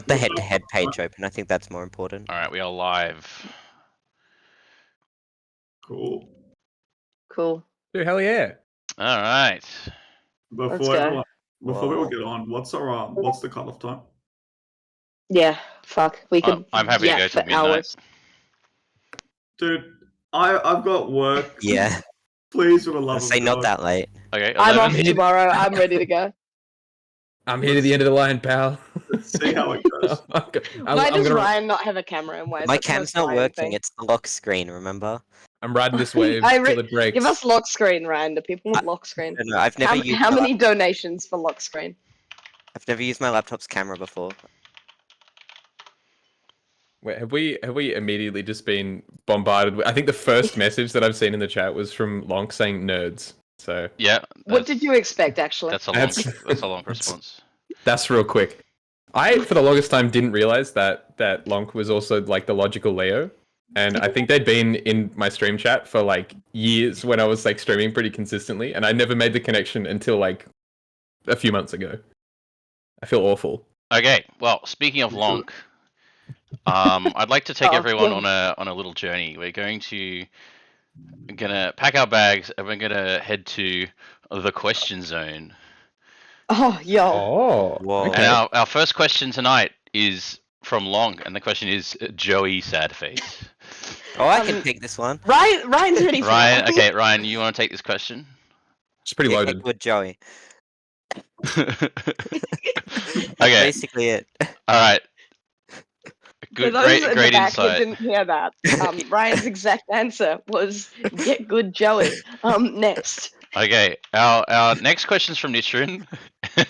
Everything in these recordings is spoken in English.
got the head-to-head page open. I think that's more important. All right, we are live. Cool. Cool. Dude, hell yeah. All right. Before go. we all get on, what's the cutoff time? Yeah, fuck. We could I'm happy to go till for midnight. hours. Dude, I've got work. Yeah. Please, for the I love of say God. not that late. Okay, I'm 11. off tomorrow. I'm ready to go. I'm here to the end of the line, pal. Let's see how it goes. Why does Ryan not have a camera? And why is My that the cam's most not Ryan working. thing? It's the lock screen. Remember? I'm riding this wave till it breaks. Give us lock screen, Ryan. The people want lock screen. No, I've never used. How many donations for lock screen? I've never used my laptop's camera before. Wait, have we immediately just been bombarded with... I think the first message that I've seen in the chat was from Lonk saying nerds. So Yeah. What did you expect, actually? That's a long response. that's real quick. I, for the longest time, didn't realize that Lonk was also like the logical Leo. And I think they'd been in my stream chat for like years when I was like streaming pretty consistently. And I never made the connection until like a few months ago. I feel awful. Okay. Well, speaking of Lonk, I'd like to take everyone yeah. on a little journey. We're gonna pack our bags and we're gonna head to the question zone. Oh, yo. Oh, Whoa. okay. And our first question tonight is from Lonk, and the question is Joey Sadface. Oh, I can take this one. Ryan's ready for Ryan, that. okay, Ryan, you want to take this question? It's pretty Yeah, loaded. Good Joey. Okay. Basically it. All right. For Good, those in great the back who insight. didn't hear that, Ryan's exact answer was "Get good, Joey." Next. Okay, our next question's from Nitrin,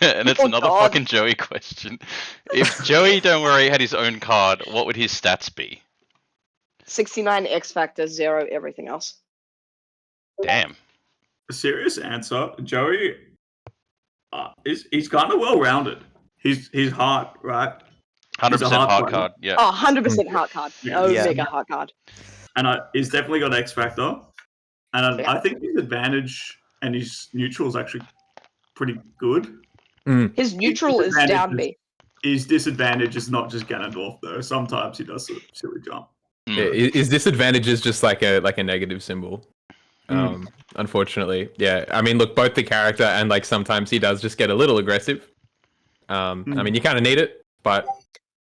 and it's Oh, another God. fucking Joey question. If Joey, don't worry, had his own card, what would his stats be? 69 X Factor, 0 everything else. Damn. A serious answer, Joey. He's kind of well rounded. He's hard, right? 100% hard hard one. card. Yeah. Oh, 100% heart card. No Yeah. mega heart card. And he's definitely got X Factor. And Yeah. I think his advantage and his neutral is actually pretty good. His neutral is down B. His disadvantage is not just Ganondorf though. Sometimes he does a silly jump. Yeah, his disadvantage is just like a negative symbol. Unfortunately, yeah. I mean, look, both the character and like sometimes he does just get a little aggressive. I mean, you kind of need it, but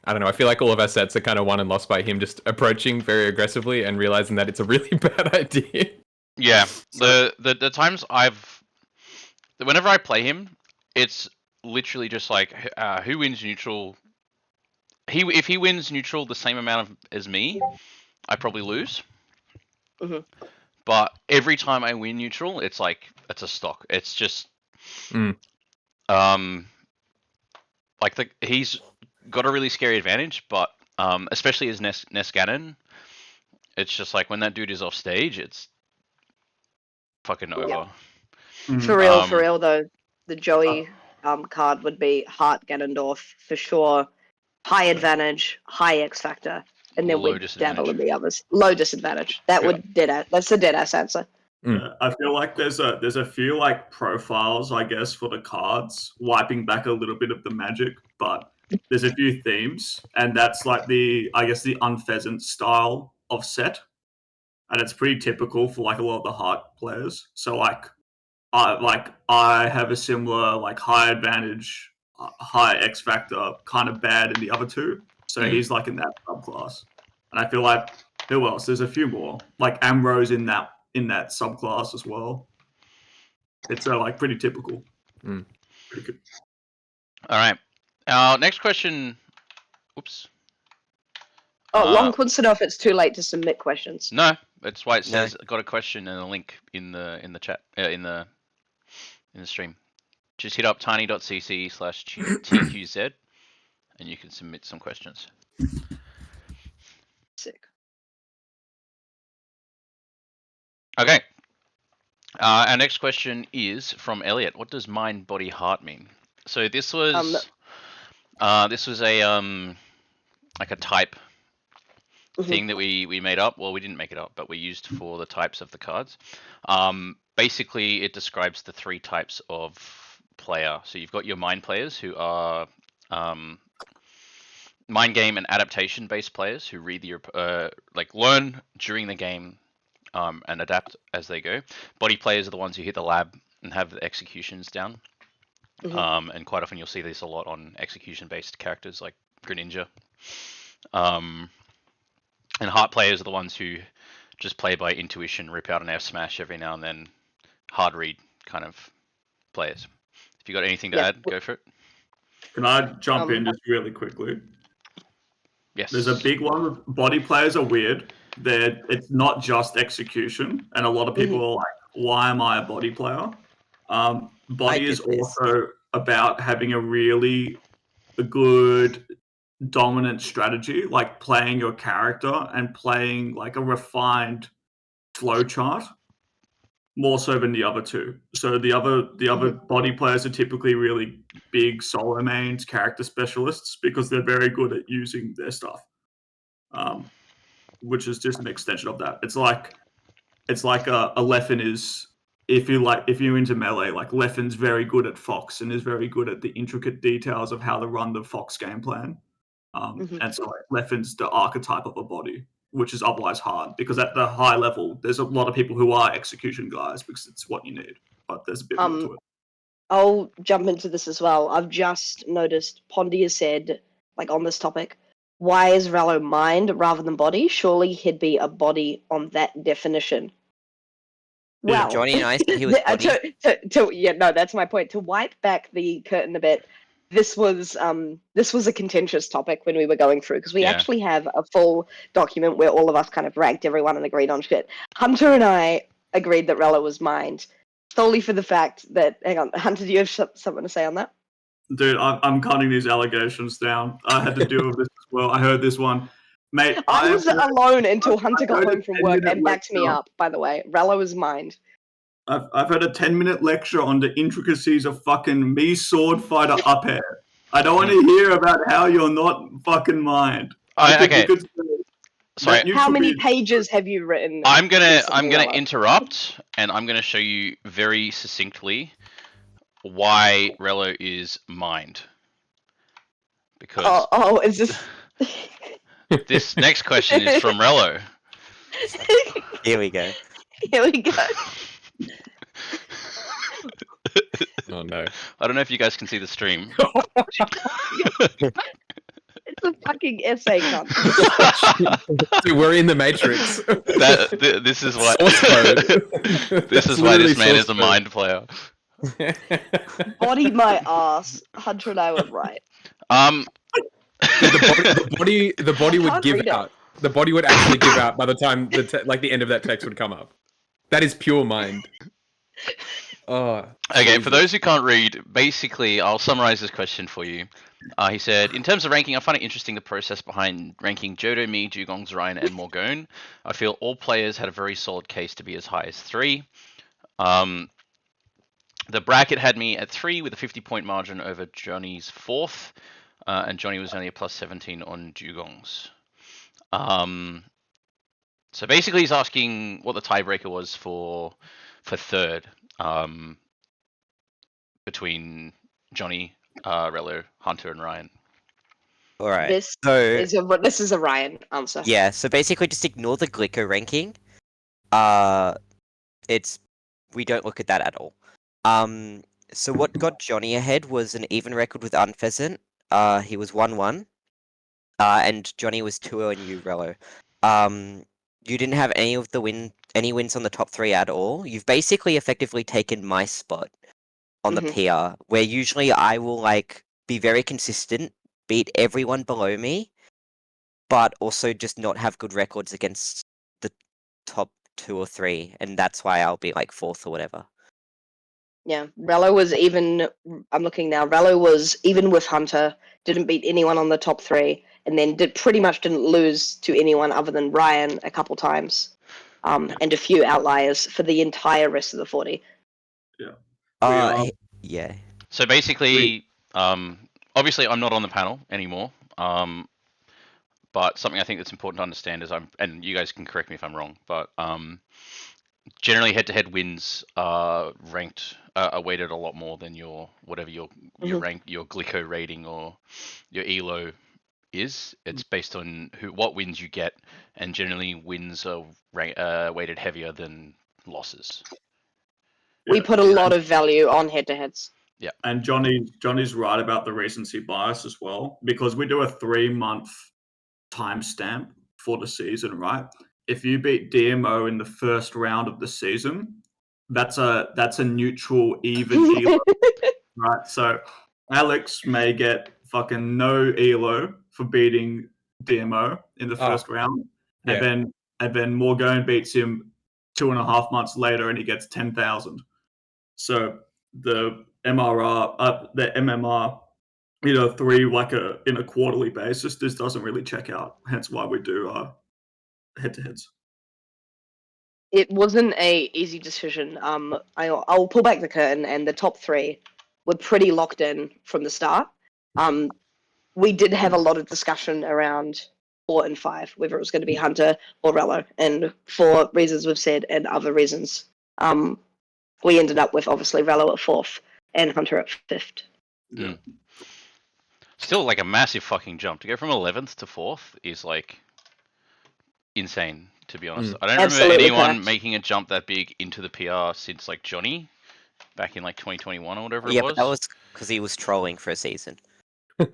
I don't know. I feel like all of our sets are kind of won and lost by him just approaching very aggressively and realizing that it's a really bad idea. Yeah. The times whenever I play him, it's literally just like who wins neutral. If he wins neutral the same amount as me, I probably lose. Mhm. But every time I win neutral, it's like it's a stock. It's just like he's got a really scary advantage, but especially as Ness Ganon, it's just like when that dude is off stage, it's fucking over. For real though, the Joey card would be Heart Ganondorf for sure. High advantage, high X Factor, and then Low we disadvantage. dabble in the others. Low disadvantage. That would that's a dead ass answer. I feel like there's a few like profiles, I guess, for the cards, wiping back a little bit of the magic, but there's a few themes, and that's like the unpheasant style of set, and it's pretty typical for like a lot of the heart players. So like I have a similar like high advantage, high X Factor, kind of bad in the other two. So he's like in that subclass, and I feel like who else? There's a few more like Amro's in that subclass as well. It's like pretty typical. Pretty good. All right. Our next question. Oops. Long wants to know if it's too late to submit questions. No, that's why it says got a question and a link in the chat in the stream. Just hit up tiny.cc/tqz and you can submit some questions. Sick. Okay. Our next question is from Elliot. What does mind, body, heart mean? So this was a like a type thing that we made up. Well, we didn't make it up, but we used for the types of the cards. Basically, it describes the three types of player. So you've got your mind players who are mind game and adaptation based players who read the learn during the game and adapt as they go. Body players are the ones who hit the lab and have the executions down. And quite often you'll see this a lot on execution based characters like Greninja. And heart players are the ones who just play by intuition, rip out an F smash every now and then. Hard read kind of players. If you got anything to add, go for it. Can I jump in just really quickly? Yes. There's a big one with body players are weird. It's not just execution, and a lot of people are like, "Why am I a body player?" Body is also about having a really good dominant strategy, like playing your character and playing like a refined flowchart, more so than the other two. So the other body players are typically really big solo mains, character specialists, because they're very good at using their stuff. Which is just an extension of that. It's like a Leffen is if you're into melee, like Leffen's very good at Fox and is very good at the intricate details of how to run the Fox game plan. And so Leffen's the archetype of a body, which is otherwise hard because at the high level, there's a lot of people who are execution guys because it's what you need. But there's a bit more to it. I'll jump into this as well. I've just noticed Pondy has said, like on this topic, why is Rallo mind rather than body? Surely he'd be a body on that definition. Yeah, Well, Johnny and I said he was body. That's my point. To wipe back the curtain a bit, this was a contentious topic when we were going through because we actually have a full document where all of us kind of ranked everyone and agreed on shit. Hunter and I agreed that Rallo was mind, solely for the fact that. Hang on, Hunter, do you have something to say on that? Dude, I'm cutting these allegations down. I had to deal with this as well. I heard this one. Mate, I was alone until Hunter got home from work and backed me up, by the way. Rallo is mind. I've had a 10-minute lecture on the intricacies of fucking Mii sword fighter up air. I don't want to hear about how you're not fucking mind. Sorry. How many pages have you written? I'm gonna interrupt and I'm gonna show you very succinctly why Relo is mind. Because is this this next question is from Relo. Here we go. Here we go. Oh no. I don't know if you guys can see the stream. It's a fucking essay, cunt. Dude, we're in the Matrix. This is why. This This is why this man is a mind player. Body my ass. Hunter and I were right. The body would give out. The body would actually give out by the time the end of that text would come up. That is pure mind. Oh. Okay, Jesus. for those who can't read, basically, I'll summarize this question for you. He said, in terms of ranking, I find it interesting the process behind ranking Johto, Mii, Dugong, Ryan, and Morgone. I feel all players had a very solid case to be as high as 3. The bracket had me at 3 with a 50-point margin over Johnny's 4th, and Johnny was only a plus 17 on Dugong's. So basically, he's asking what the tiebreaker was for 3rd. Between Johnny, Relo, Hunter, and Ryan. All right. This is a Ryan answer. Yeah. So basically, just ignore the Glico ranking. We don't look at that at all. So what got Johnny ahead was an even record with Unpheasant. He was 1-1. And Johnny was 2-0 and you, Relo. You didn't have any wins on the top 3 at all. You've basically effectively taken my spot on the PR, where usually I will be very consistent, beat everyone below me, but also just not have good records against the top 2 or 3, and that's why I'll be 4th or whatever. Yeah, Relo was even. I'm looking now. Relo was even with Hunter. Didn't beat anyone on the top 3, and then pretty much didn't lose to anyone other than Ryan a couple times, and a few outliers for the entire rest of the 40. Yeah. Yeah. So basically, obviously I'm not on the panel anymore, but something I think that's important to understand is and you guys can correct me if I'm wrong, but generally head-to-head wins are weighted a lot more than your rank, your Glico rating or your Elo is. It's based on what wins you get, and generally wins are weighted heavier than losses. We put a lot of value on head-to-heads. Yeah. And Johnny's right about the recency bias as well, because we do a 3-month timestamp for the season, right? If you beat DMO in the first round of the season, that's a neutral even elo, right? So Alex may get fucking no elo for beating DMO in the first round, yeah. and then Morgane beats him 2.5 months later, and he gets 10,000. So the MMR, three in a quarterly basis, this doesn't really check out. Hence why we do head-to-heads. It wasn't a easy decision. I'll pull back the curtain, and the top 3 were pretty locked in from the start. We did have a lot of discussion around 4 and 5, whether it was going to be Hunter or Rello, and for reasons we've said and other reasons, we ended up with obviously Rello at 4th and Hunter at 5th. Yeah. Still, like, a massive fucking jump. To go from 11th to 4th is, like, insane, to be honest. I don't Absolutely remember anyone correct. making a jump that big into the PR since, like, Johnny back in, like, 2021 or whatever Yeah, it was. but that was because he was trolling for a season.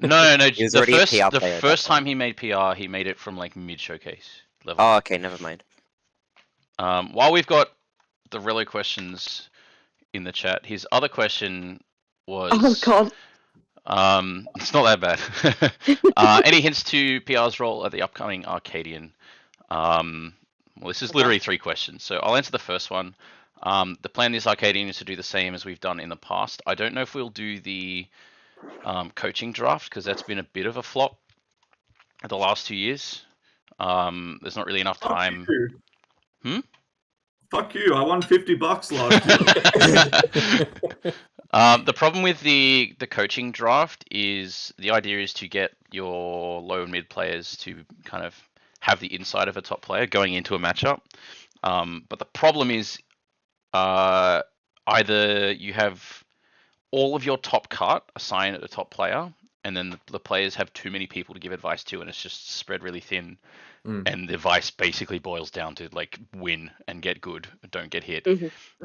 No. He was The already a PR the player at that first point. time he made PR, he made it from, like, mid-showcase level. Oh, okay, never mind. While we've got the Rello questions in the chat, his other question was... Oh god. It's not that bad. Any hints to PR's role at the upcoming Arcadian? Well, this is literally 3 questions, so I'll answer the first one. The plan this Arcadian is to do the same as we've done in the past. I don't know if we'll do the coaching draft, because that's been a bit of a flop the last 2 years. There's not really enough time. Fuck you! I won $50 last year. The problem with the coaching draft is the idea is to get your low and mid players to kind of have the insight of a top player going into a matchup. But the problem is either you have all of your top cut assigned at a top player, and then the players have too many people to give advice to, and it's just spread really thin. And the advice basically boils down to, like, win and get good, don't get hit.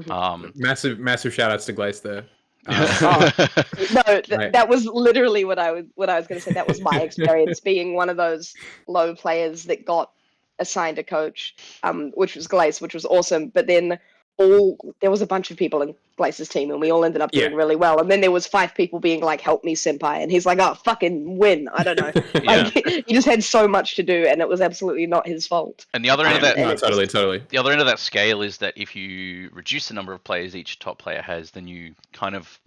Massive shout outs to Glace there. That was literally what I was going to say. That was my experience being one of those low players that got assigned a coach, which was Glace, which was awesome. But then there was a bunch of people in Glace's team, and we all ended up doing really well. And then there was 5 people being like, "Help me, senpai," and he's like, "Oh, fucking win!" I don't know. Like, he just had so much to do, and it was absolutely not his fault. And the other end of that, totally. The other end of that scale is that if you reduce the number of players each top player has, then you kind of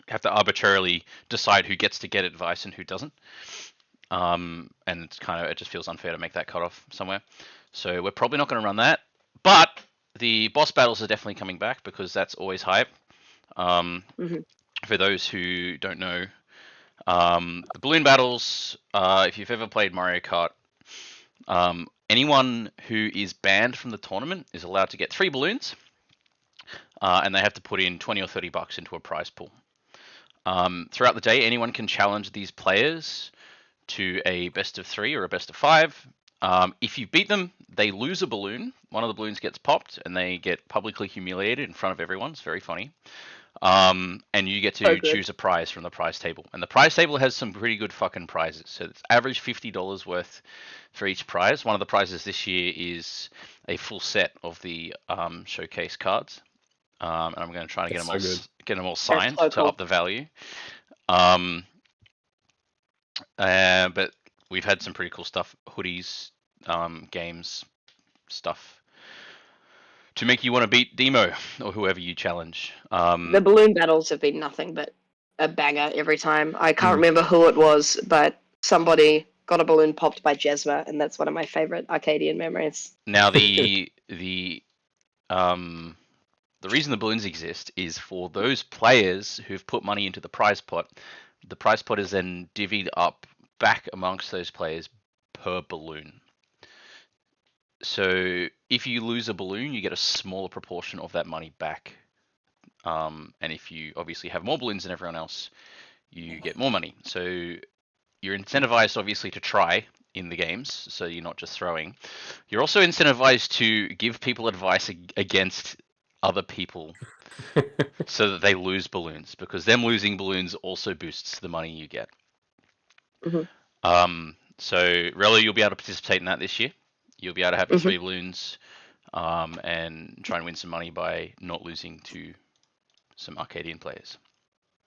have to arbitrarily decide who gets to get advice and who doesn't. And it's it just feels unfair to make that cutoff somewhere. So we're probably not going to run that. But the boss battles are definitely coming back, because that's always hype. For those who don't know, the balloon battles, if you've ever played Mario Kart, anyone who is banned from the tournament is allowed to get 3 balloons, and they have to put in $20 or $30 into a prize pool. Throughout the day, anyone can challenge these players to a best of 3 or a best of 5. If you beat them, they lose a balloon. One of the balloons gets popped, and they get publicly humiliated in front of everyone. It's very funny. And you get to choose a prize from the prize table. And the prize table has some pretty good fucking prizes. So it's average $50 worth for each prize. One of the prizes this year is a full set of the showcase cards. And I'm going to try to get them all signed to up the value. But we've had some pretty cool stuff, hoodies, games, stuff to make you want to beat Demo or whoever you challenge. The balloon battles have been nothing but a banger every time. I can't remember who it was, but somebody got a balloon popped by Jesma, and that's one of my favorite Arcadian memories. Now the reason the balloons exist is for those players who've put money into the prize pot. The prize pot is then divvied up back amongst those players per balloon. So if you lose a balloon, you get a smaller proportion of that money back. And if you obviously have more balloons than everyone else, you get more money. So you're incentivized obviously to try in the games, so you're not just throwing. You're also incentivized to give people advice against other people so that they lose balloons, because them losing balloons also boosts the money you get. So Relo, you'll be able to participate in that this year. You'll be able to have your 3 balloons and try and win some money by not losing to some Arcadian players.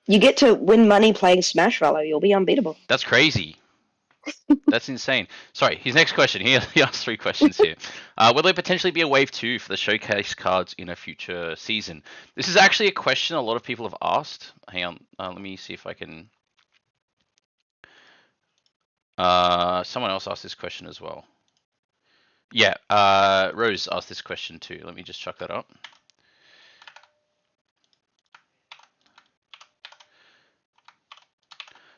You get to win money playing Smash, Relo. You'll be unbeatable. That's crazy. That's insane. Sorry, his next question. He asked 3 questions here. Will there potentially be a wave 2 for the showcase cards in a future season? This is actually a question a lot of people have asked. Hang on, let me see if I can. Someone else asked this question as well. Yeah, Rose asked this question too. Let me just chuck that up.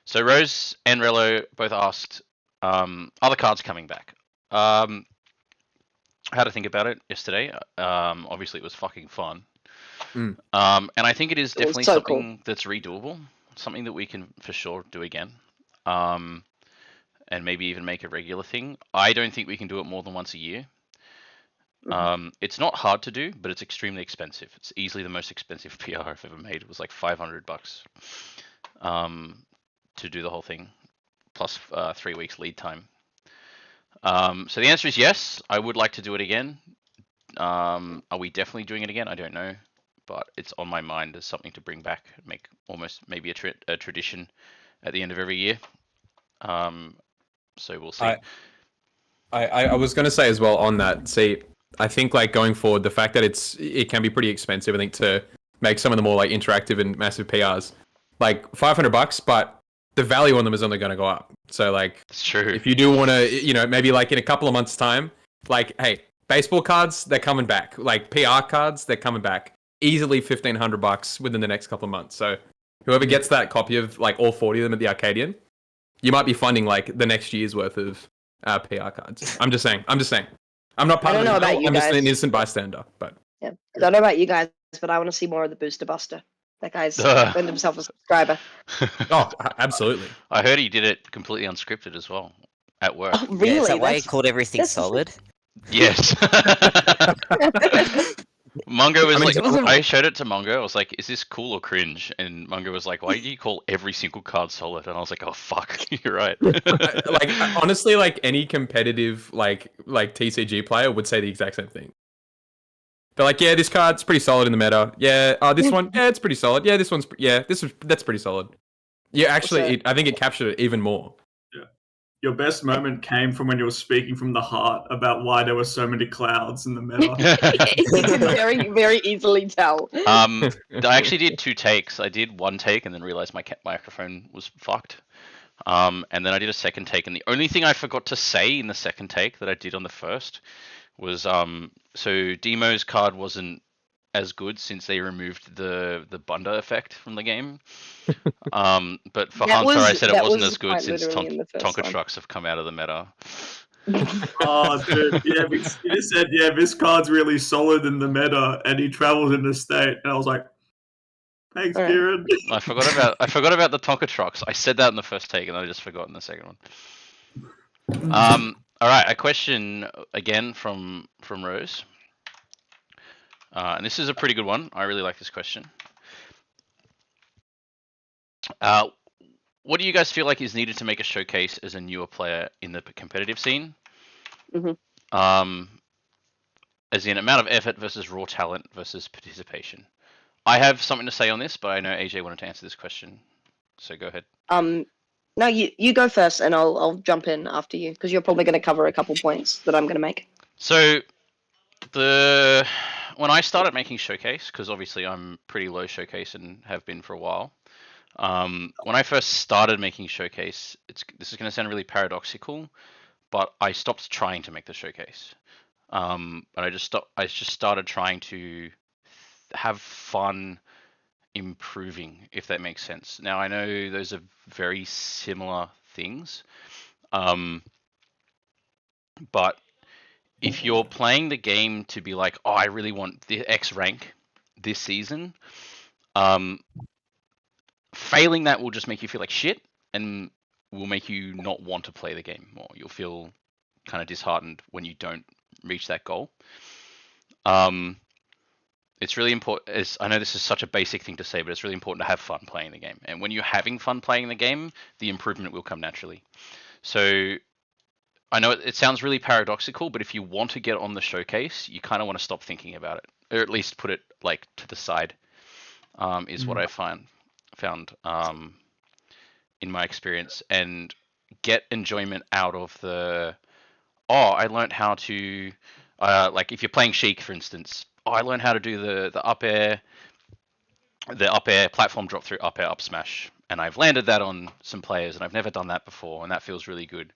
So Rose and Relo both asked, are the cards coming back? I had to think about it yesterday. Obviously it was fucking fun. And I think it is definitely something that's redoable, something that we can for sure do again. And maybe even make a regular thing. I don't think we can do it more than once a year. It's not hard to do, but it's extremely expensive. It's easily the most expensive PR I've ever made. It was like $500 to do the whole thing, plus 3 weeks lead time. So the answer is yes. I would like to do it again. Are we definitely doing it again? I don't know, but it's on my mind as something to bring back, make almost maybe a tradition at the end of every year. So we'll see. I was going to say as well on that. See, I think like going forward, the fact that it can be pretty expensive, I think, to make some of the more like interactive and massive PRs, like $500, but the value on them is only going to go up. So like, it's true. If you do want to, maybe like in a couple of months' time, like, hey, baseball cards, they're coming back. Like PR cards, they're coming back. Easily $1,500 within the next couple of months. So whoever gets that copy of like all 40 of them at the Arcadian, you might be funding like the next year's worth of PR cards. I'm just saying. I'm not part of it. I'm just an innocent bystander. But yeah, I don't know about you guys, but I want to see more of the Booster Buster. That guy's earned himself a subscriber. Oh, absolutely. I heard he did it completely unscripted as well at work. Oh, really? Yeah, is that why he called everything solid? Yes. Mongo was I showed it to Mongo. I was like, "Is this cool or cringe?" And Mongo was like, "Why do you call every single card solid?" And I was like, "Oh fuck, you're right." Like honestly, like any competitive like TCG player would say the exact same thing. They're like, "Yeah, this card's pretty solid in the meta. Yeah, this one, yeah, it's pretty solid. Yeah, that's pretty solid." Yeah, actually, I think it captured it even more. Your best moment came from when you were speaking from the heart about why there were so many clouds in the meta. You can very, very easily tell. I actually did 2 takes. I did 1 take and then realized my microphone was fucked. And then I did a 2nd take, and the only thing I forgot to say in the 2nd take that I did on the first was so Demo's card wasn't as good since they removed the Bunda effect from the game. But for Hunter, I said it wasn't as good since Tonka Trucks have come out of the meta. Oh, dude, yeah, he just said, yeah, this card's really solid in the meta, and he travels in the state, and I was like, thanks, Kieran. I forgot about the Tonka Trucks. I said that in the first take, and I just forgot in the second one. All right, a question again from Rose. And this is a pretty good one. I really like this question. What do you guys feel like is needed to make a showcase as a newer player in the competitive scene? As in amount of effort versus raw talent versus participation. I have something to say on this, but I know AJ wanted to answer this question, so go ahead. No, you go first, and I'll jump in after you, because you're probably going to cover a couple points that I'm going to make. So when I started making showcase, because obviously I'm pretty low showcase and have been for a while. When I first started making showcase, this is going to sound really paradoxical, but I stopped trying to make the showcase. And I just started trying to have fun improving, if that makes sense. Now I know those are very similar things, but if you're playing the game to be like, oh, I really want the X rank this season, failing that will just make you feel like shit, and will make you not want to play the game more. You'll feel kind of disheartened when you don't reach that goal. It's really important. I know this is such a basic thing to say, but it's really important to have fun playing the game. And when you're having fun playing the game, the improvement will come naturally. So I know it sounds really paradoxical, but if you want to get on the showcase, you kind of want to stop thinking about it, or at least put it like to the side. Is what I found in my experience, and get enjoyment out of the. Oh, I learned how to, like if you're playing Sheik, for instance. Oh, I learned how to do the up air platform drop through up air up smash, and I've landed that on some players, and I've never done that before, and that feels really good.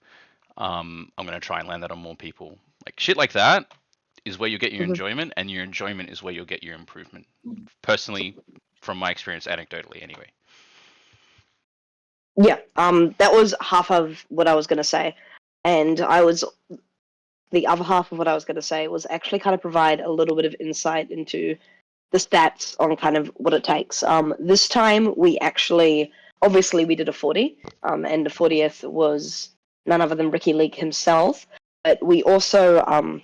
I'm gonna try and land that on more people. Like shit like that is where you get your enjoyment, and your enjoyment is where you'll get your improvement. Personally, from my experience, anecdotally, anyway. Yeah, that was half of what I was going to say, and the other half of what I was going to say was actually kind of provide a little bit of insight into the stats on kind of what it takes. This time we actually, obviously we did a 40, and the 40th was none other than Ricky Leak himself, but we also,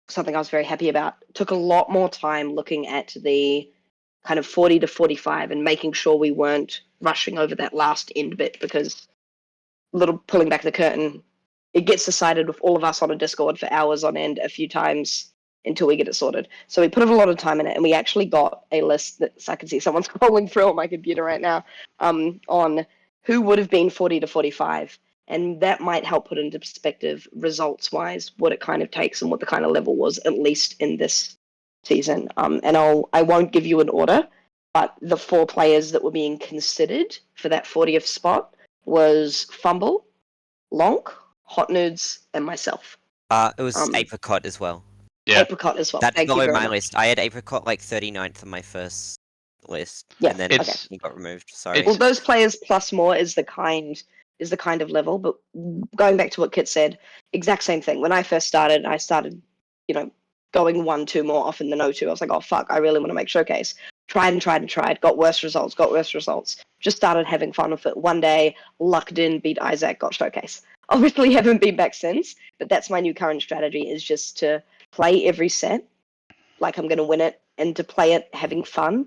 something I was very happy about, took a lot more time looking at the kind of 40 to 45 and making sure we weren't rushing over that last end bit, because little pulling back the curtain, it gets decided with all of us on a Discord for hours on end a few times until we get it sorted. So we put a lot of time in it, and we actually got a list that I can see someone scrolling through on my computer right now, on who would have been 40 to 45. And that might help put into perspective, results-wise, what it kind of takes and what the kind of level was, at least in this season. And I won't give you an order, but the 4 players that were being considered for that 40th spot was Fumble, Lonk, Hot Nudes, and myself. It was Apricot as well. Yeah. Apricot as well. That's Thank you below very my much. list. I had Apricot like 39th on my first list, Yeah, and then he got removed. Sorry. Well, those players plus more is the kind of level. But going back to what Kit said, exact same thing. When I first started, going 1-2 more often than 0-2. I was like, oh fuck, I really want to make showcase. Tried and tried and tried. Got worse results. Just started having fun with it. One day, lucked in, beat Isaac, got showcase. Obviously, haven't been back since. But that's my new current strategy: is just to play every set like I'm going to win it, and to play it having fun.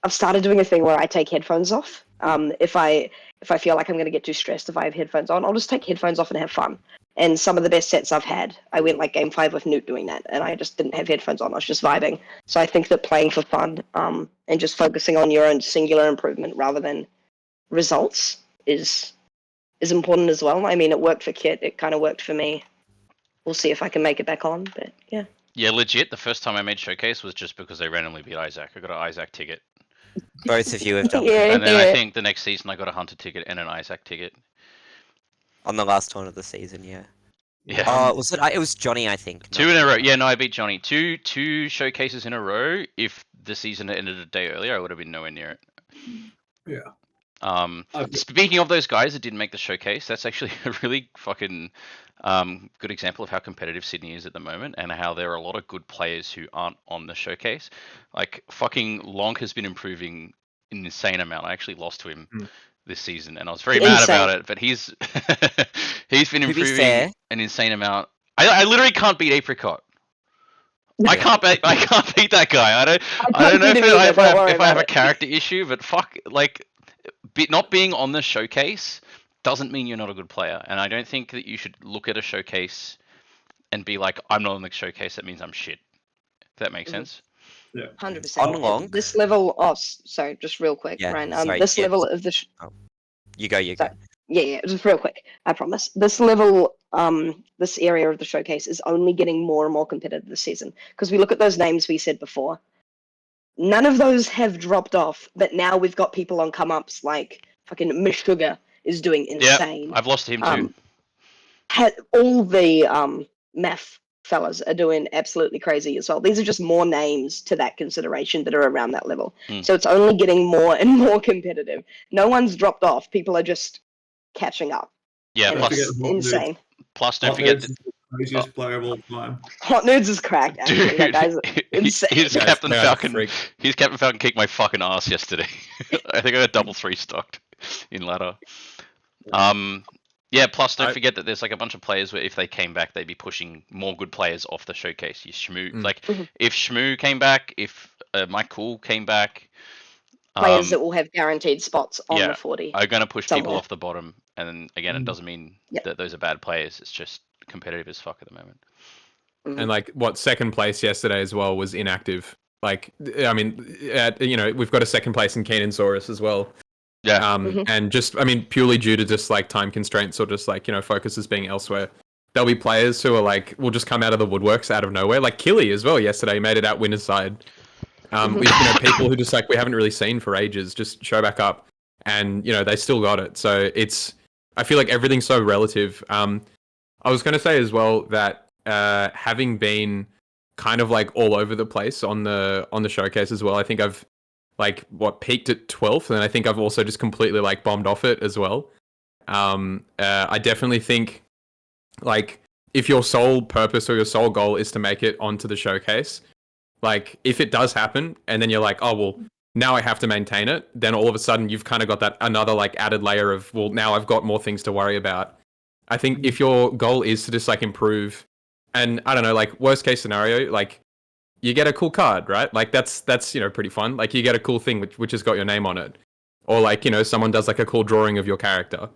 I've started doing a thing where I take headphones off. If I feel like I'm going to get too stressed if I have headphones on, I'll just take headphones off and have fun. And some of the best sets I've had, I went like game 5 with Newt doing that, and I just didn't have headphones on. I was just vibing. So I think that playing for fun, and just focusing on your own singular improvement rather than results is important as well. I mean, it worked for Kit. It kind of worked for me. We'll see if I can make it back on, but yeah. Yeah, legit. The first time I made showcase was just because I randomly beat Isaac. I got an Isaac ticket. Both of you have done Yeah. that. And then I think the next season I got a Hunter ticket and an Isaac ticket. On the last one of the season, yeah. Yeah. Was it? It was Johnny, I think. 2 in a row. Yeah, no, I beat Johnny. Two showcases in a row. If the season had ended a day earlier, I would have been nowhere near it. Yeah. Speaking of those guys that didn't make the showcase, that's actually a really fucking good example of how competitive Sydney is at the moment, and how there are a lot of good players who aren't on the showcase. Like fucking Lonk has been improving an insane amount. I actually lost to him this season, and I was very mad about it. But he's been improving an insane amount. I literally can't beat Apricot. I can't beat that guy. I don't know if I have a character issue, but fuck, like, not being on the showcase doesn't mean you're not a good player. And I don't think that you should look at a showcase and be like, I'm not on the showcase, that means I'm shit. If that makes sense. Yeah. 100%. On Lonk. This level, sorry, just real quick, Yeah, Ryan. sorry, This yeah. level of the. You go. Yeah, just real quick. I promise. This level, this area of the showcase is only getting more and more competitive this season. Because we look at those names we said before. None of those have dropped off, but now we've got people on come-ups like fucking Meshuggah is doing insane. Yeah, I've lost to him too. All the math fellas are doing absolutely crazy as well. These are just more names to that consideration that are around that level. So it's only getting more and more competitive. No one's dropped off. People are just catching up. Yeah, and plus it's insane. Plus, don't forget the craziest player of all time. Hot Nudes is cracked. Actually, dude, that guy's insane. His Guys, Captain no, Falcon. freak. His Captain Falcon kicked my fucking ass yesterday. I think I got double 3 stocked in ladder. Yeah, plus don't forget that there's like a bunch of players where if they came back, they'd be pushing more good players off the showcase. You Shmoo, like if Shmoo came back, if Mike Cool came back, players that will have guaranteed spots on the 40 are going to push somewhere. people off the bottom. And then again, it doesn't mean that those are bad players. It's just competitive as fuck at the moment. And like what second place yesterday as well was inactive. Like, I mean, we've got a second place in Keenansaurus as well. Yeah. And just, I mean, purely due to just like time constraints or just like, focuses being elsewhere. There'll be players who are like, will just come out of the woodworks out of nowhere. Like Killy as well yesterday made it out winner's side. With, people who just like, we haven't really seen for ages, just show back up and, they still got it. So I feel like everything's so relative. I was going to say as well that having been kind of like all over the place on the showcase as well, I think I've peaked at 12th, and I think I've also just completely like bombed off it as well. I definitely think like if your sole purpose or your sole goal is to make it onto the showcase, like if it does happen and then you're like, oh well, now I have to maintain it, then all of a sudden you've kind of got that another like added layer of, well, now I've got more things to worry about. I think if your goal is to just like improve, and I don't know, like worst case scenario, like you get a cool card, right? Like that's pretty fun. Like you get a cool thing which has got your name on it, or like someone does like a cool drawing of your character.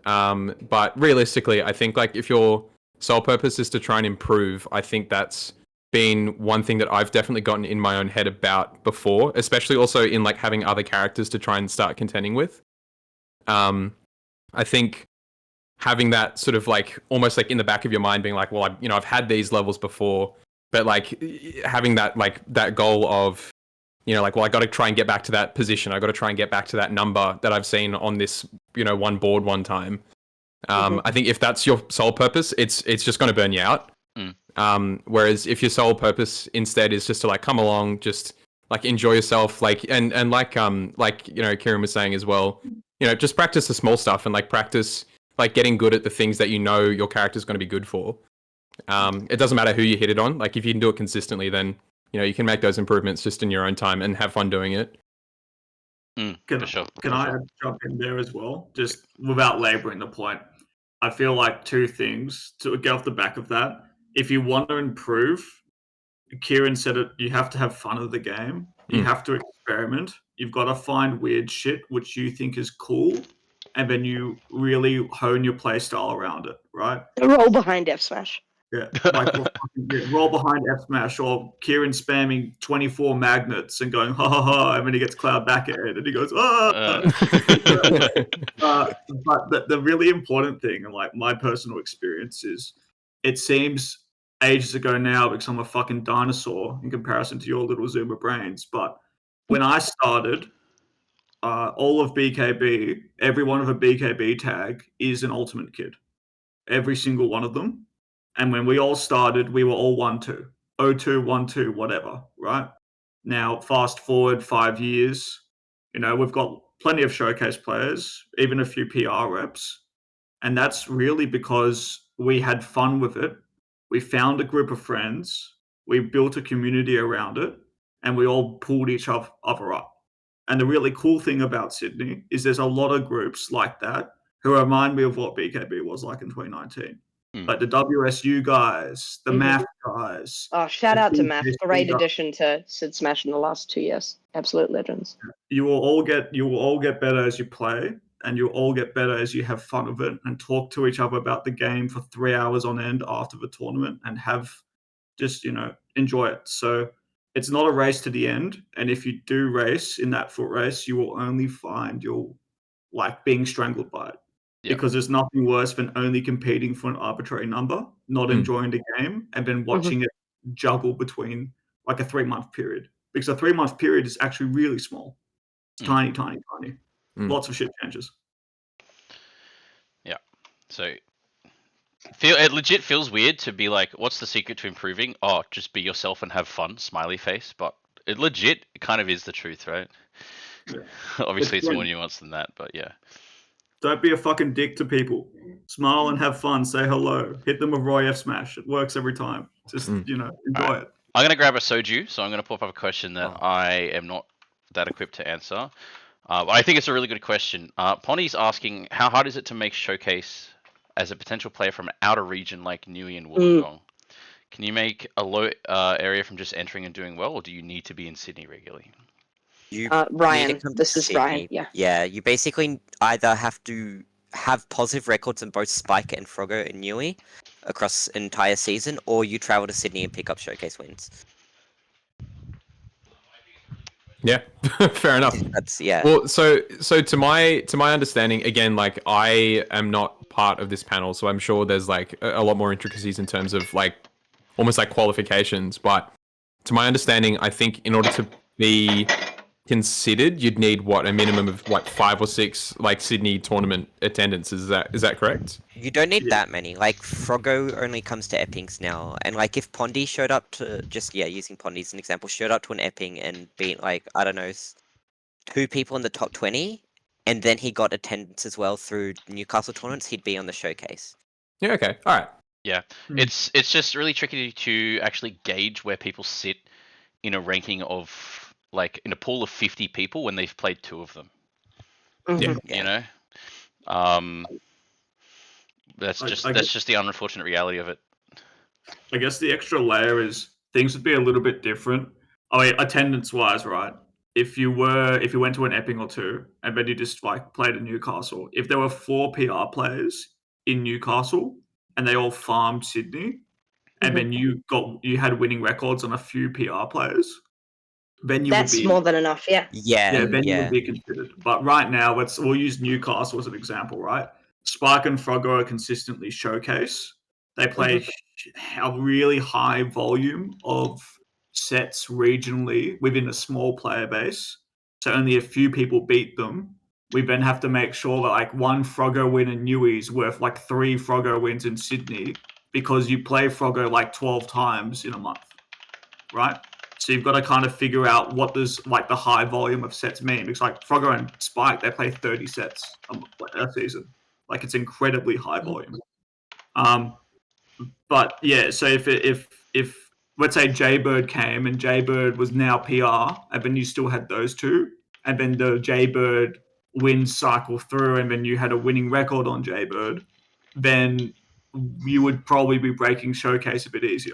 But realistically, I think like if your sole purpose is to try and improve, I think that's been one thing that I've definitely gotten in my own head about before, especially also in like having other characters to try and start contending with. I think having that sort of like almost like in the back of your mind being like, well, I've had these levels before, but like having that like that goal of, like, well, I got to try and get back to that position. I got to try and get back to that number that I've seen on this, one board one time. I think if that's your sole purpose, it's just going to burn you out. Whereas if your sole purpose instead is just to like come along, just like enjoy yourself, like and like Kieran was saying as well, just practice the small stuff and like practice like getting good at the things that your character's going to be good for. It doesn't matter who you hit it on. Like if you can do it consistently, then you can make those improvements just in your own time and have fun doing it. Can I jump in there as well, just without labouring the point? I feel like two things to get off the back of that. If you want to improve, Kieran said it, you have to have fun of the game. You have to experiment. You've got to find weird shit which you think is cool, and then you really hone your play style around it, right? Roll behind F Smash. Yeah, like roll behind F Smash, or Kieran spamming 24 magnets and going ha ha ha, and then he gets Cloud back at it and he goes ah. But the really important thing, and like my personal experience is, it seems ages ago now because I'm a fucking dinosaur in comparison to your little Zoomer brains. But when I started, all of BKB, every one of a BKB tag is an ultimate kid, every single one of them. And when we all started, we were all 1-2, 0-2, 1-2, whatever, right? Now, fast forward 5 years, we've got plenty of showcase players, even a few PR reps. And that's really because we had fun with it. We found a group of friends, we built a community around it, and we all pulled each other up. And the really cool thing about Sydney is there's a lot of groups like that who remind me of what BKB was like in 2019. Like the WSU guys, the math guys. Oh, shout out to math! Great addition to Sid Smash in the last 2 years. Absolute legends. You will all get better as you play, and you'll all get better as you have fun with it and talk to each other about the game for 3 hours on end after the tournament and have just enjoy it. So it's not a race to the end, and if you do race in that foot race, you will only find you're like being strangled by it. Because there's nothing worse than only competing for an arbitrary number, not enjoying the game, and then watching it juggle between like a 3-month period. Because a 3-month period is actually really small. It's tiny. Lots of shit changes. Yeah. So it legit feels weird to be like, what's the secret to improving? Oh, just be yourself and have fun, smiley face. But it kind of is the truth, right? Yeah. Obviously, it's more nuanced than that, but yeah. Don't be a fucking dick to people. Smile and have fun. Say hello. Hit them with Roy F Smash. It works every time. Just, enjoy it. I'm going to grab a soju, so I'm going to pop up a question that I am not that equipped to answer. But I think it's a really good question. Pony's asking, how hard is it to make showcase as a potential player from an outer region like Nui and Wollongong? Can you make a low area from just entering and doing well, or do you need to be in Sydney regularly? You Ryan, need to come this to is Ryan. Sydney. Yeah. Yeah, you basically either have to have positive records in both Spike and Froggo and Nui across an entire season, or you travel to Sydney and pick up showcase wins. Yeah, fair enough. That's yeah. Well, so to my understanding, again, like I am not part of this panel, so I'm sure there's like a lot more intricacies in terms of like almost like qualifications. But to my understanding, I think in order to be considered, you'd need what, a minimum of what, 5 or 6 like Sydney tournament attendances. Is that correct? You don't need Yeah. that many. Like Froggo only comes to Eppings now, and like if Pondy showed up to using Pondy as an example, showed up to an Epping and beat like I don't know 2 people in the top 20, and then he got attendance as well through Newcastle tournaments, he'd be on the showcase. Yeah. Okay. All right. Yeah, it's just really tricky to actually gauge where people sit in a ranking of like in a pool of 50 people when they've played 2 of them. Yeah. You know, that's just the unfortunate reality of it. I guess the extra layer is things would be a little bit different. I mean, attendance wise, right? If you went to an Epping or 2 and then you just like played in Newcastle, if there were 4 PR players in Newcastle and they all farmed Sydney, and then you had winning records on a few PR players, then you That's would be more than enough. Yeah. yeah, then you Yeah. would be considered. But right now, we'll use Newcastle as an example, right? Spike and Froggo are consistently showcase. They play a really high volume of sets regionally within a small player base. So only a few people beat them. We then have to make sure that like 1 Froggo win in Newey is worth like 3 Froggo wins in Sydney because you play Froggo like 12 times in a month, right? So you've got to kind of figure out what does like the high volume of sets mean. Because like Froggo and Spike, they play 30 sets a season. Like it's incredibly high volume. But yeah, so if let's say Jaybird came and Jaybird was now PR, and then you still had those 2, and then the Jaybird wins cycle through, and then you had a winning record on Jaybird, then you would probably be breaking showcase a bit easier.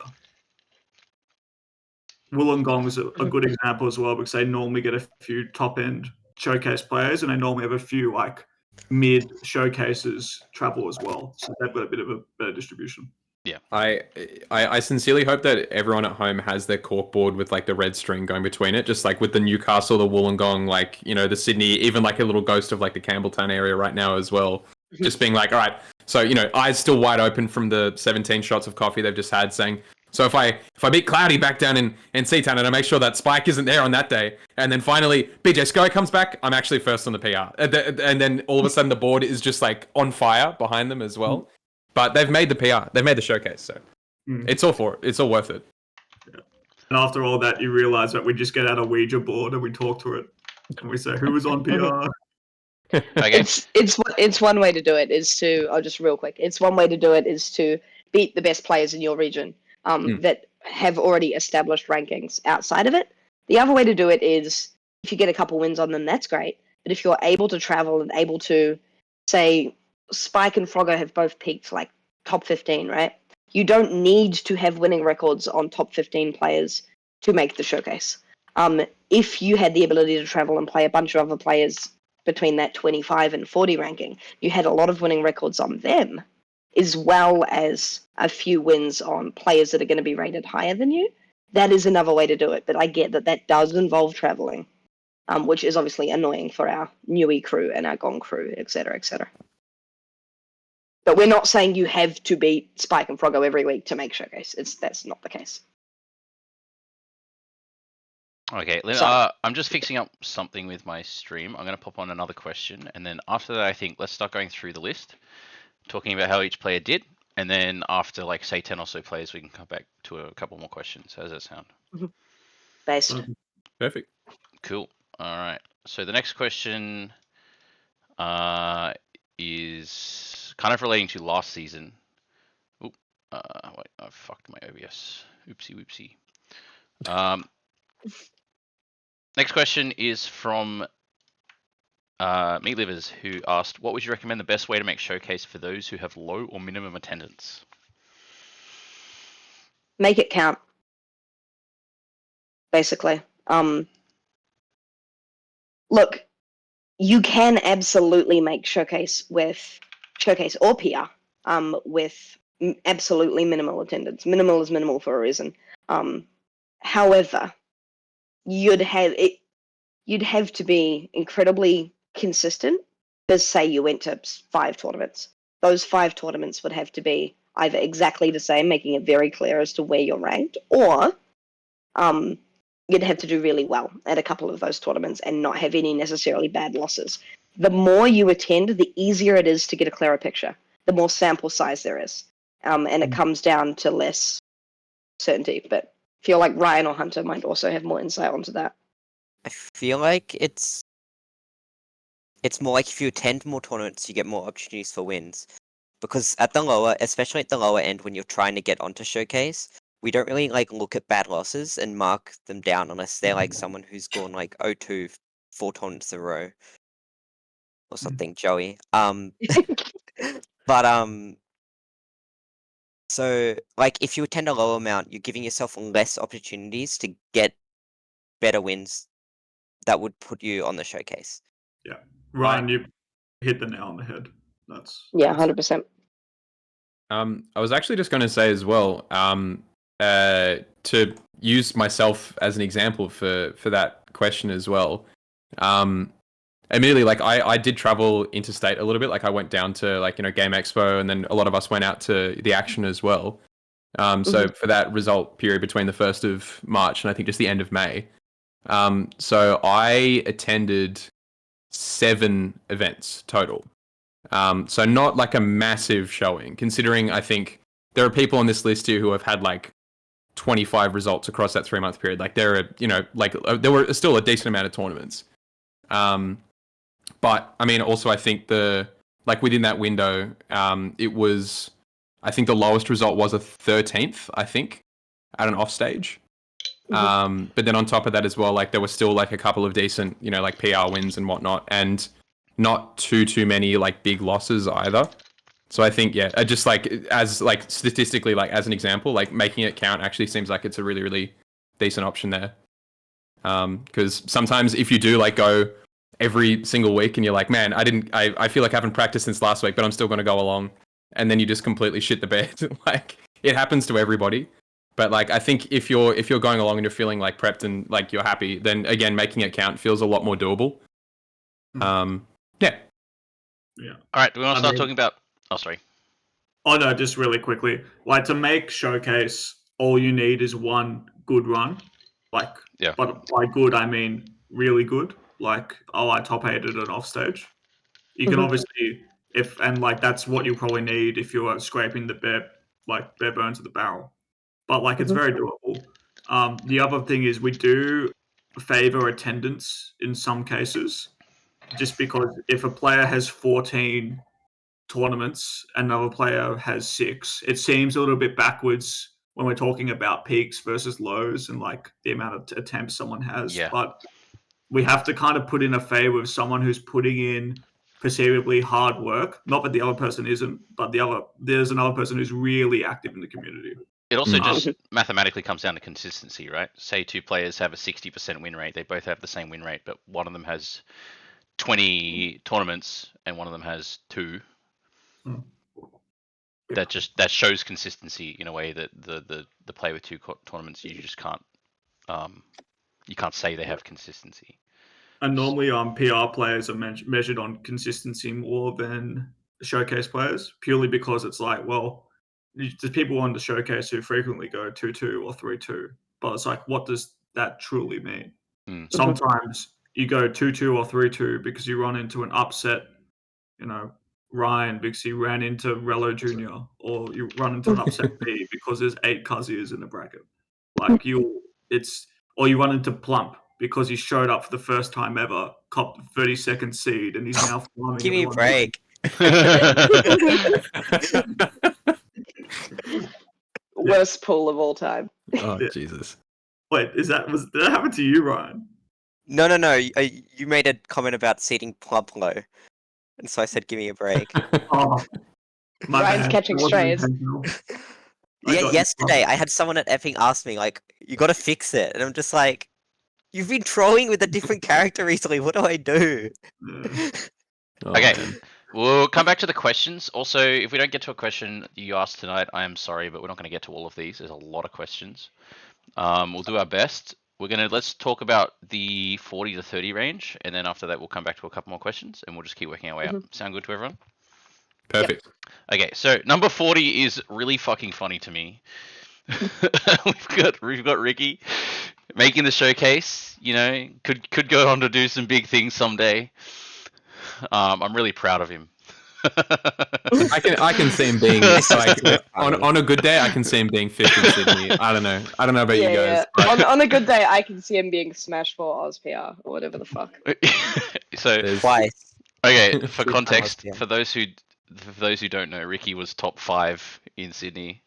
Wollongong is a good example as well because they normally get a few top end showcase players and they normally have a few like mid showcases travel as well. So they've got a bit of a better distribution. Yeah. I sincerely hope that everyone at home has their corkboard with like the red string going between it, just like with the Newcastle, the Wollongong, like, you know, the Sydney, even like a little ghost of like the Campbelltown area right now as well. Just being like, all right, so, you know, eyes still wide open from the 17 shots of coffee they've just had, saying, so if I beat Cloudy back down in Seatown and I make sure that Spike isn't there on that day, and then finally BJ Sky comes back, I'm actually first on the PR. And then all of a sudden the board is just like on fire behind them as well. But they've made the PR, they've made the showcase, so it's all for it. It's all worth it. Yeah. And after all that, you realize that we just get out a Ouija board and we talk to it, and we say who was on PR. Okay. It's one way to do it is to just real quick. It's one way to do it is to beat the best players in your region that have already established rankings outside of it. The other way to do it is if you get a couple wins on them, that's great. But if you're able to travel and able to, say, Spike and Froggo have both peaked like top 15, right? You don't need to have winning records on top 15 players to make the showcase. If you had the ability to travel and play a bunch of other players between that 25 and 40 ranking, you had a lot of winning records on them, as well as a few wins on players that are going to be rated higher than you. That is another way to do it, but I get that does involve traveling, which is obviously annoying for our Newey crew and our Gong crew, etc., etc. But we're not saying you have to beat Spike and Froggo every week to make showcase. That's not the case. Okay, I'm just fixing up something with my stream. I'm going to pop on another question, and then after that, I think let's start going through the list, talking about how each player did, and then after, like, say 10 or so players, we can come back to a couple more questions. How does that sound? Based. Perfect. Cool. All right. So the next question is kind of relating to last season. Oop. Wait, I fucked my OBS. Oopsie whoopsie. Next question is from Meat Livers, who asked, what would you recommend the best way to make showcase for those who have low or minimum attendance? Make it count. Basically. Look, you can absolutely make showcase or PR with absolutely minimal attendance. Minimal is minimal for a reason. However, you'd have to be incredibly consistent. Because say you went to 5 tournaments, those 5 tournaments would have to be either exactly the same, making it very clear as to where you're ranked, or you'd have to do really well at a couple of those tournaments and not have any necessarily bad losses. The more you attend, the easier it is to get a clearer picture, the more sample size there is. And it comes down to less certainty. But I feel like Ryan or Hunter might also have more insight onto that. I feel like it's more like if you attend more tournaments, you get more opportunities for wins. Because especially at the lower end, when you're trying to get onto Showcase, we don't really look at bad losses and mark them down unless they're someone who's gone 0-2 4 tournaments in a row or something, Joey. But so if you attend a low amount, you're giving yourself less opportunities to get better wins that would put you on the Showcase. Yeah, Ryan, you hit the nail on the head. That's 100%. I was actually just going to say as well, to use myself as an example for that question as well. Immediately, I did travel interstate a little bit. I went down to Game Expo, and then a lot of us went out to the action as well. So for that result period between the 1st of March and I think just the end of May. So I attended 7 events total. So not a massive showing, considering I think there are people on this list here who have had 25 results across that 3-month period. There are, there were still a decent amount of tournaments. But I mean, also I think within that window, it was, I think the lowest result was a 13th, I think, at an offstage. But then on top of that as well, there was still a couple of decent, PR wins and whatnot, and not too many big losses either. So I think just as statistically, as an example, making it count actually seems like it's a really, really decent option there. Because sometimes if you do go every single week and you're man, I feel like I haven't practiced since last week, but I'm still going to go along, and then you just completely shit the bed. It happens to everybody. But I think if you're going along and you're feeling prepped and you're happy, then again making it count feels a lot more doable. Yeah. All right, do we want to start talking about... Oh, sorry. Oh, no, just really quickly. To make Showcase, all you need is one good run. But by good, I mean really good. I top 8 at an offstage. You can obviously, that's what you probably need if you're scraping the bare bones of the barrel. But, it's very doable. The other thing is we do favor attendance in some cases, just because if a player has 14 tournaments and another player has 6, it seems a little bit backwards when we're talking about peaks versus lows and the amount of attempts someone has. Yeah. But we have to kind of put in a favor of someone who's putting in perceivably hard work. Not that the other person isn't, but there's another person who's really active in the community. It also just mathematically comes down to consistency, right? Say 2 players have a 60% win rate. They both have the same win rate, but one of them has 20 tournaments and one of them has 2. That shows consistency in a way that the player with 2 tournaments, you just can't you can't say they have consistency. And normally PR players are measured on consistency more than Showcase players, purely because it's there's people on the Showcase who frequently go 2-2 or 3-2, but it's what does that truly mean? Sometimes you go 2-2 or 3-2 because you run into an upset, Ryan because he ran into Rello Jr., or you run into an upset B because there's 8 Kazuas in the bracket. Or you run into Plump because he showed up for the first time ever, copped the 32nd seed, and he's now farming. Give me a break. Worst pool of all time. Oh, Jesus. Wait, did that happen to you, Ryan? No. You made a comment about seating Plumlo, and so I said, "Give me a break." Oh, my Ryan's bad. catching It wasn't strays. intentional. Yeah, got yesterday I had someone at Epping ask me, like, "You got to fix it," and I'm just like, "You've been trolling with a different character recently. What do I do?" Yeah. Oh, Okay. man. We'll come back to the questions. Also, if we don't get to a question you asked tonight, I am sorry, but we're not going to get to all of these. There's a lot of questions. We'll do our best. Let's talk about the 40 to 30 range, and then after that we'll come back to a couple more questions, and we'll just keep working our way up. Sound good to everyone? Perfect. Okay, so number 40 is really fucking funny to me. we've got Ricky making the showcase. You know, could go on to do some big things someday. I'm really proud of him. I can see him being This is like so funny. on a good day. I can see him being fifth in Sydney. I don't know about you guys. But On a good day, I can see him being smashed for OzPR or whatever the fuck. So there's- Twice. okay, for Two context, times, yeah. for those who don't know, Ricky was top 5 in Sydney,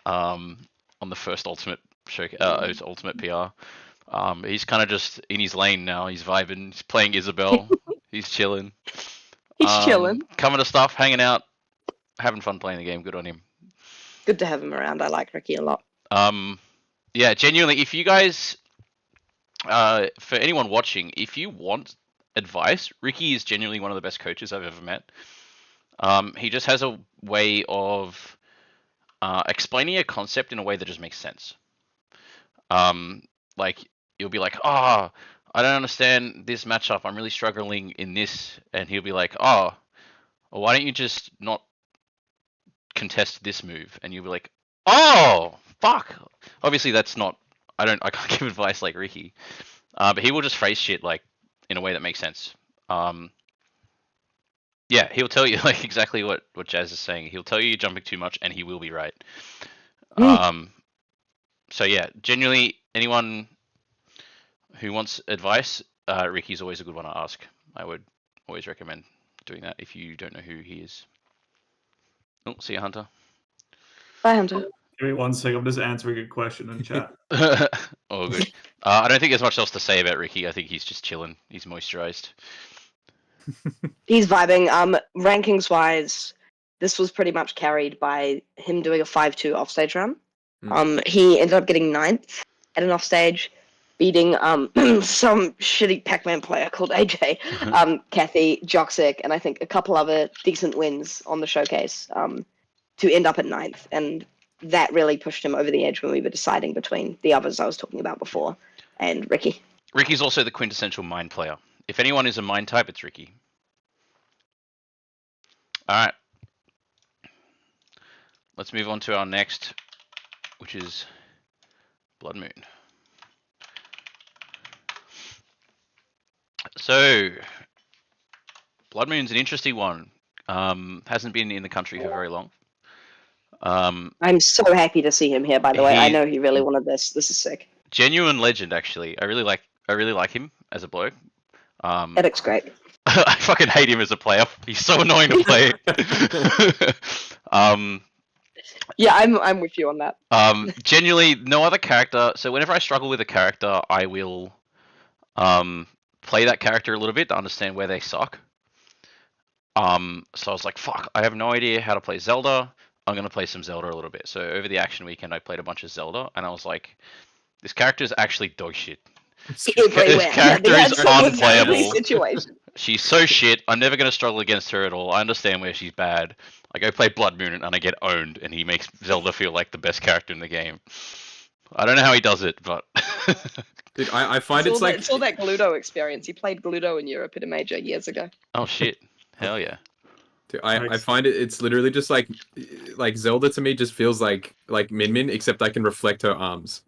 on the first Ultimate Ultimate PR. He's kind of just in his lane now. He's vibing. He's playing Isabel. He's chilling. He's chilling. Coming to stuff, hanging out, having fun playing the game. Good on him. Good to have him around. I like Ricky a lot. Yeah, genuinely, if you guys, for anyone watching, if you want advice, Ricky is genuinely one of the best coaches I've ever met. He just has a way of explaining a concept in a way that just makes sense. Like you'll be like, "Oh, I don't understand this matchup. I'm really struggling in this," and he'll be like, "Oh, well, why don't you just not contest this move?" And you'll be like, "Oh, fuck." Obviously, that's not. I can't give advice like Ricky, but he will just phrase shit like in a way that makes sense. Yeah, he'll tell you like exactly what Jazz is saying. He'll tell you you're jumping too much, and he will be right. So yeah, genuinely, anyone who wants advice, Ricky's always a good one to ask. I would always recommend doing that if you don't know who he is. Oh, see you, Hunter. Bye, Hunter. Give me 1 second. I'm just answering a question in chat. Oh, good. I don't think there's much else to say about Ricky. I think he's just chilling. He's moisturized. He's vibing. Rankings wise, this was pretty much carried by him doing a 5-2 offstage run. He ended up getting 9th at an offstage, beating some shitty Pac-Man player called AJ, Kathy, Joxic, and I think a couple other decent wins on the showcase to end up at 9th. And that really pushed him over the edge when we were deciding between the others I was talking about before and Ricky. Ricky's also the quintessential mind player. If anyone is a mind type, it's Ricky. All right. Let's move on to our next, which is Blood Moon. So, Blood Moon's an interesting one. Hasn't been in the country for very long. I'm so happy to see him here, by the way. I know he really wanted this. This is sick. Genuine legend, actually. I really like him as a bloke. Edic's great. I fucking hate him as a player. He's so annoying to play. Yeah, I'm with you on that. Genuinely, no other character. So whenever I struggle with a character, I will play that character a little bit to understand where they suck. So I was like, fuck, I have no idea how to play Zelda. I'm going to play some Zelda a little bit. So over the action weekend, I played a bunch of Zelda, and I was like, this character is actually dog shit. Everywhere. This character is unplayable. Situation. She's so shit. I'm never going to struggle against her at all. I understand where she's bad. I go play Blood Moon and I get owned, and he makes Zelda feel like the best character in the game. I don't know how he does it, but... Dude, I find it's all that Gluto experience. He played Gluto in Europe at a major years ago. Oh shit. Hell yeah. Dude, I find it's literally just like Zelda to me just feels like Min Min, except I can reflect her arms.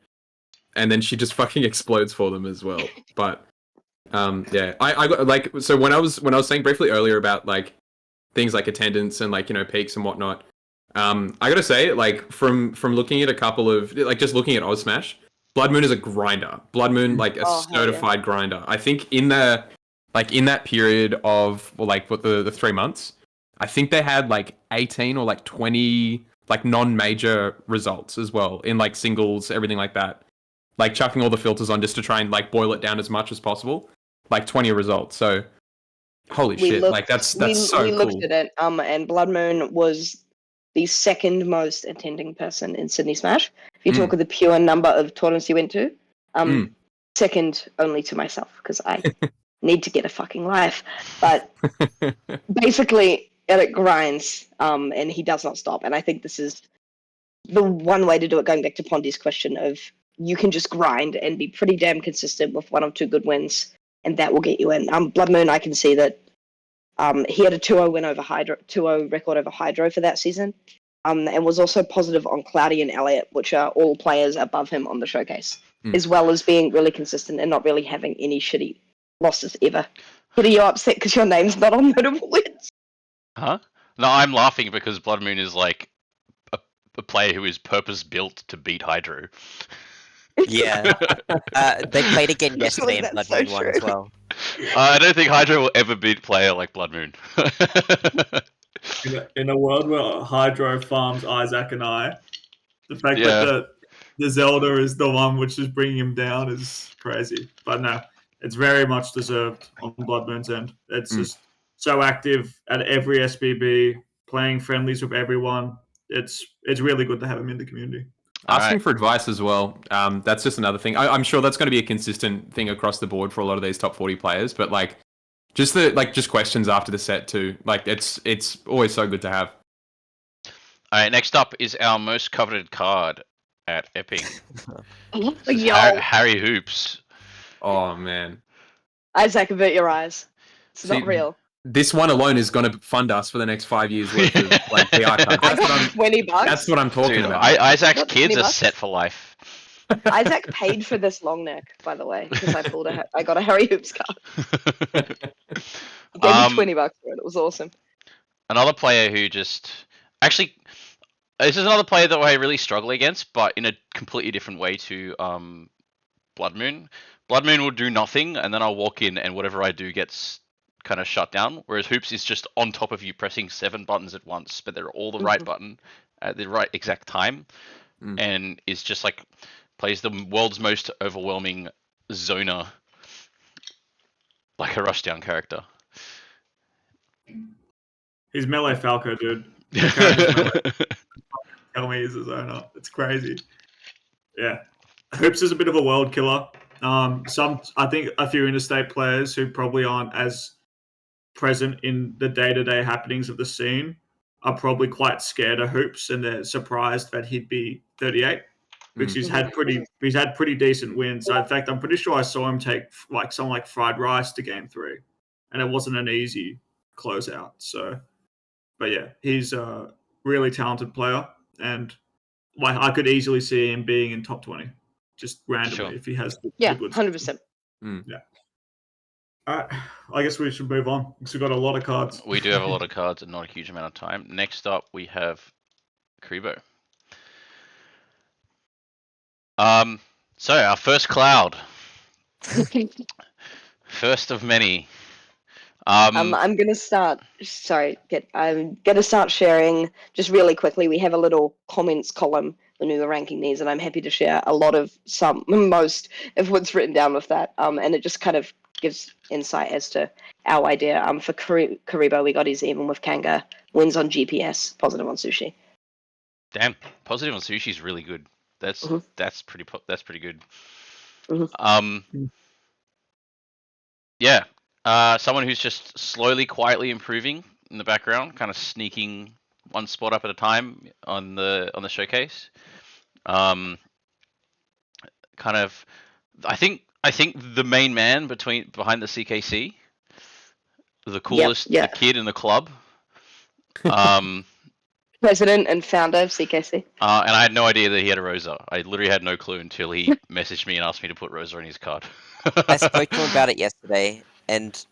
And then she just fucking explodes for them as well. But yeah, I got like, so when I was saying briefly earlier about like things like attendance and like, you know, peaks and whatnot, I gotta say, like from looking at a couple of like just looking at Oz Smash, Blood Moon is a grinder. Blood Moon, like a certified grinder. I think in that period of the 3 months, I think they had like 18 or like 20 like non-major results as well in like singles, everything like that. like chucking all the filters on just to try and like boil it down as much as possible. Like 20 results. So holy shit! Like that's so we looked cool. at it. And Blood Moon was the second most attending person in Sydney Smash. If you talk of the pure number of tournaments you went to, second only to myself because I need to get a fucking life. But basically, it grinds, and he does not stop. And I think this is the one way to do it. Going back to Pondy's question of you can just grind and be pretty damn consistent with 1 or 2 good wins, and that will get you in. Blood Moon, I can see that. He had a 2-0 win over Hydro, 2-0 record over Hydro for that season, and was also positive on Cloudy and Elliot, which are all players above him on the showcase, as well as being really consistent and not really having any shitty losses ever. Are you upset because your name's not on notable wins? Huh? No, I'm laughing because Blood Moon is like a player who is purpose built to beat Hydro. Yeah. They played again yesterday in That's Blood so Moon 1 as true. well. I don't think Hydro will ever beat a player like Blood Moon. In a world where Hydro farms Isaac and I, the fact Yeah. that the Zelda is the one which is bringing him down is crazy. But no, it's very much deserved on Blood Moon's end. It's just so active at every SBB, playing friendlies with everyone. It's really good to have him in the community. Asking for advice as well. That's just another thing. I'm sure that's going to be a consistent thing across the board for a lot of these top 40 players. But like, just questions after the set too. Like, it's always so good to have. All right, next up is our most coveted card at Epic. Harry Hoops. Oh man, Isaac, avert your eyes. It's not real. This one alone is going to fund us for the next 5 years worth of like PR cards. I got $20. That's what I'm talking about. Isaac's kids are set for life. Isaac paid for this long neck, by the way, because I got a Harry Hoops card. He gave me $20 for it. It was awesome. Another player who just actually, this is another player that I really struggle against, but in a completely different way to Blood Moon. Blood Moon will do nothing, and then I'll walk in, and whatever I do gets kind of shut down. Whereas Hoops is just on top of you, pressing 7 buttons at once, but they're all the right button at the right exact time, and is just like plays the world's most overwhelming zoner, like a rushdown character. He's melee Falco, dude. Tell me he's a zoner. It's crazy. Yeah. Hoops is a bit of a world killer. I think a few interstate players who probably aren't as present in the day-to-day happenings of the scene are probably quite scared of Hoops, and they're surprised that he'd be 38 because he's had pretty decent wins. In fact, I'm pretty sure I saw him take like something like Fried Rice to Game 3, and it wasn't an easy closeout. So, but yeah, he's a really talented player, and like I could easily see him being in top 20 just randomly if he has good 100%. Yeah. All right, I guess we should move on because we've got a lot of cards. We do have a lot of cards and not a huge amount of time. Next up, we have Karibo. So our first cloud, first of many. I'm gonna start. I'm gonna start sharing just really quickly. We have a little comments column when we were ranking these, and I'm happy to share a lot of most of what's written down with that. And it just kind of gives insight as to our idea. For Karibo, we got his even with Kanga, wins on GPS, positive on Sushi. Damn, positive on Sushi is really good. That's pretty good. Yeah. Someone who's just slowly, quietly improving in the background, kind of sneaking one spot up at a time on the showcase. Kind of, I think the main man behind the CKC, the coolest the kid in the club. President and founder of CKC. And I had no idea that he had a Rosa. I literally had no clue until he messaged me and asked me to put Rosa on his card. I spoke to him about it yesterday, and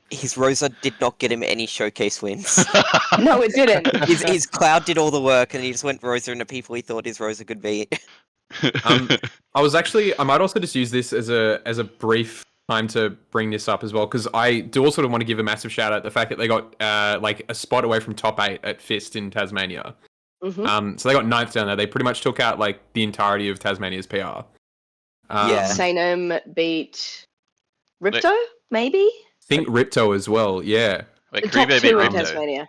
his Rosa did not get him any showcase wins. No, it didn't. His Cloud did all the work, and he just went Rosa into people he thought his Rosa could beat. I might also just use this as a brief time to bring this up as well, because I do also want to give a massive shout out the fact that they got like a spot away from top 8 at Fist in Tasmania. So they got 9th down there. They pretty much took out like the entirety of Tasmania's PR. Yeah. Sainem beat Ripto, maybe? think Ripto as well. Yeah. Wait, The top Karibo beat 2 in Ripto. Tasmania.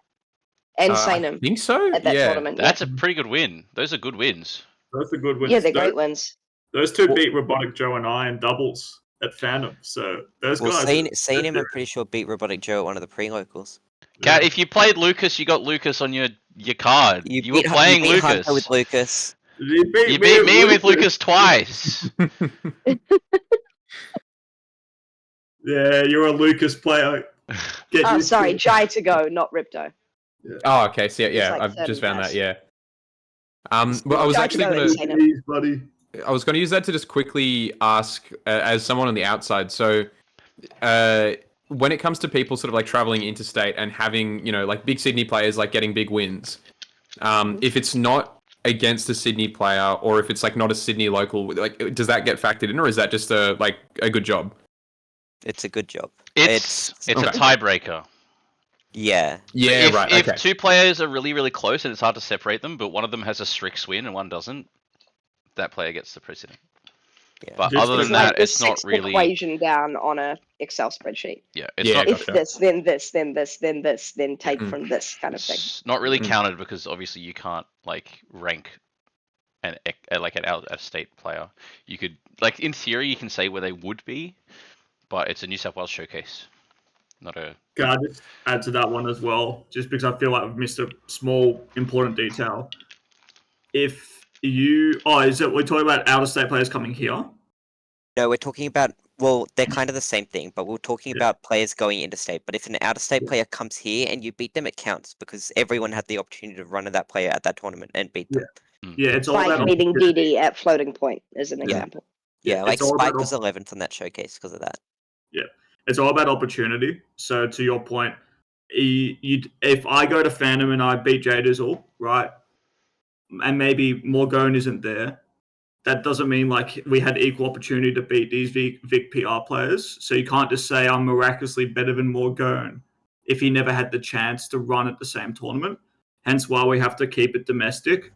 And I Sainem think so. at that Yeah. tournament. That's a pretty good win. Those are good wins. Those are good wins. Yeah, they're great wins. Those two beat Robotic Joe and I in doubles at Phantom. So those Well, guys. Sanem, I'm pretty sure beat Robotic Joe at one of the pre-locals. Cat, if you played Lucas, you got Lucas on your card. You were playing you beat Hunter Lucas. with Lucas. You You beat me with Lucas twice. Yeah, you're a Lucas player. Oh, sorry, Jai to go, not Ripto. Oh, okay. So yeah, like I've third just and found that. last. Yeah. Well, I was Jai actually to go gonna. and Sainem. Buddy. I was going to use that to just quickly ask, as someone on the outside. So, when it comes to people sort of like traveling interstate and having, like big Sydney players like getting big wins, if it's not against a Sydney player or if it's like not a Sydney local, like does that get factored in, or is that just a good job? It's a good job. It's a okay. tiebreaker. Yeah. Yeah, if, right. If okay. two players are really, really close and it's hard to separate them, but one of them has a Strix win and one doesn't, that player gets the precedent. Yeah. But Just other It's than like that, the it's not sixth really. equation down on a Excel spreadsheet. Yeah, it's Yeah, not. If gotcha. this, then this, then this, then this, then take Mm. from this kind of thing. It's not really Mm. counted because obviously you can't like rank an out of state player. You could in theory you can say where they would be, but it's a New South Wales showcase, not a. Can I just add to that one as well? Just because I feel like I've missed a small important detail. If you, is it we're talking about out of state players coming here? No, we're talking about, well, they're kind of the same thing, but we're talking about players going interstate. But if an out-of-state player comes here and you beat them, it counts because everyone had the opportunity to run at that player at that tournament and beat them. Yeah, it's all Like about beating opportunity. DD at floating point as an Yeah. example. Yeah, like it's all Spike about was 11th on that showcase because of that. Yeah, it's all about opportunity. So to your point, if I go to Phantom and I beat J Dizzle, right, and maybe Morgone isn't there, that doesn't mean like we had equal opportunity to beat these Vic PR players. So you can't just say I'm miraculously better than Morgone if he never had the chance to run at the same tournament. Hence why we have to keep it domestic.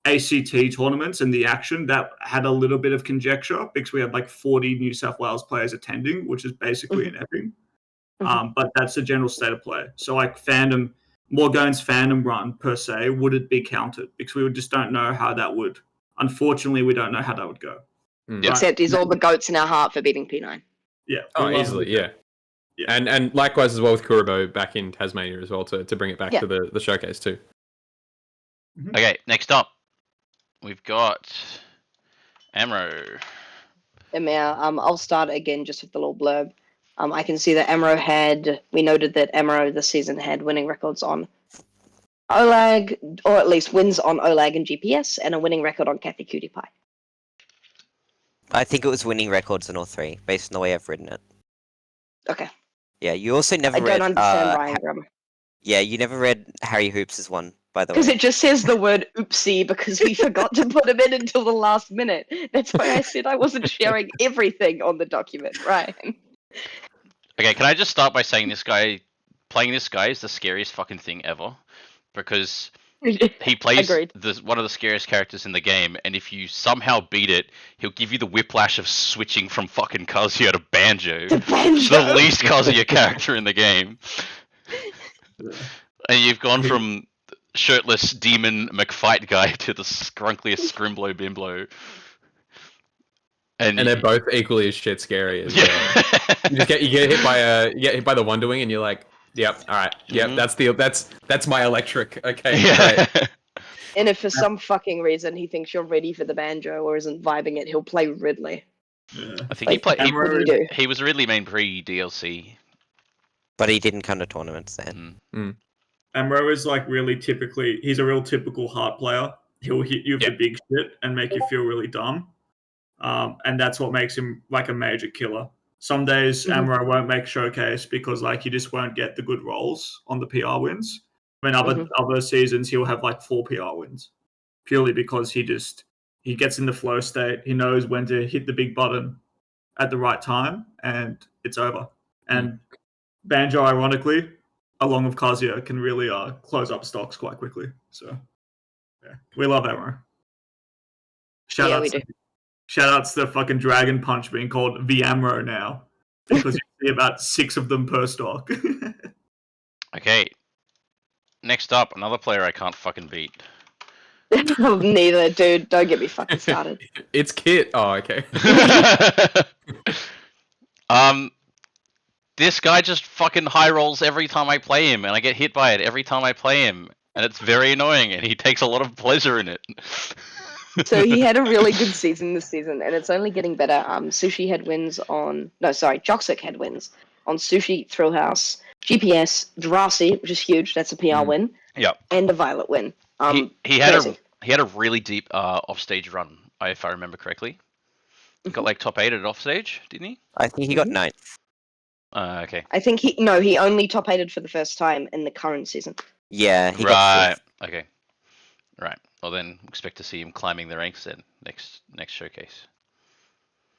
ACT tournaments and the action that had a little bit of conjecture because we had like 40 New South Wales players attending, which is basically an epping. But that's the general state of play. So like Fandom, Morgone's Fandom run per se, would it be counted? Because we just don't know how that would. Unfortunately, we don't know how that would go. Mm. Yeah. Except he's all the goats in our heart for beating P9. Yeah. Oh, we love easily, it. yeah. And likewise as well with Kuribo back in Tasmania as well to bring it back to the showcase too. Okay, next up, we've got Amro. I'll start again just with the little blurb. I can see that we noted that Amro this season had winning records on Olag, or at least wins on Olag and GPS, and a winning record on Kathy Cutie Pie. I think it was winning records in all three, based on the way I've written it. Okay. Yeah, you also never I read. don't understand Ryan grammar. Yeah, you never read Harry Hoops' one, by the way. Because it just says the word oopsie because we forgot to put him in until the last minute. That's why I said I wasn't sharing everything on the document, Ryan. Okay, can I just start by saying playing this guy is the scariest fucking thing ever, because he plays one of the scariest characters in the game, and if you somehow beat it, he'll give you the whiplash of switching from fucking Kazuya to Banjo. The least Kazuya character in the game. And you've gone from shirtless demon McFight guy to the scrunkliest Scrimblow Bimblow. And they're both equally as shit scary as well. You get hit by the Wonder Wing and you're like, yep, all right, yep, that's my electric. Okay, great. And if for some fucking reason he thinks you're ready for the banjo or isn't vibing it, he'll play Ridley. Yeah. I think Like, he was Ridley main pre-DLC. But he didn't come to tournaments then. Amro is like really he's a real typical heart player. He'll hit you with the big shit and make you feel really dumb. And that's what makes him like a major killer. Some days Amro won't make showcase because like he just won't get the good rolls on the PR wins. I mean, other seasons he'll have like 4 PR wins purely because he gets in the flow state. He knows when to hit the big button at the right time, and it's over. And Banjo, ironically, along with Kazuya, can really close up stocks quite quickly. So, yeah, we love Amro. Shout Shoutouts to fucking Dragon Punch being called the Amro now. Because you see about 6 of them per stock. Okay. Next up, another player I can't fucking beat. Neither, dude. Don't get me fucking started. It's Kitt. Oh, okay. This guy just fucking high rolls every time I play him, and I get hit by it every time I play him, and it's very annoying, and he takes a lot of pleasure in it. So he had a really good season this season, and it's only getting better. Sushi had wins on Joxic had wins on Sushi, Thrill House, GPS, Drasi, which is huge. That's a PR win. Yeah. And a Violet win. He had a really deep offstage run, if I remember correctly. He got like top 8 at offstage, didn't he? I think he got 9th. Okay. I think he only top 8'd for the first time in the current season. Yeah, he got Right. 5th. Okay. Right. Well, then expect to see him climbing the ranks then next showcase.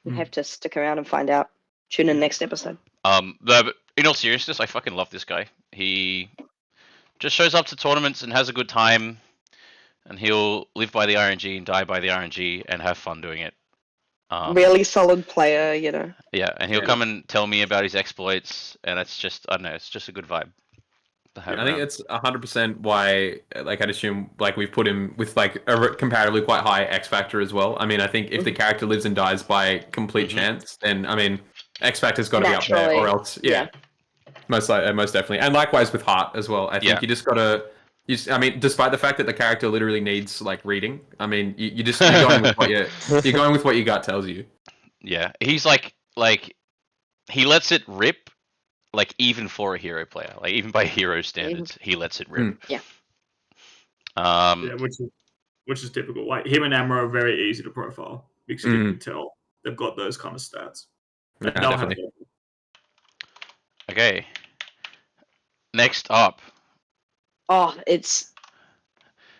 You have to stick around and find out. Tune in next episode. But in all seriousness, I fucking love this guy. He just shows up to tournaments and has a good time, and he'll live by the RNG and die by the RNG and have fun doing it. Really solid player, you know. Yeah, and he'll come and tell me about his exploits, and it's just, I don't know, it's just a good vibe. I think it's 100% why, like, I'd assume, like, we've put him with, like, a comparatively quite high X factor as well. I mean, I think if the character lives and dies by complete chance, then, I mean, X factor's got to be up there, or else, most definitely. And likewise with Heart as well. I think you just got to, I mean, despite the fact that the character literally needs, like, reading, I mean, you're going with what you're going with what your gut tells you. Yeah, he's like, he lets it rip. Like, even for a hero player, like even by hero standards, he lets it rip. Yeah. Which is typical. Like, him and Amro are very easy to profile because you can tell they've got those kind of stats. Yeah, definitely. Okay. Next up. Oh, it's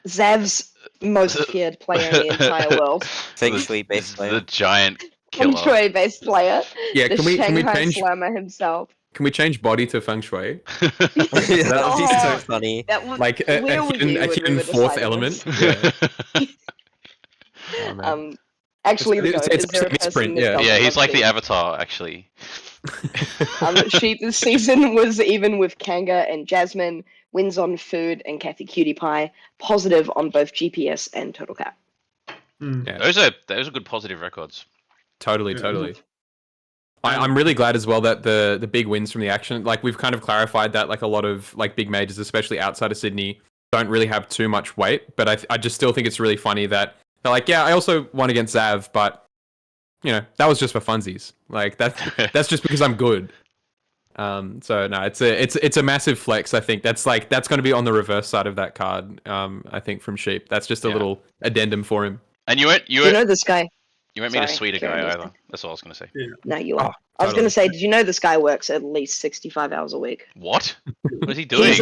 Zav's most feared player in the entire world. Feng Shui based player. The giant killer. Feng Shui based player. Yeah, the can we change Slammer himself. Can we change body to Feng Shui? That would be so funny. That would, like a hidden fourth element. Yeah. Actually, it's there a misprint, yeah, he's like the Avatar, actually. Sheep this season was even with Kanga and Jasmine, wins on Food and Kathy Cutie Pie, positive on both GPS and Total Cap. Yeah. Those are good positive records. Totally. I'm really glad as well that the big wins from the action, like we've kind of clarified that like a lot of like big majors, especially outside of Sydney, don't really have too much weight. But I just still think it's really funny that they're like, yeah, I also won against Zav, but you know that was just for funsies. Like that's just because I'm good. So no, it's a massive flex. I think that's going to be on the reverse side of that card. I think from Sheep, that's just a little addendum for him. And you know this guy. You won't meet a sweeter guy either. That's all I was going to say. Yeah. No, you won't. I was going to say, did you know this guy works at least 65 hours a week? What? What is he doing?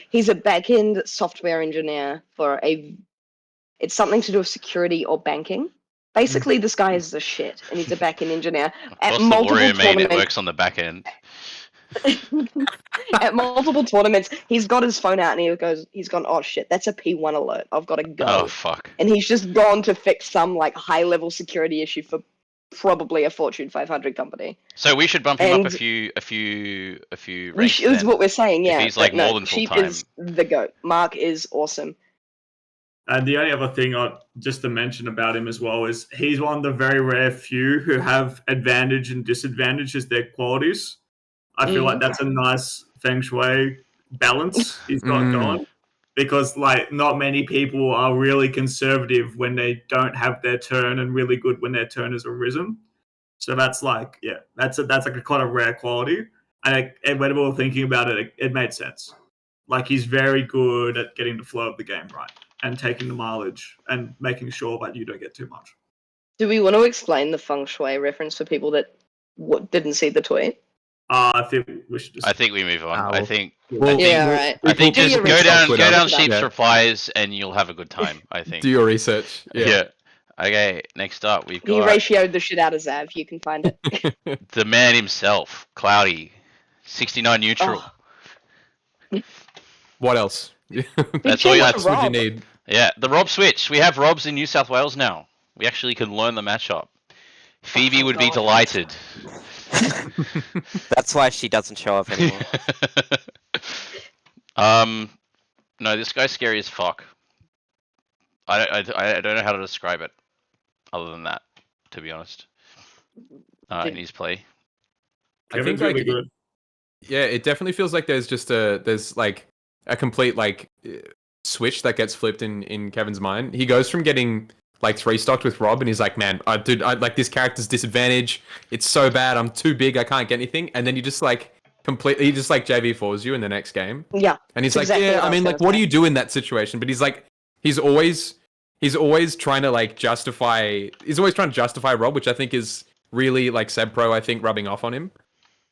He's a back-end software engineer for it's something to do with security or banking. Basically, this guy is the shit, and he's a back-end engineer. At multiple tournaments, it works on the back end. At multiple tournaments, he's got his phone out and he's gone, oh shit, that's a P1 alert. I've got to go. Oh fuck. And he's just gone to fix some like high-level security issue for probably a Fortune 500 company. So we should bump him up a few ranks. Is what we're saying, yeah. If he's like more than full Sheep time. is the GOAT. Mark is awesome. And the only other thing just to mention about him as well is he's one of the very rare few who have advantage and disadvantage as their qualities. I feel like that's a nice Feng Shui balance he's got going. Because like not many people are really conservative when they don't have their turn and really good when their turn has arisen. So that's like, that's like a kind of rare quality. And when we were thinking about it, it made sense. Like he's very good at getting the flow of the game right and taking the mileage and making sure that you don't get too much. Do we want to explain the Feng Shui reference for people that didn't see the tweet? I think we should just... I think we move on. All right. I think just go down Sheep's Yeah. replies and you'll have a good time, I think. Do your research. Yeah. Okay, next up we've He got ratioed the shit out of Zav. You can find it. the man himself, Cloudy, 69 neutral. Oh. What else? That's all you That's what you need. Yeah, the Rob switch. We have Robs in New South Wales now. We actually can learn the matchup. Phoebe thank would be God. delighted. That's why she doesn't show up anymore. No, this guy's scary as fuck. I don't know how to describe it, other than that, to be honest. In his play. Kevin's like, really good. Yeah, it definitely feels like there's like a complete like switch that gets flipped in Kevin's mind. He goes from getting like 3-stocked with Rob, and he's like, man, I like this character's disadvantage. It's so bad. I'm too big. I can't get anything. And then you just like completely, he just like JV4s you in the next game. Yeah. And he's That's like, exactly yeah, what I I was mean, like, gonna what do say. you do in that situation? But he's like, he's always trying to like justify. He's always trying to justify Rob, which I think is really like Seb Pro. I think rubbing off on him.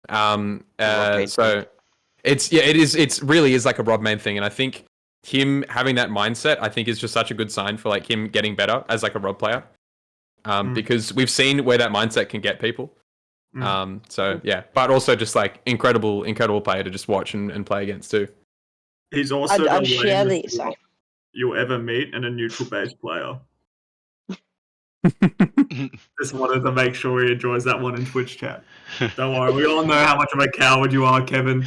So it really is like a Rob main thing, and I think him having that mindset, I think, is just such a good sign for like him getting better as like a Rob player. Because we've seen where that mindset can get people. So yeah, but also just like incredible player to just watch and play against too. He's also I'd the share lamest the sorry. you'll ever meet in a neutral base player. Just wanted to make sure he enjoys that one in Twitch chat. Don't worry, we all know how much of a coward you are, Kevin.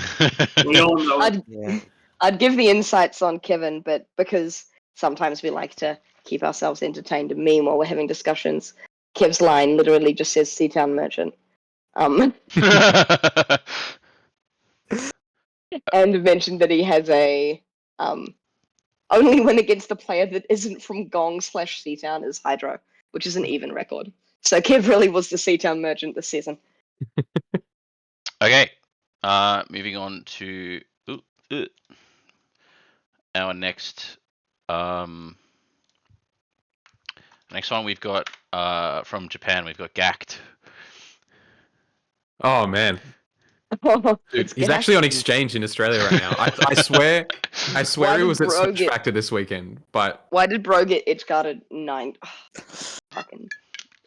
We all know it. Yeah. I'd give the insights on Kevin, but because sometimes we like to keep ourselves entertained and meme while we're having discussions, Kev's line literally just says Seatown Merchant. And mentioned that he has a only win against a player that isn't from Gong/Seatown is Hydro, which is an even record. So Kev really was the Seatown Merchant this season. Okay. Moving on to our next next one we've got from Japan, we've got Gacked. Oh man, dude, he's actually on exchange in Australia right now. I swear Why he was did at Bro Switch get- Factor this weekend. But Why did Bro get edge guarded 9? Fucking.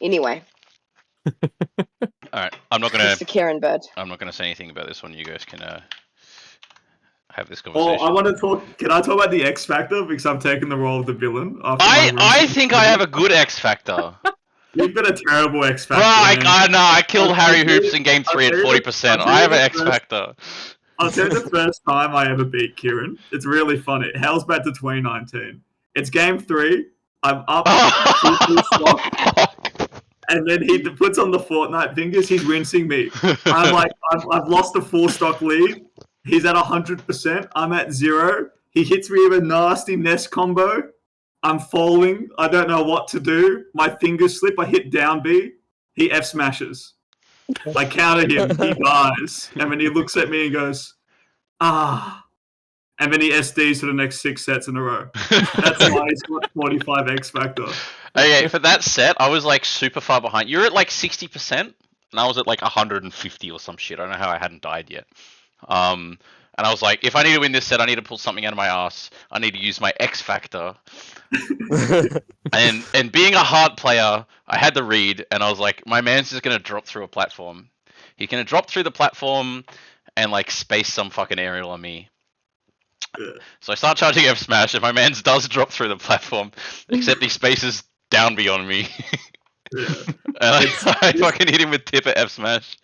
Anyway, All right, I'm not gonna Mr. Karen Bird. say anything about this one. You guys can have this Oh, conversation. I want to talk. Can I talk about the X Factor because I'm taking the role of the villain? After I think I have a good X Factor. You've got a terrible X Factor. Bro, man. I killed I'll Harry tell you- Hoops in game I'll 3 at tell you 40%. I'll I have an tell you X the first- Factor. I'll tell you the first time I ever beat Kieran. It's really funny. Hell's back to 2019. It's game 3. I'm up. And then he puts on the Fortnite fingers. He's rinsing me. I'm like, I've lost a 4-stock lead. He's at 100%. I'm at 0. He hits me with a nasty nest combo. I'm falling. I don't know what to do. My fingers slip. I hit down B. He F smashes. I counter him. He dies. And then he looks at me and goes, ah. And then he SDs for the next 6 sets in a row. That's why he's got 45 X Factor. Okay, for that set, I was like super far behind. You're at like 60%, and I was at like 150 or some shit. I don't know how I hadn't died yet. And I was like, if I need to win this set, I need to pull something out of my ass. I need to use my X Factor. And being a hard player, I had the read, and I was like, my man's just gonna drop through a platform. He's gonna drop through the platform and like space some fucking aerial on me. Yeah. So I start charging F Smash, and my man's does drop through the platform, except he spaces down beyond me. Yeah. And I fucking hit him with tip at F Smash.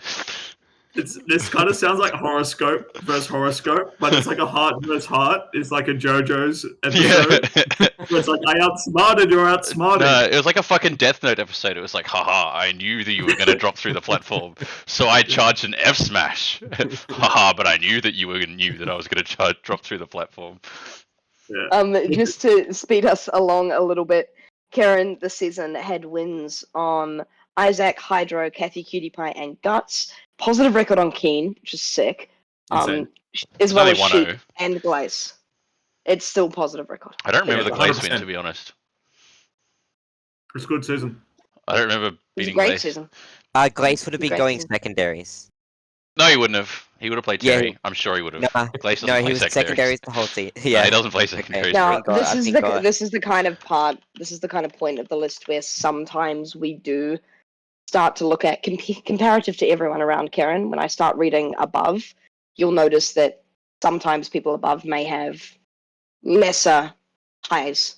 This kind of sounds like horoscope versus horoscope, but it's like a heart versus heart. It's like a JoJo's episode. Yeah. Where it's like, I outsmarted, you're outsmarted. No, it was like a fucking Death Note episode. It was like, haha, I knew that you were going to drop through the platform, so I charged an F Smash. Haha, but I knew that you knew that I was going to drop through the platform. Yeah. Just to speed us along a little bit, Karen this season had wins on Isaac, Hydro, Kathy, Cutie Pie, and Guts. Positive record on Keen, which is sick. Insane. As well as only 1-0. Sheep and Glaze. It's still positive record. I don't remember Yeah, the Glaze 100%. win, to be honest. It's a good season. I don't remember It was a beating great Glaze. season. Glace would have been Great going season. secondaries. No, he wouldn't have. He would have played Yeah, Terry. I'm sure he would have. Nah, Glaze doesn't no, play he was secondaries the whole season. No, Yeah. he doesn't play secondaries. Okay. Now, Thank God, this is thank the God. this is the kind of part. This is the kind of point of the list where sometimes we do start to look at comparative to everyone around Karen. When I start reading above, you'll notice that sometimes people above may have lesser highs.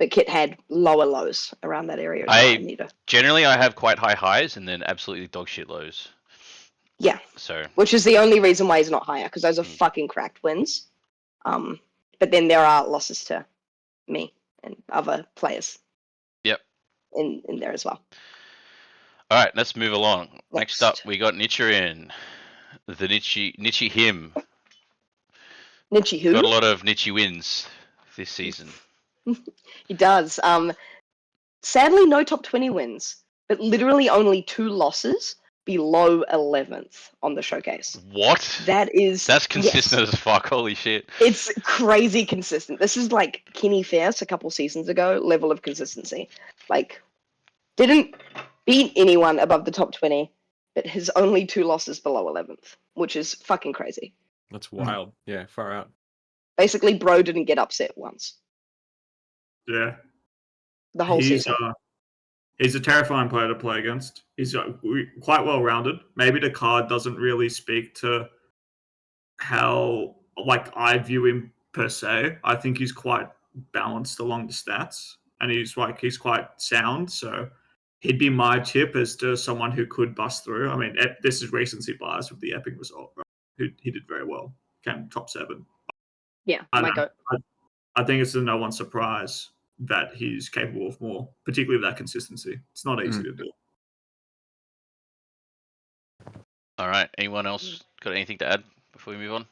But Kitt had lower lows around that area as well. Generally, I have quite high highs and then absolutely dog shit lows. Yeah. So. Which is the only reason why he's not higher, because those are fucking cracked wins. But then there are losses to me and other players. Yep. In there as well. All right, let's move along. Next up, we got Nichiren, the Nichi him. Nichi who? Got a lot of Nichi wins this season. He does. Sadly, no top 20 wins, but literally only 2 losses below 11th on the showcase. What? That's consistent as fuck. Holy shit. It's crazy consistent. This is like Kenny Fierce a couple seasons ago level of consistency. Like, didn't beat anyone above the top 20, but his only 2 losses below 11th, which is fucking crazy. That's wild. Yeah, far out. Basically, bro didn't get upset once. Yeah. The whole season. He's a terrifying player to play against. He's quite well-rounded. Maybe the card doesn't really speak to how, like, I view him per se. I think he's quite balanced along the stats, and he's quite sound. So he'd be my tip as to someone who could bust through. I mean, this is recency bias with the Epic result, right? He did very well. Came top 7. Yeah, I think it's a no one surprise that he's capable of more, particularly that consistency. It's not easy to do. All right. Anyone else got anything to add before we move on?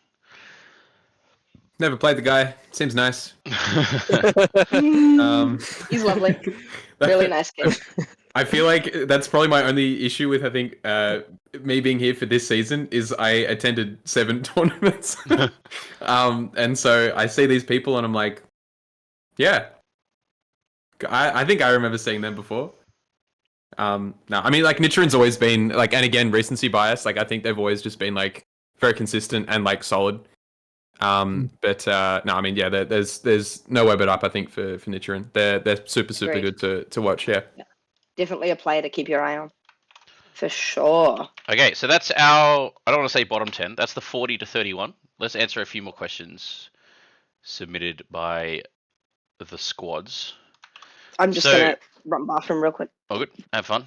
Never played the guy. Seems nice. He's lovely. Really nice kid. I feel like that's probably my only issue with, I think, me being here for this season is I attended 7 tournaments. And so I see these people and I'm like, yeah. I think I remember seeing them before. No, I mean, like, Nichiren's always been, like, and again, recency bias, like, I think they've always just been, like, very consistent and, like, solid. But no, I mean, yeah, there's nowhere but up, I think, for Nichiren. They're super Great. good to watch, yeah. Definitely a player to keep your eye on. For sure. Okay, so that's our, I don't want to say bottom 10, that's the 40 to 31. Let's answer a few more questions submitted by the squads. I'm just going to run bathroom real quick. Oh, good. Have fun.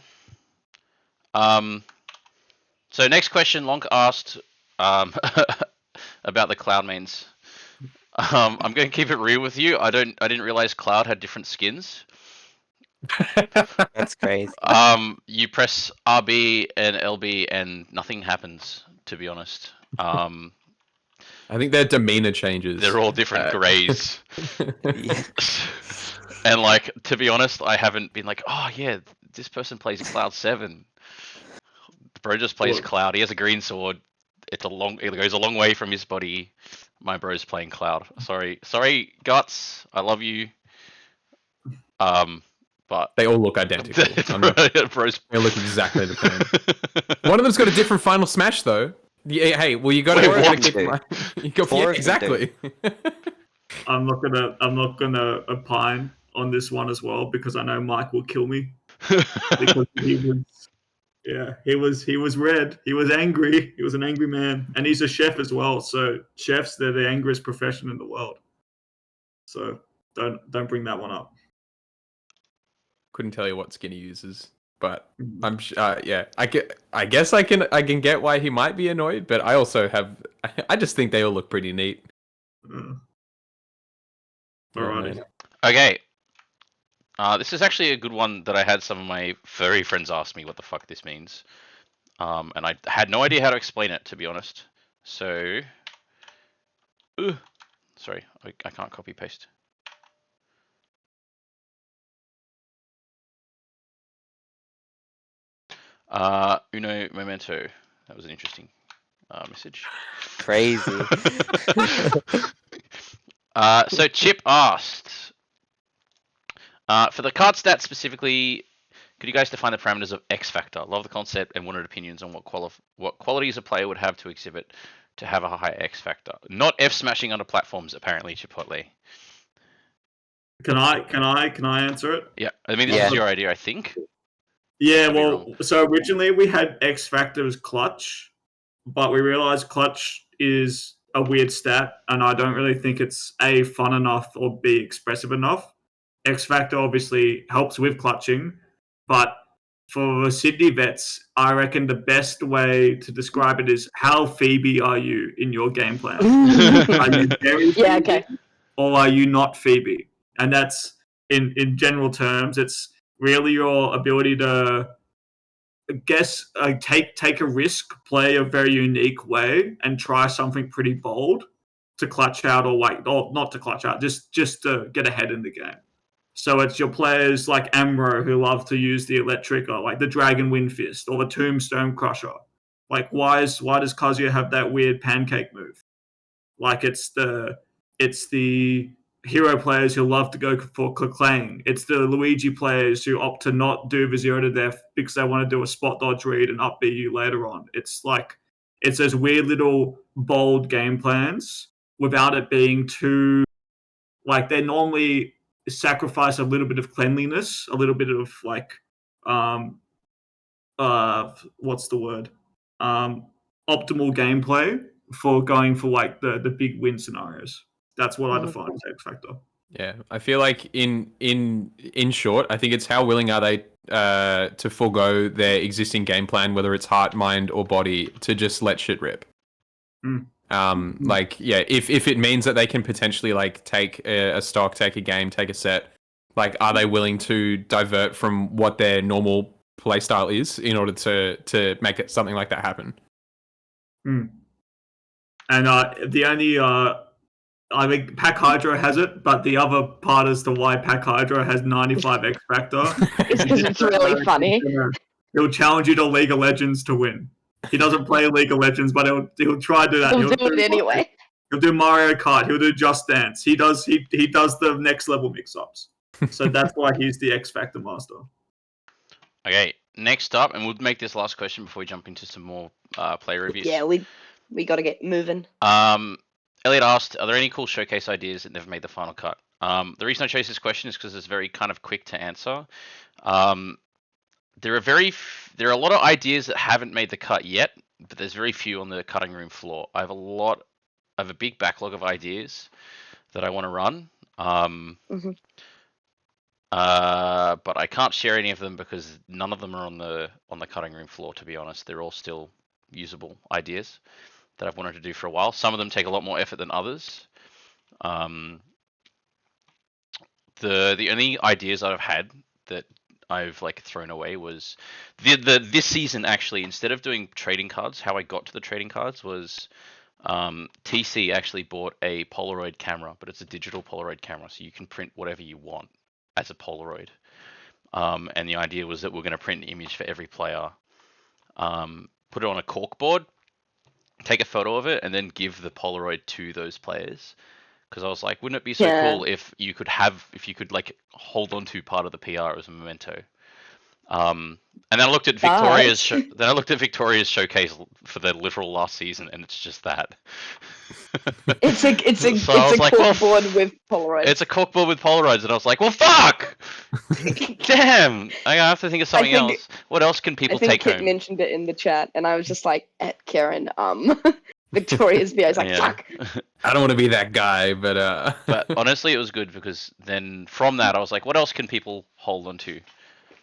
So next question, Lonk asked about the Cloud mains. I'm going to keep it real with you. I didn't realize Cloud had different skins. That's crazy. You press RB and LB and nothing happens, to be honest. I think their demeanor changes. They're all different grays. Yeah. And, like, to be honest, I haven't been like, oh yeah, this person plays Cloud 7. Bro just plays Cloud. He has a green sword. It goes a long way from his body. My bro's playing Cloud. Sorry, Guts. I love you. But they all look identical. Bros, they look exactly the same. One of them's got a different final smash though. Yeah, hey, well, you got to exactly. I'm not gonna opine on this one as well because I know Mike will kill me because he was red. He was angry. He was an angry man, and he's a chef as well. So chefs, they're the angriest profession in the world. So don't bring that one up. Couldn't tell you what skin he uses, but I'm yeah. I guess I can get why he might be annoyed, but I also I just think they all look pretty neat. Alrighty. Okay. This is actually a good one that I had some of my furry friends ask me what the fuck this means. And I had no idea how to explain it, to be honest. So, sorry, I can't copy paste. Uno momento. That was an interesting message. Crazy. So Chip asked, for the card stats specifically, could you guys define the parameters of X Factor? Love the concept and wanted opinions on what qualities a player would have to exhibit to have a high X Factor. Not F smashing onto platforms, apparently, Chipotle. Can I answer it? Yeah, I mean, this is your idea, I think. Yeah, well, so originally we had X Factor as clutch, but we realized clutch is a weird stat, and I don't really think it's A, fun enough, or B, expressive enough. X Factor obviously helps with clutching, but for the Sydney vets, I reckon the best way to describe it is how Phoebe are you in your game plan? Are you very Phoebe, okay. or are you not Phoebe? And that's in general terms, it's really your ability to take a risk, play a very unique way, and try something pretty bold to clutch out or not to clutch out, just to get ahead in the game. So it's your players like Amro who love to use the electric or like the Dragon Wind Fist or the Tombstone Crusher. Like why does Kazuya have that weird pancake move? Like it's the hero players who love to go for Clang. It's the Luigi players who opt to not do the 0 to death because they want to do a spot dodge read and up B you later on. It's those weird little bold game plans without it being too like they normally sacrifice a little bit of cleanliness, a little bit of like what's the word? Optimal gameplay for going for like the big win scenarios. That's what I define as X Factor. Yeah, I feel like in short, I think it's how willing are they to forego their existing game plan, whether it's heart, mind, or body, to just let shit rip. Like yeah, if it means that they can potentially like take a stock, take a game, take a set, like are they willing to divert from what their normal playstyle is in order to make it something like that happen? And the only I think Pack Hydro has it, but the other part as to why Pack Hydro has 95 X Factor It's because it's really funny. He'll challenge you to League of Legends to win. He doesn't play League of Legends, but he'll try to do that. He'll do it anyway. He'll do Mario Kart. He'll do Just Dance. He does the next level mix-ups. So that's why he's the X Factor master. Okay, next up, and we'll make this last question before we jump into some more player reviews. Yeah, we got to get moving. Elliot asked, are there any cool showcase ideas that never made the final cut? The reason I chose this question is because it's very kind of quick to answer. There are a lot of ideas that haven't made the cut yet, but there's very few on the cutting room floor. I have a big backlog of ideas that I want to run. But I can't share any of them because none of them are on the cutting room floor, to be honest. They're all still usable ideas that I've wanted to do for a while. Some of them take a lot more effort than others. The only ideas that I've had that I've like thrown away was this season actually. Instead of doing trading cards, how I got to the trading cards was TC actually bought a Polaroid camera, but it's a digital Polaroid camera, so you can print whatever you want as a Polaroid. And the idea was that we're going to print an image for every player, put it on a cork board, take a photo of it, and then give the Polaroid to those players. Because I was like, wouldn't it be so cool if you could like hold on to part of the PR as a memento? And then I looked at Victoria's showcase for the literal last season, and it's just that. It's a corkboard with Polaroids. It's a corkboard with Polaroids, and I was like, well, fuck! Damn! I have to think of something else. What else can people take home? Kitt mentioned it in the chat, and I was just like, at Karen, Victoria's VO. I was like, fuck. I don't want to be that guy, but But honestly, it was good because then from that, I was like, what else can people hold on to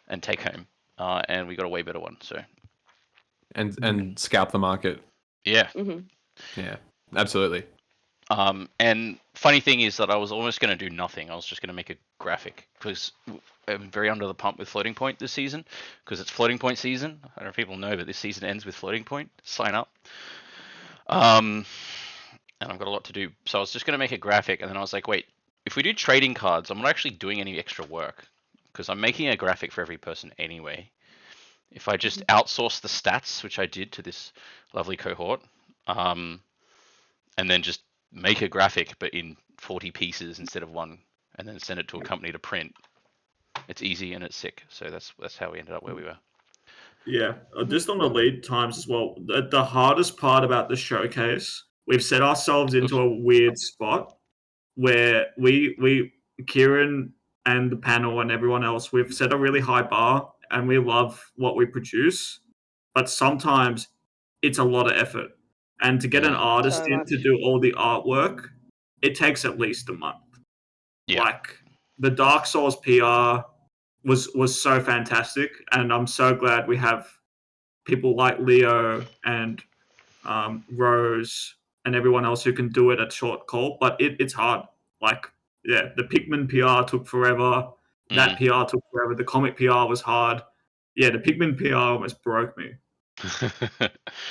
and take home? And we got a way better one. So. And scalp the market. Yeah. Yeah, absolutely. And funny thing is that I was almost going to do nothing. I was just going to make a graphic because I'm very under the pump with Floating Point this season because it's Floating Point season. I don't know if people know, but this season ends with Floating Point. Sign up. And I've got a lot to do. So I was just going to make a graphic, and then I was like, wait, if we do trading cards, I'm not actually doing any extra work because I'm making a graphic for every person anyway. If I just outsource the stats, which I did to this lovely cohort, and then just make a graphic, but in 40 pieces instead of one, and then send it to a company to print, it's easy and it's sick. So that's how we ended up where we were. Yeah, just on the lead times as well. The hardest part about the showcase, we've set ourselves into a weird spot where we Kieran and the panel and everyone else, we've set a really high bar and we love what we produce, but sometimes it's a lot of effort. And to get an artist in to do all the artwork, it takes at least a month. Yeah. Like the Dark Souls PR was so fantastic, and I'm so glad we have people like Leo and Rose and everyone else who can do it at short call. But it's hard. Like, yeah, the Pikmin PR took forever. That PR took forever. The comic PR was hard. Yeah, the Pikmin PR almost broke me.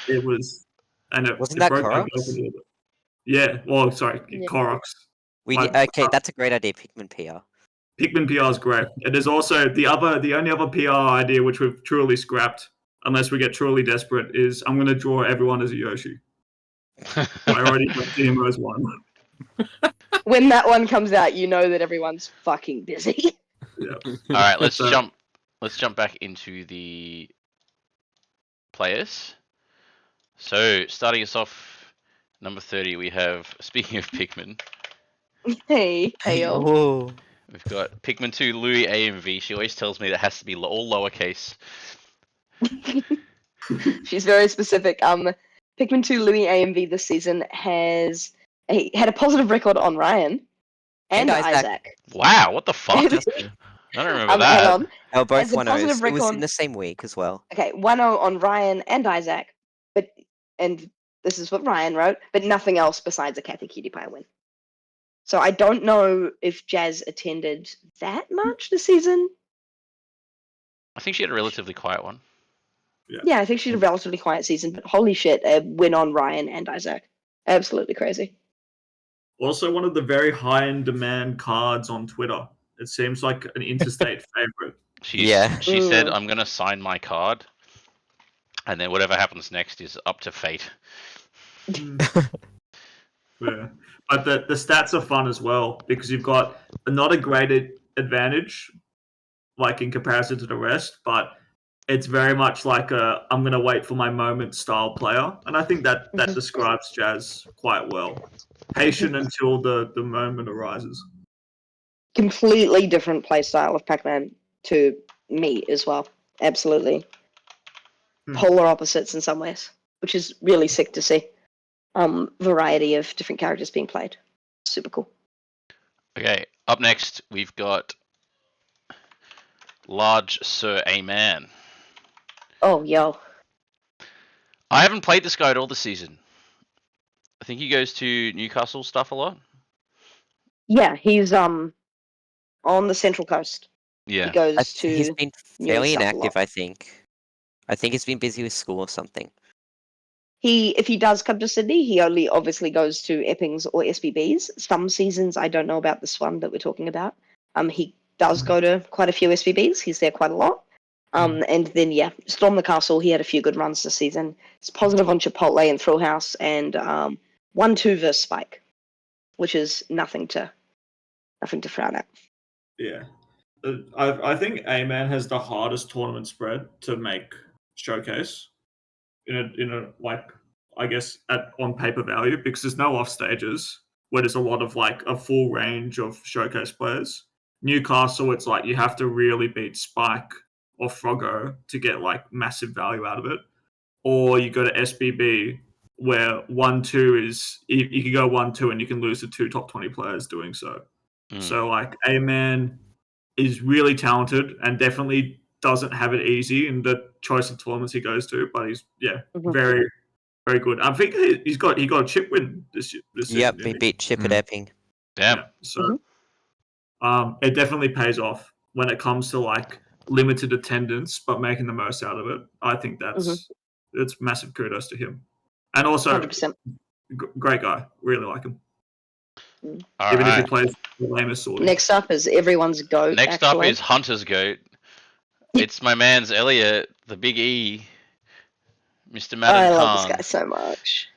It was, and Wasn't it that broke my Koroks? girlfriend a little bit. Yeah, well, sorry, Yeah. Koroks. Okay, that's a great idea, Pikmin PR. Pikmin PR is great. And there's also the only other PR idea which we've truly scrapped, unless we get truly desperate, is I'm going to draw everyone as a Yoshi. I already have Timo as one. When that one comes out, you know that everyone's fucking busy. Yeah. All right, let's So- jump. Let's jump back into the players. So starting us off, number 30, we have. Speaking of Pikmin, Hey, Hale. Oh. we've got Pikmin 2 Louis AMV. She always tells me that has to be all lowercase. She's very specific. Pikmin 2 Louis AMV this season had a positive record on Ryan and And Isaac. Isaac. Wow, what the fuck? I don't remember that. Hang on. They were both As a 1-0s. positive It was record- in the same week as well. Okay, 1-0 on Ryan and Isaac, and this is what Ryan wrote, but nothing else besides a Kathy Cutie Pie win. So I don't know if Jazz attended that much this season. I think she had a relatively quiet one. Yeah, I think she had a relatively quiet season, but holy shit, a win on Ryan and Isaac. Absolutely crazy. Also, one of the very high in demand cards on Twitter. It seems like an interstate favorite. She said, Mm. "I'm gonna sign my card," and then whatever happens next is up to fate. Yeah. But the stats are fun as well because you've got not a great advantage, like in comparison to the rest, but it's very much like a I'm gonna wait for my moment style player, and I think that describes Jazz quite well. Patient until the moment arises. Completely different play style of Pac-Man to me as well. Absolutely. Polar opposites in some ways, which is really sick to see. Variety of different characters being played. Super cool. Okay, up next we've got Large Sir A-Man. Oh, yo. I haven't played this guy at all this season. I think he goes to Newcastle stuff a lot. Yeah, he's on the Central Coast. Yeah. He goes to He's been near fairly stuff a inactive, lot. I think. I think he's been busy with school or something. If he does come to Sydney, he only obviously goes to Eppings or SBBs. Some seasons, I don't know about this one that we're talking about. He does go to quite a few SBBs. He's there quite a lot. And then Storm the Castle. He had a few good runs this season. He's positive on Chipotle and Thrill House, and 1-2 versus Spike, which is nothing to frown at. Yeah. I think A-Man has the hardest tournament spread to make showcase in a like I guess on paper value because there's no off stages where there's a lot of like a full range of showcase players. Newcastle, it's like you have to really beat Spike or Froggo to get like massive value out of it, or you go to SBB where 1-2 is you can go 1-2 and you can lose to 2 top 20 players doing so. So like A-Man is really talented and definitely doesn't have it easy in the choice of tournaments he goes to, but he's very, very good. I think he got a chip win this season. Yep, he beat Chip at Epping. Damn. Yeah, so it definitely pays off when it comes to like limited attendance but making the most out of it. I think it's massive kudos to him. And also 100%. Great guy. Really like him. All Even if right. he plays the lamest sword. Next up is everyone's goat. Next up is Hunter's Goat. It's my man's Elliot, the Big E, Mr. Madden I Khan. love this guy so much.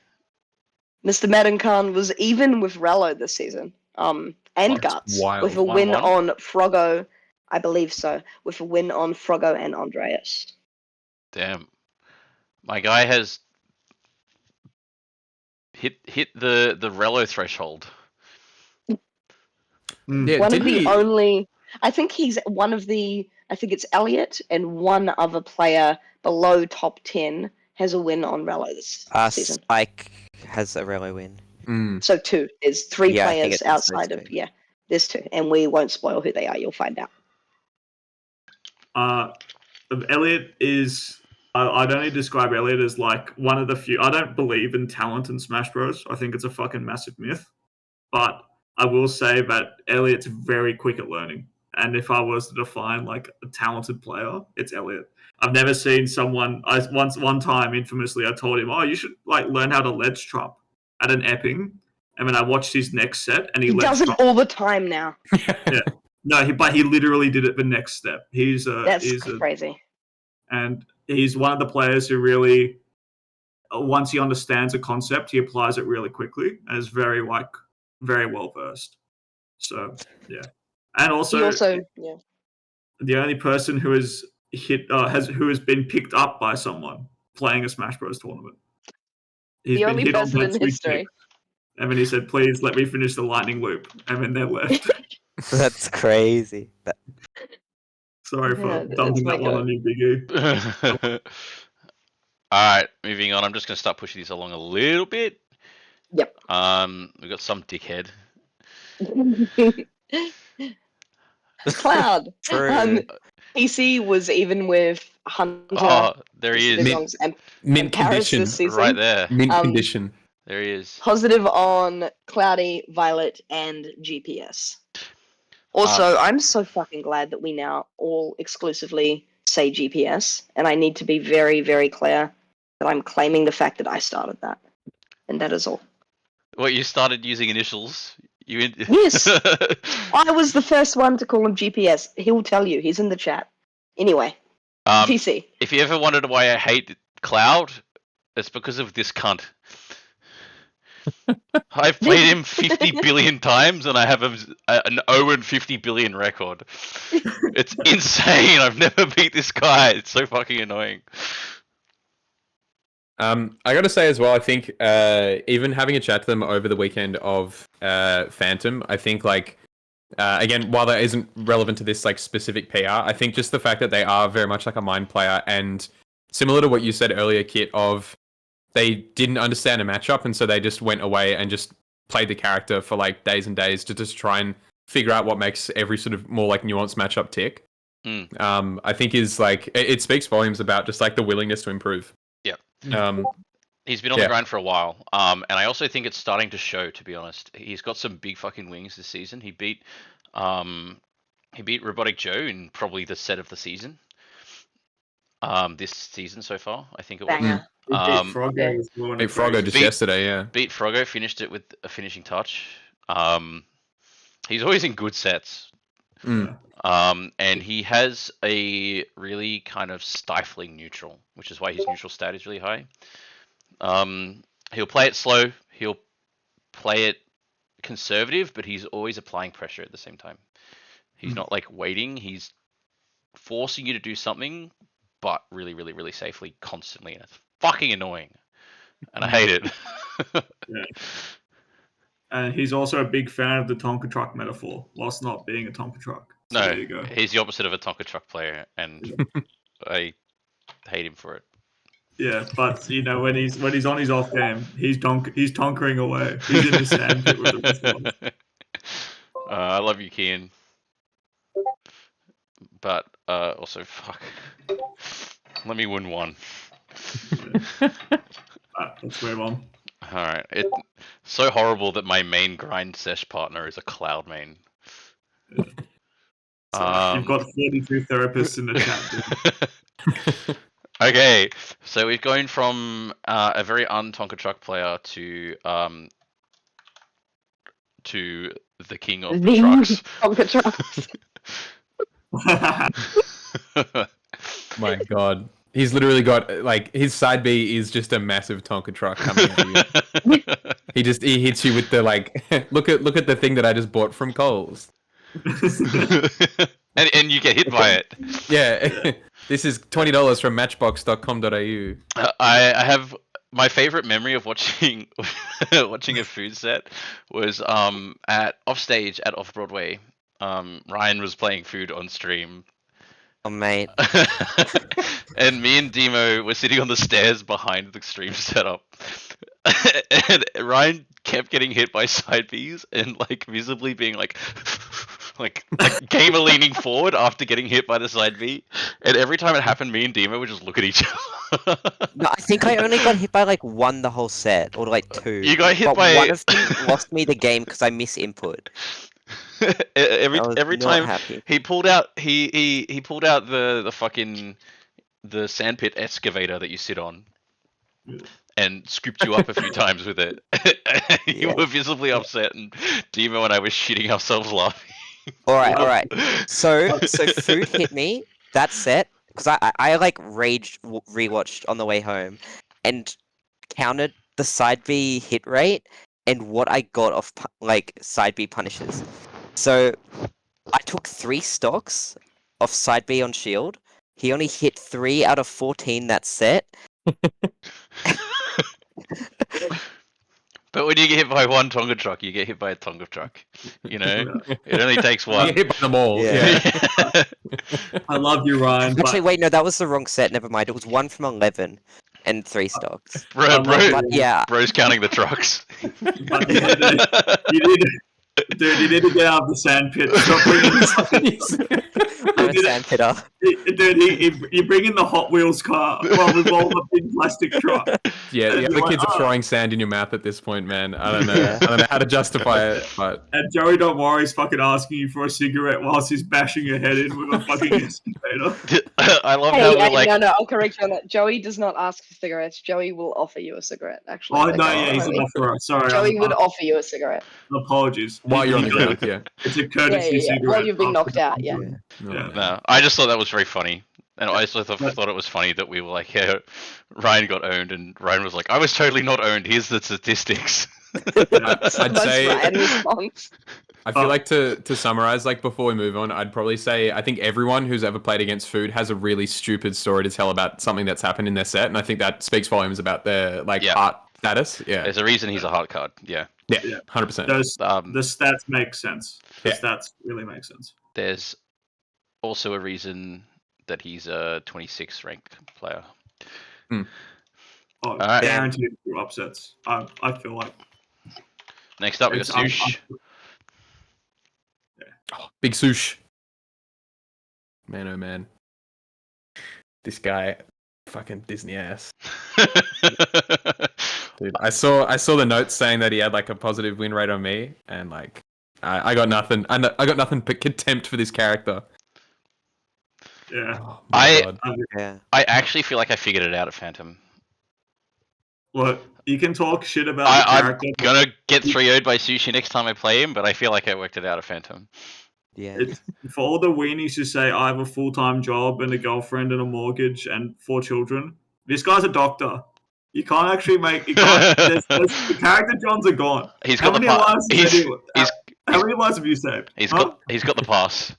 Mr. Madden Khan was even with Rello this season. And That's Guts wild. with a win 1-1? on Froggo, I believe so. With a win on Froggo and Andreas. Damn. My guy has hit the Rello threshold. Yeah, One of didn't the he? only. I think he's one of the. I think it's Elliot and one other player below top 10 has a win on Rello this season. Spike has a Relo win. Mm. So 2. There's 3 Yeah, I think players it's those outside of 2. There's two, and we won't spoil who they are. You'll find out. Elliot is. I'd only describe Elliot as like one of the few. I don't believe in talent in Smash Bros. I think it's a fucking massive myth. But I will say that Elliot's very quick at learning. And if I was to define like a talented player, it's Elliot. I've never seen someone. One time infamously, I told him, "Oh, you should like learn how to ledge trap at an Epping." And then I watched his next set, and He does it all the time now. Yeah. No, but he literally did it the next step. That's crazy. And he's one of the players who really, once he understands a concept, he applies it really quickly and is very well versed. So yeah, and also the only person who has been picked up by someone playing a Smash Bros tournament. He's the been only hit on person by in 2 history. kicks, and then he said, "Please let me finish the lightning loop," and then they left. That's crazy. Sorry for Yeah, dumping that one on you, Biggie. Alright, moving on. I'm just going to start pushing these along a little bit. Yep. We've got some dickhead. Cloud. True. PC was even with Hunter. Oh, there he is. Mint Paris condition. this season. Right there. Mint condition. There he is. Positive on Cloudy, Violet, and GPS. Also, I'm so fucking glad that we now all exclusively say GPS, and I need to be very, very clear that I'm claiming the fact that I started that. And that is all. What, you started using initials? Yes! I was the first one to call him GPS. He'll tell you. He's in the chat. Anyway, PC. If you ever wondered why I hate Cloud, it's because of this cunt. I've played him 50 billion times and I have an 0-50 billion record. It's insane. I've never beat this guy. It's so fucking annoying. I gotta say as well, I think even having a chat to them over the weekend of Phantom, I think like again, while that isn't relevant to this like specific PR, I think just the fact that they are very much like a mind player, and similar to what you said earlier, Kit, of they didn't understand a matchup, and so they just went away and just played the character for like days and days to just try and figure out what makes every sort of more like nuanced matchup tick. I think is like it speaks volumes about just like the willingness to improve. Yeah. He's been on the grind for a while, and I also think it's starting to show. To be honest, he's got some big fucking wings this season. He beat Robotic Joe in probably the set of the season. This season so far, I think it was. Beat Froggo just yesterday, yeah. Beat Froggo, finished it with a finishing touch. He's always in good sets. And he has a really kind of stifling neutral, which is why his neutral stat is really high. He'll play it slow, he'll play it conservative, but he's always applying pressure at the same time. He's not like waiting, he's forcing you to do something, but really, really, really safely, constantly, and it's fucking annoying. And I hate it. Yeah. And he's also a big fan of the Tonka truck metaphor, whilst not being a Tonka truck. So no, there you go. He's the opposite of a Tonka truck player, and I hate him for it. Yeah, but you know when he's on his off game, he's tonkering away. He's in the sand pit with the rest of us. I love you, Kian. But also, fuck. Let me win one. Let's move on. Alright, it's so horrible that my main grind sesh partner is a Cloud main. Yeah. So you've got 42 therapists in the chat. Okay, so we've gone from a very un-Tonka truck player to the king of the trucks. Tonka trucks. My God. He's literally got, like, his side B is just a massive Tonka truck coming at you. He hits you with the, like, look at the thing that I just bought from Coles. and you get hit by it. Yeah. This is $20 from matchbox.com.au. I have my favorite memory of watching a food set was at offstage at Off Broadway. Ryan was playing food on stream. Oh, mate. And me and Demo were sitting on the stairs behind the stream setup. and Ryan kept getting hit by side Bs and like visibly being like like gamer leaning forward after getting hit by the side B, and every time it happened, me and Dima would just look at each other. No, I think I only got hit by like one the whole set, or like two. You got hit but by one of them lost me the game because I misinput. every not time happy. he pulled out he pulled out the fucking the sandpit excavator that you sit on and scooped you up a few times with it. You Yeah. were visibly upset, and Demo and I were shitting ourselves laughing. All right. So food hit me that set because I like rewatched on the way home and counted the side B hit rate and what I got off like side B punishes. So I took 3 stocks off side B on shield. He only hit 3 out of 14 that set. But when you get hit by one Tonga truck, you get hit by a Tonga truck. You know, it only takes You one. get hit by them all. Yeah. Yeah. I love you, Ryan. Actually, But wait, no, that was the wrong set. Never mind. It was 1 from 11 and 3 stocks. Bro, But yeah, bro's counting the trucks. but you need, dude, you need to get out of the sandpit. Stop bringing I'm a sandpitter. Dude, you bring in the Hot Wheels car while we roll a big plastic truck. Yeah, the And other you're kids like, are "Oh." throwing sand in your mouth at this point, man. I don't know. Yeah. I don't know how to justify it, but And Joey, don't worry, he's fucking asking you for a cigarette whilst he's bashing your head in with a fucking excavator. I love Hey, how we're like, no, I'll correct you on that. Joey does not ask for cigarettes. Joey will offer you a cigarette, actually. Oh, Like, no, yeah, he's an Joey- offerer. Sorry. Joey would offer you a cigarette. Apologies. while you're on the ground, yeah. It's a Yeah, courtesy cigarette. While you've been knocked out, yeah. No. Yeah. no, I just thought that was very funny. And I also thought it was funny that we were like, yeah, Ryan got owned, and Ryan was like, I was totally not owned. Here's the statistics. That's I'd say- Ryan response. I feel like to summarize, like before we move on, I'd probably say I think everyone who's ever played against Food has a really stupid story to tell about something that's happened in their set, and I think that speaks volumes about their like Yeah. art status. Yeah, There's a reason he's a hard card. Yeah. yeah, Yeah. 100%. The Um, stats make sense. The Yeah. stats really make sense. there's also a reason that he's a 26th ranked player. Oh, Alright. guaranteed few upsets. I feel like. Next up, we got It's- I'm- Sush. Oh, Big Sush. Man, oh man, this guy, fucking Disney ass. Dude, I saw the notes saying that he had like a positive win rate on me, and like I got nothing. I got nothing but contempt for this character. Yeah. Oh, my God. Yeah. I actually feel like I figured it out at Phantom. Look, you can talk shit about the I'm character. but gonna get 3-0'd by Sushi next time I play him, but I feel like I worked it out at Phantom. Yeah. For all the weenies who say I have a full-time job and a girlfriend and a mortgage and 4 children, this guy's a doctor. You can't actually make. You can't. The character Johns are gone. He's How got the many pass. lives? How many lives have you saved? He's Huh? got the pass.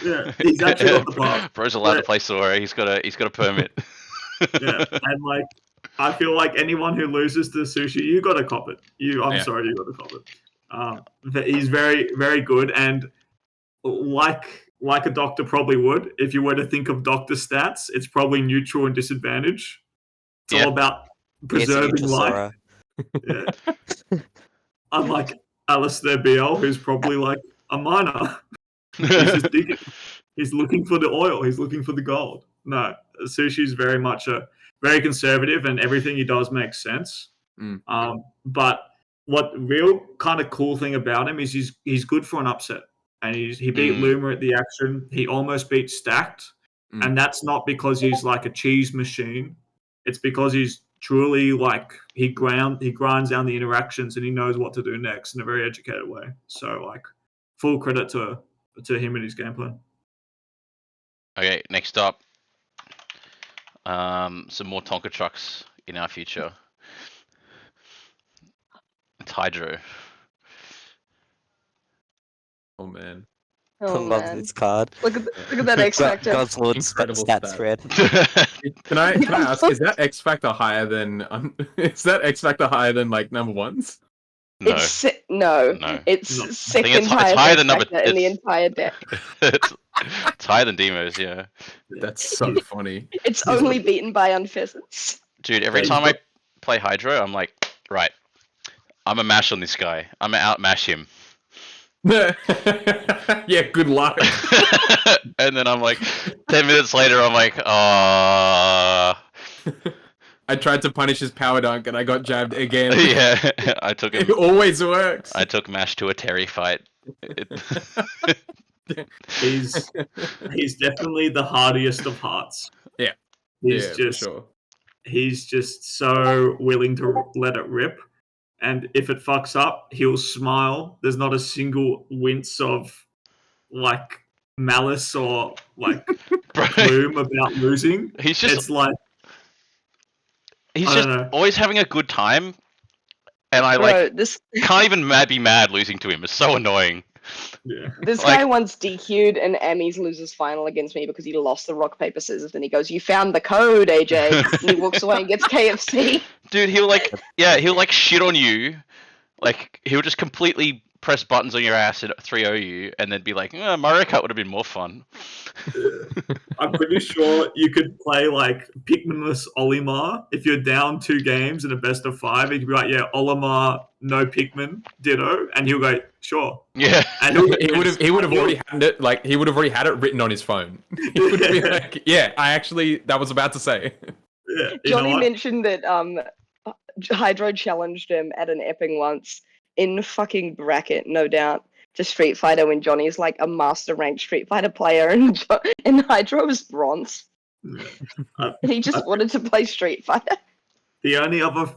Yeah, he's actually got the pass. Bro's allowed Yeah. to play Sora. He's got a permit. Yeah, and like I feel like anyone who loses to Sushi, you got to cop it. I'm Yeah. sorry, you got to cop it. But he's very, very good, and like a doctor probably would. If you were to think of doctor stats, it's probably neutral and disadvantage. It's Yeah. all about It's preserving neutral life. Sora. Yeah. Unlike Alistair BL, who's probably like a miner. He's just digging. He's looking for the oil. He's looking for the gold. No, Sushi's very much very conservative, and everything he does makes sense. Mm. But what real kind of cool thing about him is he's good for an upset, and he beat Luma at the action. He almost beat Stacked, and that's not because he's like a cheese machine. It's because he's truly like he grinds down the interactions, and he knows what to do next in a very educated way. So like full credit to him and his game plan. Okay, next up, some more Tonka trucks in our future. It's Hydro. Oh man. I Oh, love man. this card. Look at that X Factor. God's Lord Incredible stat stat. spread. Can I ask? Is that X Factor higher than? Like number ones? No, No, No. it's No. second it's highest higher X than number- Factor in the it's- entire deck. it's higher than Demo's. Yeah, That's so funny. It's only beaten by Unpheasants. dude. Every He's time I got- play Hydro, I'm like, right, I'm a mash on this guy. I'm gonna outmash him. Yeah, good luck. And then I'm like, 10 minutes later, I'm like, I tried to punish his power dunk and I got jabbed again. yeah, I took It him. always works. I took Mash to a Terry fight. He's definitely the hardiest of hearts. Yeah. He's Yeah, just for sure. he's just so willing to let it rip. And if it fucks up, he'll smile. There's not a single wince of like malice or like Bro, gloom about losing. he's just It's like he's I just don't know. always having a good time, and I Bro, like this can't even be mad losing to him. It's so annoying. Yeah. this Like- guy once DQ'd an Emmys losers final against me because he lost the rock paper scissors. And he goes, "You found the code, AJ." And he walks away and gets KFC. Dude, he'll like shit on you. Like he'll just completely press buttons on your ass and 3-0 you, and then be like, Mario Kart would have been more fun. I'm pretty sure you could play like Pikminless Olimar if you're down 2 games in a best of 5. He'd be like, "Yeah, Olimar, no Pikmin, ditto," and he'll go, "Sure." Yeah. And He would have already had it he would have already had it written on his phone. He would be like, yeah, that was about to say. Yeah, you know Johnny what? mentioned that Hydro challenged him at an Epping once in fucking bracket, no doubt, to Street Fighter when Johnny's like a master ranked Street Fighter player and Hydro was bronze. Yeah. And he just wanted to play Street Fighter. The only other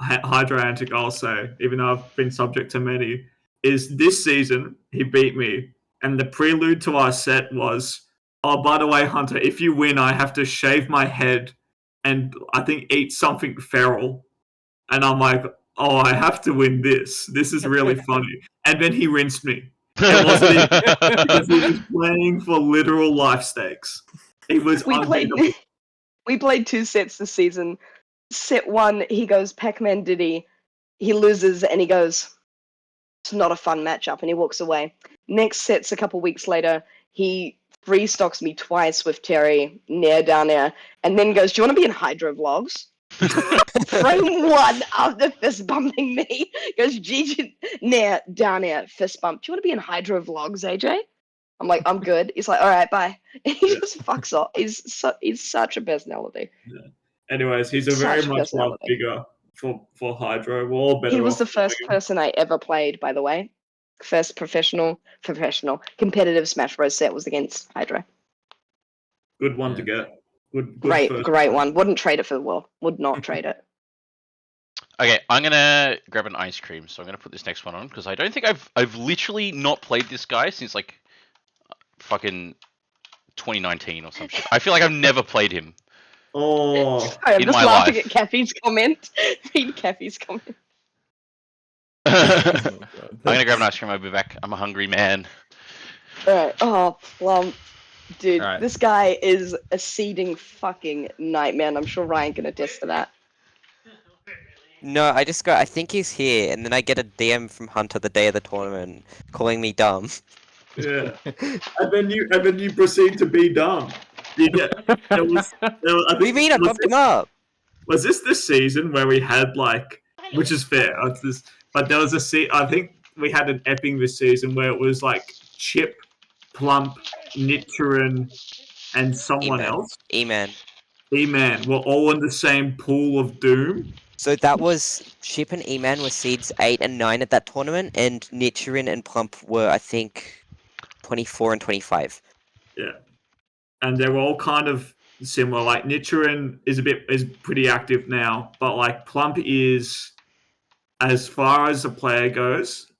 Hydro antic I'll say, even though I've been subject to many, is this season he beat me, and the prelude to our set was, "Oh, by the way, Hunter, if you win, I have to shave my head and I think eat something feral." And I'm like, "Oh, I have to win this. This is really funny." And then he rinsed me. It wasn't even because he was playing for literal life stakes. It was We played unbeatable. we played 2 sets this season. Set 1, he goes Pac-Man Diddy. He loses and he goes, "It's not a fun matchup," and he walks away. Next set's a couple weeks later. He free stocks me twice with Terry, near down air, and then goes, "Do you want to be in Hydro Vlogs?" Frame 1 after fist bumping me goes, "GG, near down air, fist bump. Do you want to be in Hydro Vlogs, AJ?" I'm like, "I'm good." He's like, "All right, bye." And he just fucks off. He's such a personality. Anyways, he's a very Such much loved personality. figure for Hydro. We're all better He was off the first knowing him. person I ever played, by the way. First professional competitive Smash Bros set was against Hydra. Good one to Yeah. get. Good Great first one. Wouldn't trade it for the world. Would not trade it. Okay, I'm gonna grab an ice cream, so I'm gonna put this next one on because I don't think I've literally not played this guy since like fucking 2019 or some shit. I feel like I've never played him. Oh, Sorry, I'm In just my laughing life. at Kathy's comment. Read Kathy's comment. I'm gonna grab an ice cream. I'll be back. I'm a hungry man. Alright. Oh, Plump. Dude, Alright. this guy is a seeding fucking nightmare, and I'm sure Ryan can attest to that. No, I just got. I think he's here, and then I get a DM from Hunter the day of the tournament, calling me dumb. yeah. And then you proceed to be dumb. You get. I What do you think mean? I bumped him up. was this season where we had like, which is fair, but there was I think we had an epping this season where it was like Chip, Plump, Nichiren, and someone E-Man. else. E-Man. E-Man were all in the same pool of doom. So that was Chip and E-Man were seeds 8 and 9 at that tournament, and Nichiren and Plump were, I think, 24 and 25. Yeah, and they were all kind of similar. Like Nichiren is pretty active now, but like Plump is, as far as the player goes,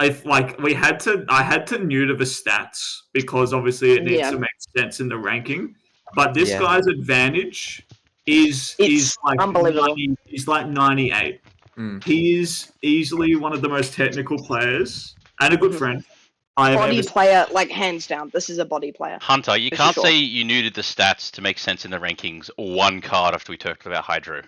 if like I had to neuter the stats because obviously it needs Yeah. to make sense in the ranking. But this Yeah. guy's advantage is It's like unbelievable. he's like 98. Mm. He is easily one of the most technical players and a good Mhm. friend I have Body ever seen. player, like hands down. This is a body player. Hunter, you For can't sure. say you neutered the stats to make sense in the rankings one card after we talked about Hydro.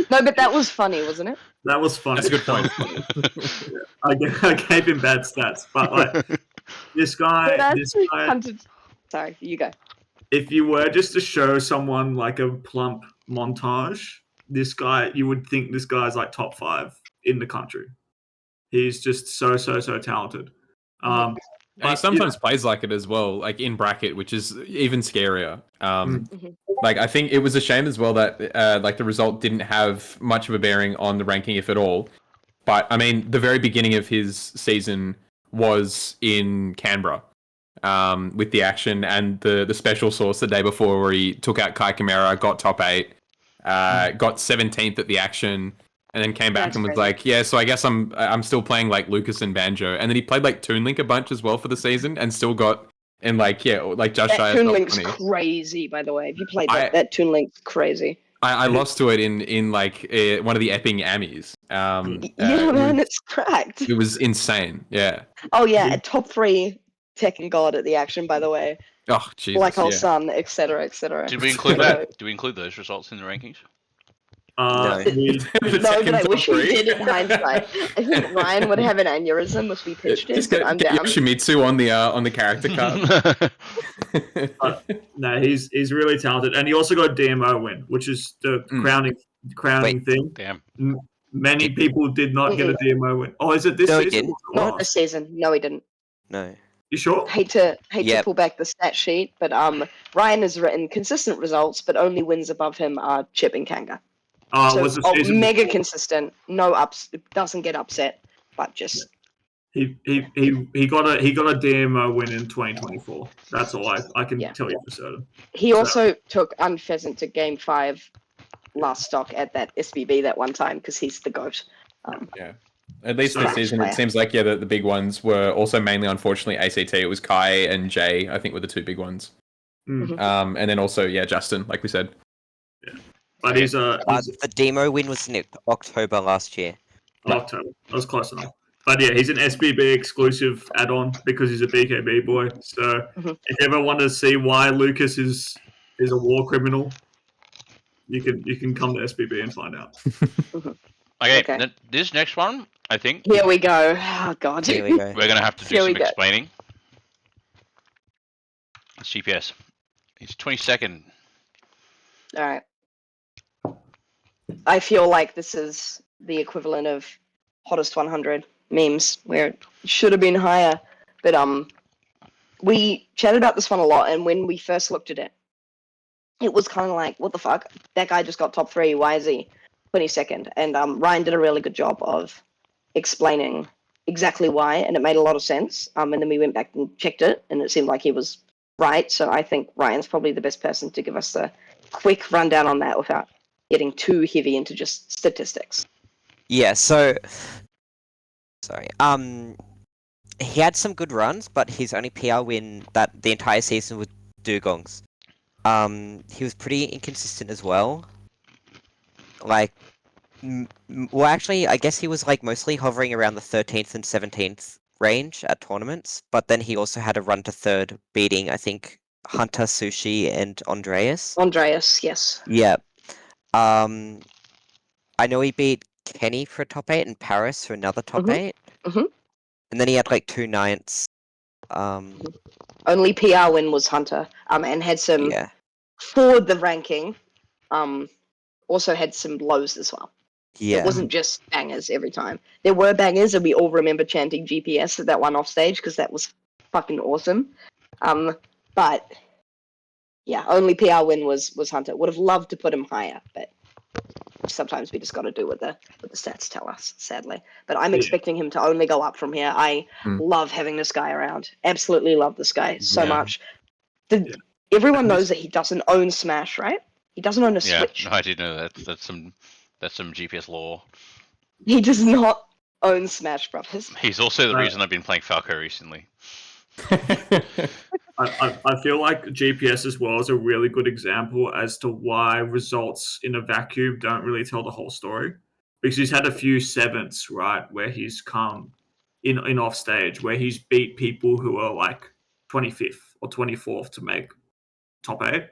No, but that was funny, wasn't it? That was funny. That's a good point. I gave him bad stats, but like this guy, Sorry, you go. if you were just to show someone like a Plump montage, this guy, you would think this guy's like top 5 in the country. He's just so talented. And he sometimes plays like it as well, like in bracket, which is even scarier. Like, I think it was a shame as well that like the result didn't have much of a bearing on the ranking, if at all. But I mean, the very beginning of his season was in Canberra, with the action and the special source the day before, where he took out Kai Kamara, got top 8, got 17th at the action, and then came back and was like, yeah, so I guess I'm still playing like Lucas and Banjo. And then he played like Toon Link a bunch as well for the season and still got in like, yeah, like just shy of Toon Link's 20. crazy, by the way. If you played that Toon Link's crazy. I lost to it in like one of the Epping Ammies. Man, it's cracked. It was insane. Yeah. Oh yeah, a top 3 Tekken God at the action, by the way. Oh Jesus. Black Hole Sun, etc., etc. Did we include that? Do we include those results in the rankings? No. No, but I wish we did in hindsight. I think Ryan would have an aneurysm if we pitched it. Just get Yoshimitsu on the character card. No, he's really talented, and he also got a DMO win, which is the crowning thing. Damn. Many people did not get a DMO win. Oh, is it this season? He didn't. Not this season. No, he didn't. No. You sure? Hate to pull back the stat sheet, but Ryan has written consistent results, but only wins above him are Chip and Kanga. Mega consistent, no ups, doesn't get upset, but just he got a DMO win in 2024. That's all I can tell you for certain. He also took Unpheasant to Game 5 last stock at that SBB that one time because he's the GOAT. Yeah. At least this season, it seems like the big ones were also mainly, unfortunately, ACT. It was Kai and Jay, I think, were the 2 big ones. And then also, Justin, like we said. Yeah. But the demo win was in October last year. October. That was close enough. But yeah, he's an SBB exclusive add-on because he's a BKB boy. So if you ever want to see why Lucas is a war criminal, you can come to SBB and find out. Okay. This next one, I think. Here we go. Oh God. Here we go. We're gonna have to do some explaining. It's GPS. It's 22nd. All right. I feel like this is the equivalent of hottest 100 memes, where it should have been higher. But we chatted about this one a lot, and when we first looked at it, it was kind of like, what the fuck? That guy just got top 3. Why is he 22nd? And Ryan did a really good job of explaining exactly why, and it made a lot of sense. And then we went back and checked it, and it seemed like he was right. So I think Ryan's probably the best person to give us a quick rundown on that without getting too heavy into just statistics. Yeah, so sorry. He had some good runs, but his only PR win that the entire season was Dugongs. He was pretty inconsistent as well. Like, well, actually, I guess he was like mostly hovering around the 13th and 17th range at tournaments, but then he also had a run to 3rd, beating, I think, Hunter, Sushi, and Andreas. Andreas, yes. Yeah. I know he beat Kenny for a top 8 and Paris for another top 8. And then he had like 2 9ths. Only PR win was Hunter, and had some for the ranking. Also had some lows as well. Yeah. It wasn't just bangers every time. There were bangers, and we all remember chanting GPS at that one off stage because that was fucking awesome. But yeah, only PR win was Hunter. Would have loved to put him higher, but sometimes we just got to do what the stats tell us, sadly. But I'm expecting him to only go up from here. I love having this guy around. Absolutely love this guy so much. Everyone knows that he doesn't own Smash, right? He doesn't own a Switch. Yeah, no, I did know that. That's some GPS lore. He does not own Smash Brothers. He's also the reason I've been playing Falco recently. I feel like GPS as well is a really good example as to why results in a vacuum don't really tell the whole story. Because he's had a few 7ths, right, where he's come in off stage, where he's beat people who are like 25th or 24th to make top 8.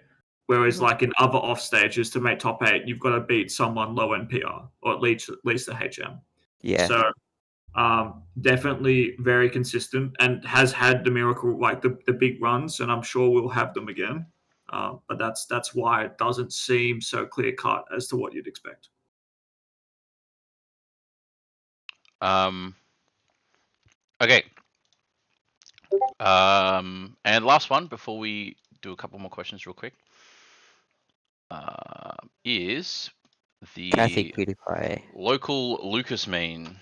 Whereas like in other off stages to make top 8, you've got to beat someone low in PR or at least the HM. Yeah. So definitely very consistent and has had the miracle, like the big runs, and I'm sure we'll have them again. But that's why it doesn't seem so clear cut as to what you'd expect. Okay. And last one before we do a couple more questions real quick. Is Kathy the Cutie Pie. local Lucas meme.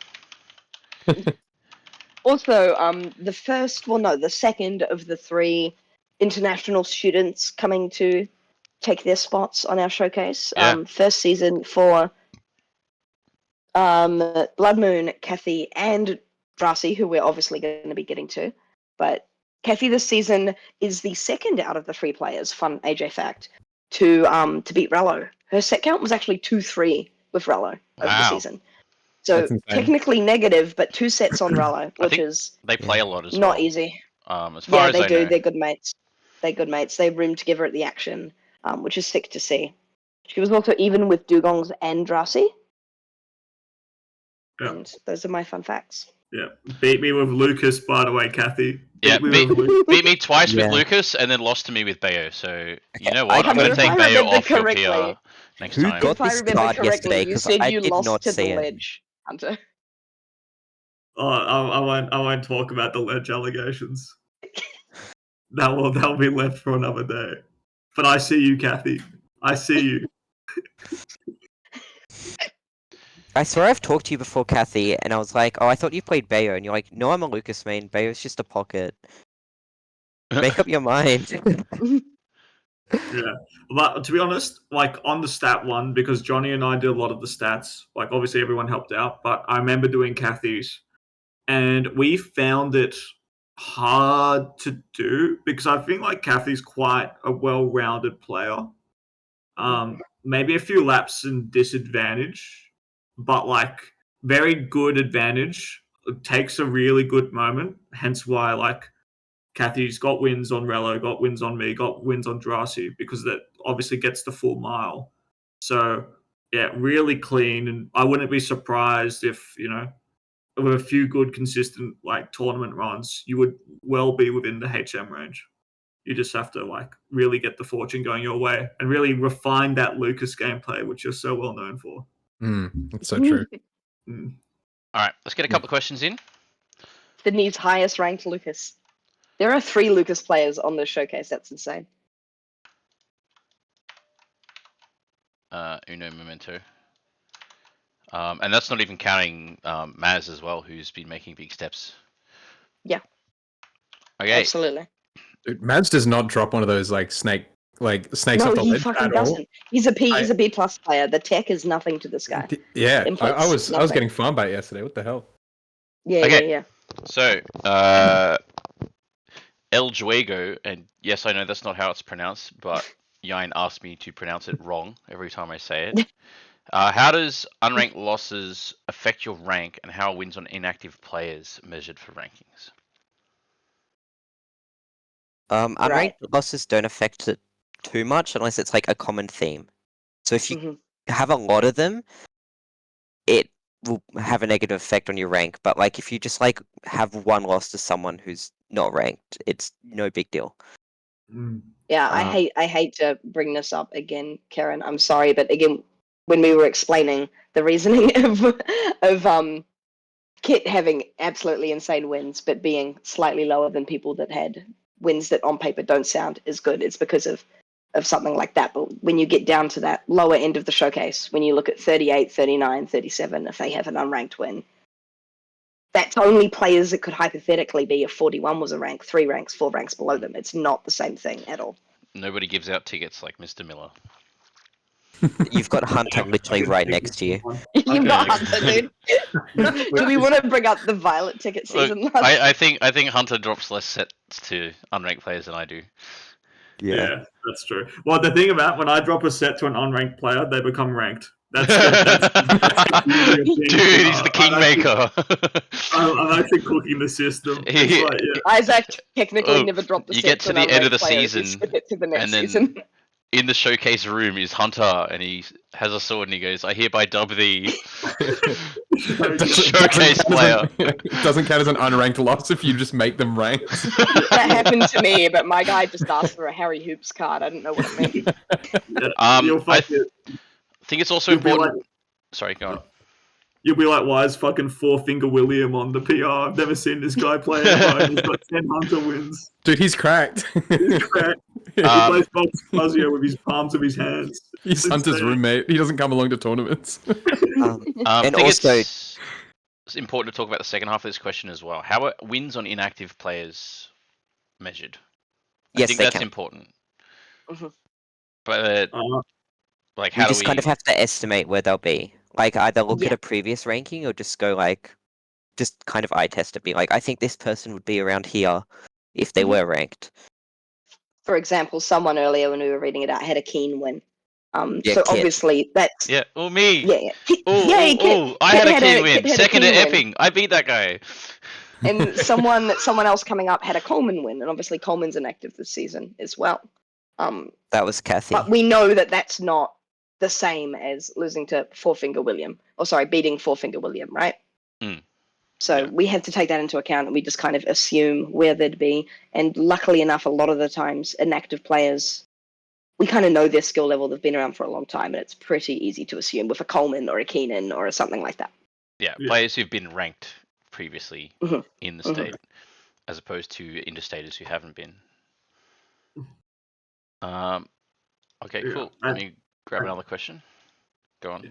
Also, the second of the 3 international students coming to take their spots on our showcase. Yeah. First season for Blood Moon, Kathy, and Drassi, who we're obviously going to be getting to. But Kathy this season is the second out of the 3 players, fun AJ fact, to beat Rello. Her set count was actually 2-3 with Rello over the season. So technically negative, but 2 sets on Rello, which is they play a lot as not well. easy. As far as they I do. know. They're good mates. They room together at the action, which is sick to see. She was also even with Dugongs and Drassi. Yeah. And those are my fun facts. Yeah, beat me with Lucas, by the way, Kathy. Beat me twice with Yeah. Lucas and then lost to me with Bayo. So you know I what? I'm going to don't- take If I Bayo remember off your correctly- PR next Who time. got If I this remember card correctly, yesterday? you 'Cause said I you did lost not to see the it. ledge, Hunter. Oh, I won't talk about the ledge allegations. That'll be left for another day. But I see you, Kathy. I see you. I swear I've talked to you before, Kathy, and I was like, oh, I thought you played Bayo, and you're like, no, I'm a Lucas main. Bayo's just a pocket. Make up your mind. Yeah, but to be honest, like on the stat one, because Johnny and I did a lot of the stats. Like obviously everyone helped out, but I remember doing Kathy's, and we found it hard to do because I think like Kathy's quite a well-rounded player. Maybe a few laps and disadvantage, but like very good advantage. It takes a really good moment, hence why like Kathy's got wins on Rello, got wins on me, got wins on Drassi, because that obviously gets the full mile. So yeah, really clean, and I wouldn't be surprised if, you know, with a few good consistent like tournament runs, you would well be within the HM range. You just have to like really get the fortune going your way and really refine that Lucas gameplay, which you're so well known for. That's so true. Mm. All right, let's get a couple of questions in. Sydney's highest ranked Lucas. There are 3 Lucas players on this showcase. That's insane. Uno Memento. And that's not even counting Maz as well, who's been making big steps. Yeah. Okay. Absolutely. Dude, Mads does not drop one of those like snakes No, off the he ledge fucking at all. doesn't. He's a B plus player. The tech is nothing to this guy. Yeah, Inputs, I was nothing. getting farmed by it yesterday. What the hell? Yeah, Okay. yeah. So, El Juego, and yes, I know that's not how it's pronounced, but Yain asked me to pronounce it wrong every time I say it. How does unranked losses affect your rank, and how are wins on inactive players measured for rankings? Unranked losses don't affect it too much unless it's like a common theme. So if you have a lot of them, it will have a negative effect on your rank. But like if you just like have one loss to someone who's not ranked, it's no big deal. Yeah, I hate to bring this up again, Karen. I'm sorry, but again, when we were explaining the reasoning of Kitt having absolutely insane wins, but being slightly lower than people that had wins that on paper don't sound as good, it's because of something like that. But when you get down to that lower end of the showcase, when you look at 38, 39, 37, if they have an unranked win, that's only players that could hypothetically be if 41 was a rank, 3 ranks, 4 ranks below them. It's not the same thing at all. Nobody gives out tickets like Mr. Miller. You've got Hunter literally right next to you. You've got Hunter, dude. Do we want to bring up the Violet ticket season? Look, I think Hunter drops less sets to unranked players than I do. Yeah, that's true. Well, the thing about when I drop a set to an unranked player, they become ranked. That's Dude, he's the kingmaker. I'm actually cooking the system. It's like, Isaac technically never dropped the you set get to to an the end of unranked the player. season, You skip it to the next and then season. in the showcase room is Hunter, and he has a sword, and he goes, "I hereby dub thee showcase player." It doesn't count as an unranked loss if you just make them ranked. That happened to me, but my guy just asked for a Harry Hoops card. I didn't know what it meant. You'll I fucking, think it's also you'll be important. like, Sorry, go on. you'll be like, why is fucking Four Finger William on the PR? I've never seen this guy play ever. And he's got 10 Hunter wins. Dude, he's cracked. He's cracked. He plays Fuzio with his palms of his hands. He's Hunter's roommate. He doesn't come along to tournaments. I and think also, it's important to talk about the second half of this question as well. How are wins on inactive players measured? I yes, think they that's can. important. Mhm. But like, how We do just we? kind of have to estimate where they'll be. Like, either look at Yeah. a previous ranking or just go like, just kind of eye test it. Be like, I think this person would be around here if they Mhm. were ranked. For example, someone earlier when we were reading it out had a keen win. Yeah, So Kitt. obviously that's Yeah, or me. yeah. Oh, Yay, oh, I Kit had a had keen a- win. Kit had a Second to keen win. Epping. I beat that guy. And someone else coming up had a Coleman win, and obviously Coleman's inactive this season as well. That was Kathy. But we know that that's not the same as losing to Four Finger William, or sorry, beating Four Finger William, right? Mm. So Yeah. we have to take that into account, and we just kind of assume where they'd be. And luckily enough, a lot of the times, inactive players, we kind of know their skill level. They've been around for a long time, and it's pretty easy to assume with a Coleman or a Keenan or something like that. Yeah, Yeah. players who've been ranked previously Mhm. in the Mhm. state, as opposed to interstaters who haven't been. Okay, Yeah, cool. I- Let me grab another question. Go on. Yeah.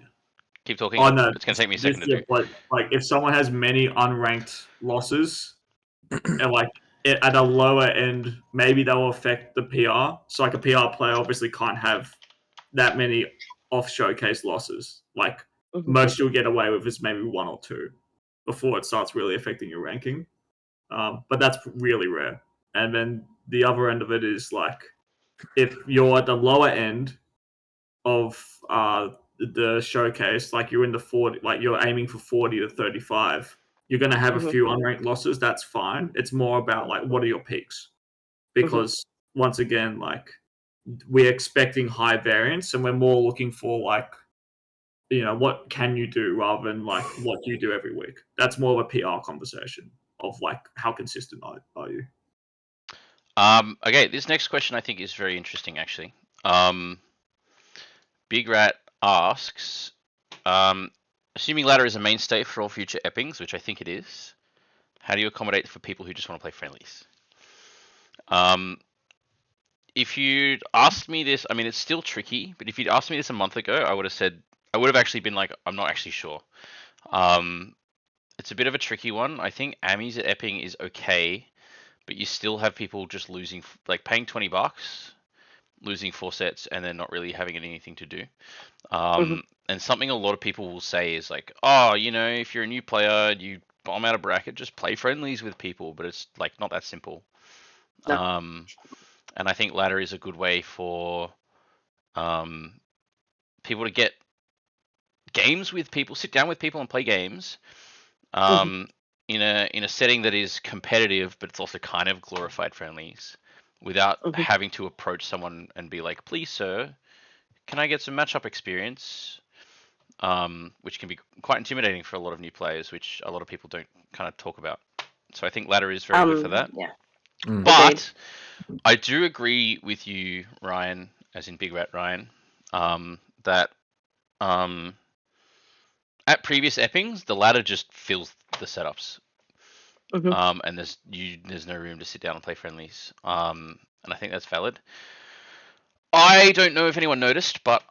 Keep talking. Oh no, It's gonna take me a second to do. like if someone has many unranked losses and like at a lower end, maybe that will affect the PR. So like a PR player obviously can't have that many off showcase losses. Like Mhm. most you'll get away with is maybe one or two before it starts really affecting your ranking. But that's really rare. And then the other end of it is like if you're at the lower end of the showcase, like you're in the 40, like you're aiming for 40 to 35, you're going to have a Mhm. few unranked losses. That's fine. It's more about like what are your peaks, because once again, like we're expecting high variance and we're more looking for like, you know, what can you do rather than like what do you do every week. That's more of a PR conversation of like how consistent are you. Okay, this next question I think is very interesting actually. Big Rat asks, assuming ladder is a mainstay for all future Eppings, which I think it is, how do you accommodate for people who just want to play friendlies? If you'd asked me this, I mean, it's still tricky, but if you'd asked me this a month ago, I would have actually been like, I'm not actually sure. It's a bit of a tricky one. I think Amis at Epping is okay, but you still have people just losing, like paying $20, losing 4 sets, and then not really having anything to do. And something a lot of people will say is like, oh, you know, if you're a new player, you bomb out a bracket, just play friendlies with people, but it's like not that simple. No. And I think ladder is a good way for people to get games with people, sit down with people and play games in a setting that is competitive, but it's also kind of glorified friendlies, without having to approach someone and be like, please, sir, can I get some matchup experience? Which can be quite intimidating for a lot of new players, which a lot of people don't kind of talk about. So I think ladder is very good for that. Yeah. But I do agree with you, Ryan, as in Big Rat Ryan, that at previous Eppings, the ladder just fills the setups. And there's no room to sit down and play friendlies. And I think that's valid. I don't know if anyone noticed, but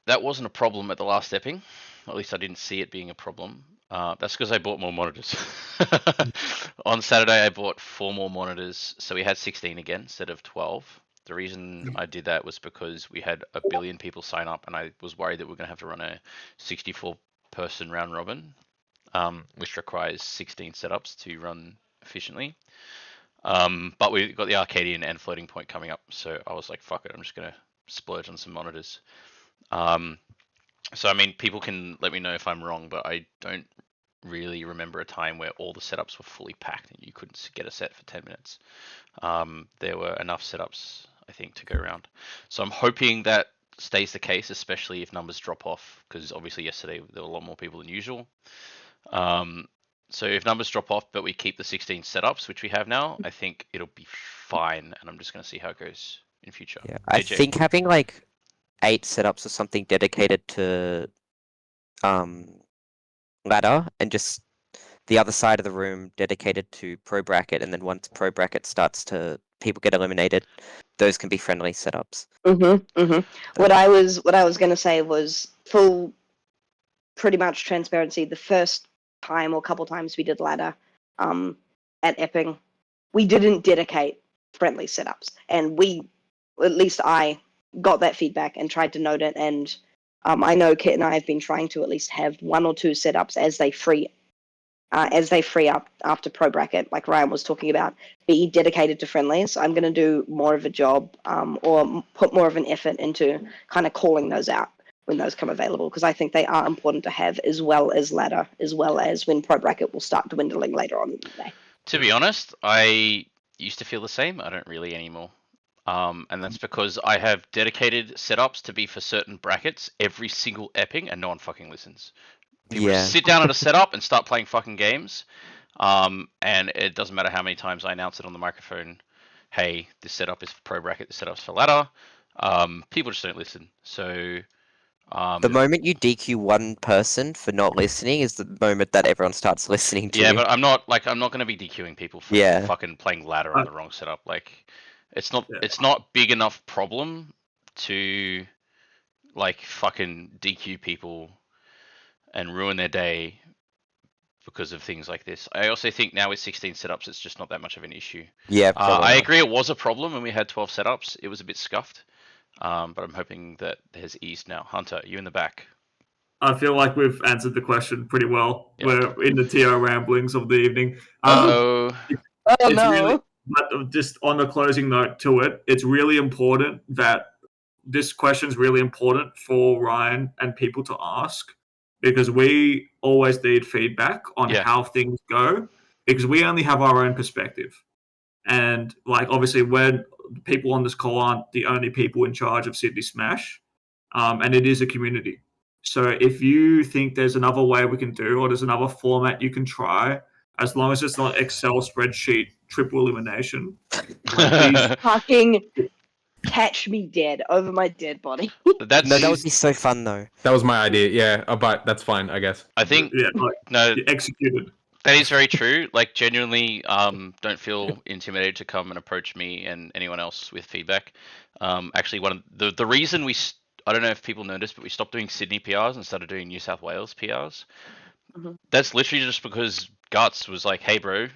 that wasn't a problem at the last Epping. At least I didn't see it being a problem. That's because I bought more monitors. On Saturday, I bought 4 more monitors, so we had 16 again instead of 12. The reason I did that was because we had a billion people sign up, and I was worried that we are going to have to run a 64-person round robin, which requires 16 setups to run efficiently. But we got the Arcadian and Floating Point coming up, so I was like, fuck it, I'm just going to splurge on some monitors. So, I mean, people can let me know if I'm wrong, but I don't really remember a time where all the setups were fully packed and you couldn't get a set for 10 minutes. There were enough setups. I think, to go around. So I'm hoping that stays the case, especially if numbers drop off, because obviously yesterday there were a lot more people than usual. So if numbers drop off, but we keep the 16 setups, which we have now, I think it'll be fine, and I'm just going to see how it goes in future. Yeah, I AJ. think having like 8 setups or something dedicated to ladder, and just the other side of the room dedicated to pro bracket, and then once pro bracket starts to people get eliminated, those can be friendly setups. What I was going to say was full, pretty much transparency. The first time or couple times we did ladder, at Epping, we didn't dedicate friendly setups, and at least I got that feedback and tried to note it. And I know Kitt and I have been trying to at least have 1 or 2 setups as they free up after pro bracket, like Ryan was talking about, be dedicated to friendlies. I'm going to do more of a job, or put more of an effort into kind of calling those out when those come available, because I think they are important to have, as well as ladder, as well as when pro bracket will start dwindling later on in the day. To be honest, I used to feel the same. I don't really anymore. And that's because I have dedicated setups to be for certain brackets every single epping, and no one fucking listens. People just sit down at a setup and start playing fucking games. And it doesn't matter how many times I announce it on the microphone. Hey, this setup is for pro bracket. This setup's for ladder. People just don't listen. So The moment you DQ one person for not listening is the moment that everyone starts listening to yeah, you. but I'm not going to be DQing people for fucking playing ladder on the wrong setup. Like, it's not big enough problem to like fucking DQ people and ruin their day because of things like this. I also think now with 16 setups, it's just not that much of an issue. Yeah, I agree it was a problem when we had 12 setups. It was a bit scuffed, but I'm hoping that has eased now. Hunter, you in the back. I feel like we've answered the question pretty well. Yep. We're in the TO ramblings of the evening. Oh no! Really, but just on the closing note to it, it's really important that this question is really important for Ryan and people to ask, because we always need feedback on how things go, because we only have our own perspective. And like, obviously, we're people on this call aren't the only people in charge of Sydney Smash, and it is a community. So if you think there's another way we can do, or there's another format you can try, as long as it's not Excel spreadsheet triple elimination, like these fucking catch me dead over my dead body. That would be so fun though. That was my idea, yeah. But that's fine, I guess. I think executed. That is very true. Like, genuinely, don't feel intimidated to come and approach me and anyone else with feedback. Actually, one of the reason I don't know if people noticed, but we stopped doing Sydney PRs and started doing New South Wales PRs. Mm-hmm. That's literally just because Guts was like, "Hey, bro,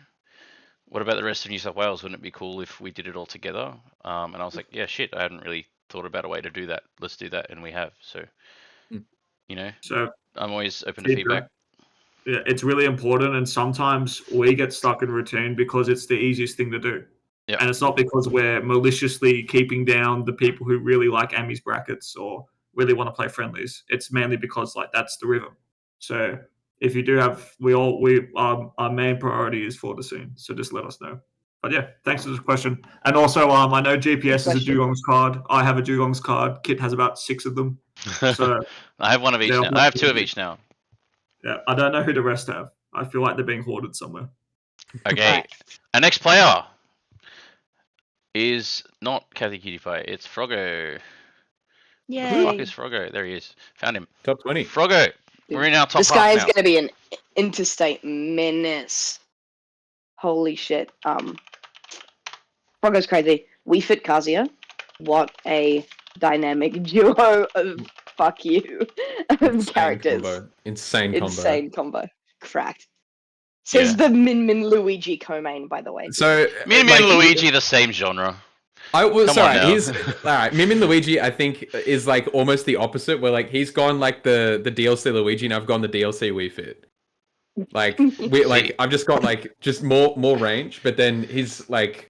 what about the rest of New South Wales? Wouldn't it be cool if we did it all together?" And I was like, "Yeah, shit, I hadn't really thought about a way to do that. Let's do that," and we have. So, so I'm always open to feedback. Yeah, it's really important, and sometimes we get stuck in routine because it's the easiest thing to do. Yep. And it's not because we're maliciously keeping down the people who really like Amy's brackets or really want to play friendlies. It's mainly because like that's the rhythm. So if you do have, our main priority is for the scene. So just let us know. But yeah, thanks for this question. And also, I know GPS is a Dugong's card. I have a Dugong's card. Kitt has about 6 of them. So I have one of each now. I have 2 of each now. Yeah, I don't know who the rest have. I feel like they're being hoarded somewhere. Okay, our next player is not Kathy Cutie Pie. It's Froggo. Yay. Who the fuck is Froggo? There he is. Found him. Top 20. Froggo. We're in our top. This guy is going to be an interstate menace. Holy shit. Froggo's crazy. We fit Kazuya. What a dynamic duo of fuck you of characters. Combo. Insane combo. Cracked. Says the Min Luigi co-main, by the way. So Min Luigi, the same genre. He's alright. Min Luigi, I think, is like almost the opposite. Where like he's gone like the DLC Luigi, and I've gone the DLC Wii Fit. Like I've just got like just more range, but then he's like,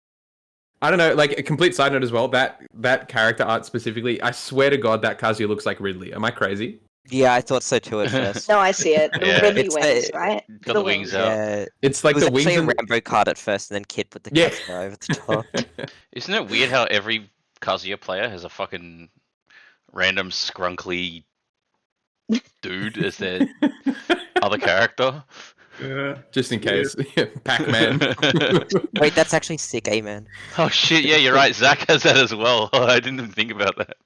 I don't know, like a complete side note as well. That character art specifically, I swear to God, that Kazuya looks like Ridley. Am I crazy? Yeah, I thought so too at first. No, I see it. The Ridley wings, right? Got the wings out. Yeah, it's like the wings. It was actually a Rambo card at first, and then Kitt put the Kazuya over the top. Isn't it weird how every Kazuya player has a fucking random scrunkly dude as their other character. Yeah. Just in case. Pac-Man. Wait, that's actually sick, man. Oh shit! Yeah, you're right. Zach has that as well. I didn't even think about that.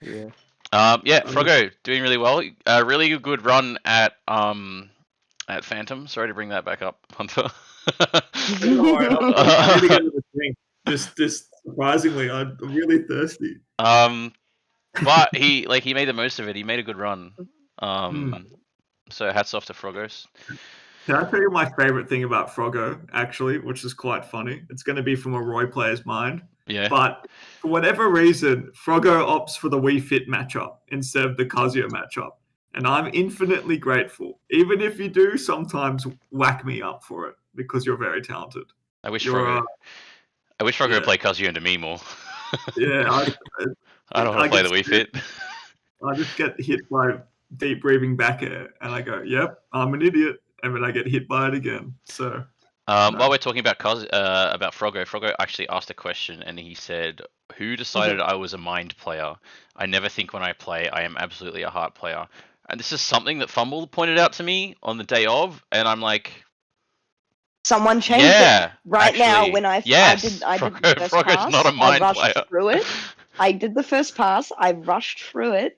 Yeah. Yeah, Froggo doing really well. A really good run at Phantom. Sorry to bring that back up, Hunter. Don't worry, I need to get to the drink. Just surprisingly, I'm really thirsty. But he made the most of it. He made a good run. So hats off to Froggos. Can I tell you my favorite thing about Froggo, actually, which is quite funny? It's going to be from a Roy player's mind. Yeah. But for whatever reason, Froggo opts for the Wii Fit matchup instead of the Kazuya matchup. And I'm infinitely grateful, even if you do sometimes whack me up for it, because you're very talented. I wish You're, Froggo yeah. would play Kazuya into me more. Yeah, I don't want to play the Wii Fit. I just get hit by deep breathing back air, and I go, "Yep, I'm an idiot," and then I get hit by it again. So, While we're talking about Froggo, Froggo actually asked a question, and he said, "Who decided I was a mind player? I never think when I play. I am absolutely a heart player." And this is something that Fumble pointed out to me on the day of, and I'm like, someone changed it right now. When I did the first pass, not a mind I rushed player. through it. I did the first pass. I rushed through it.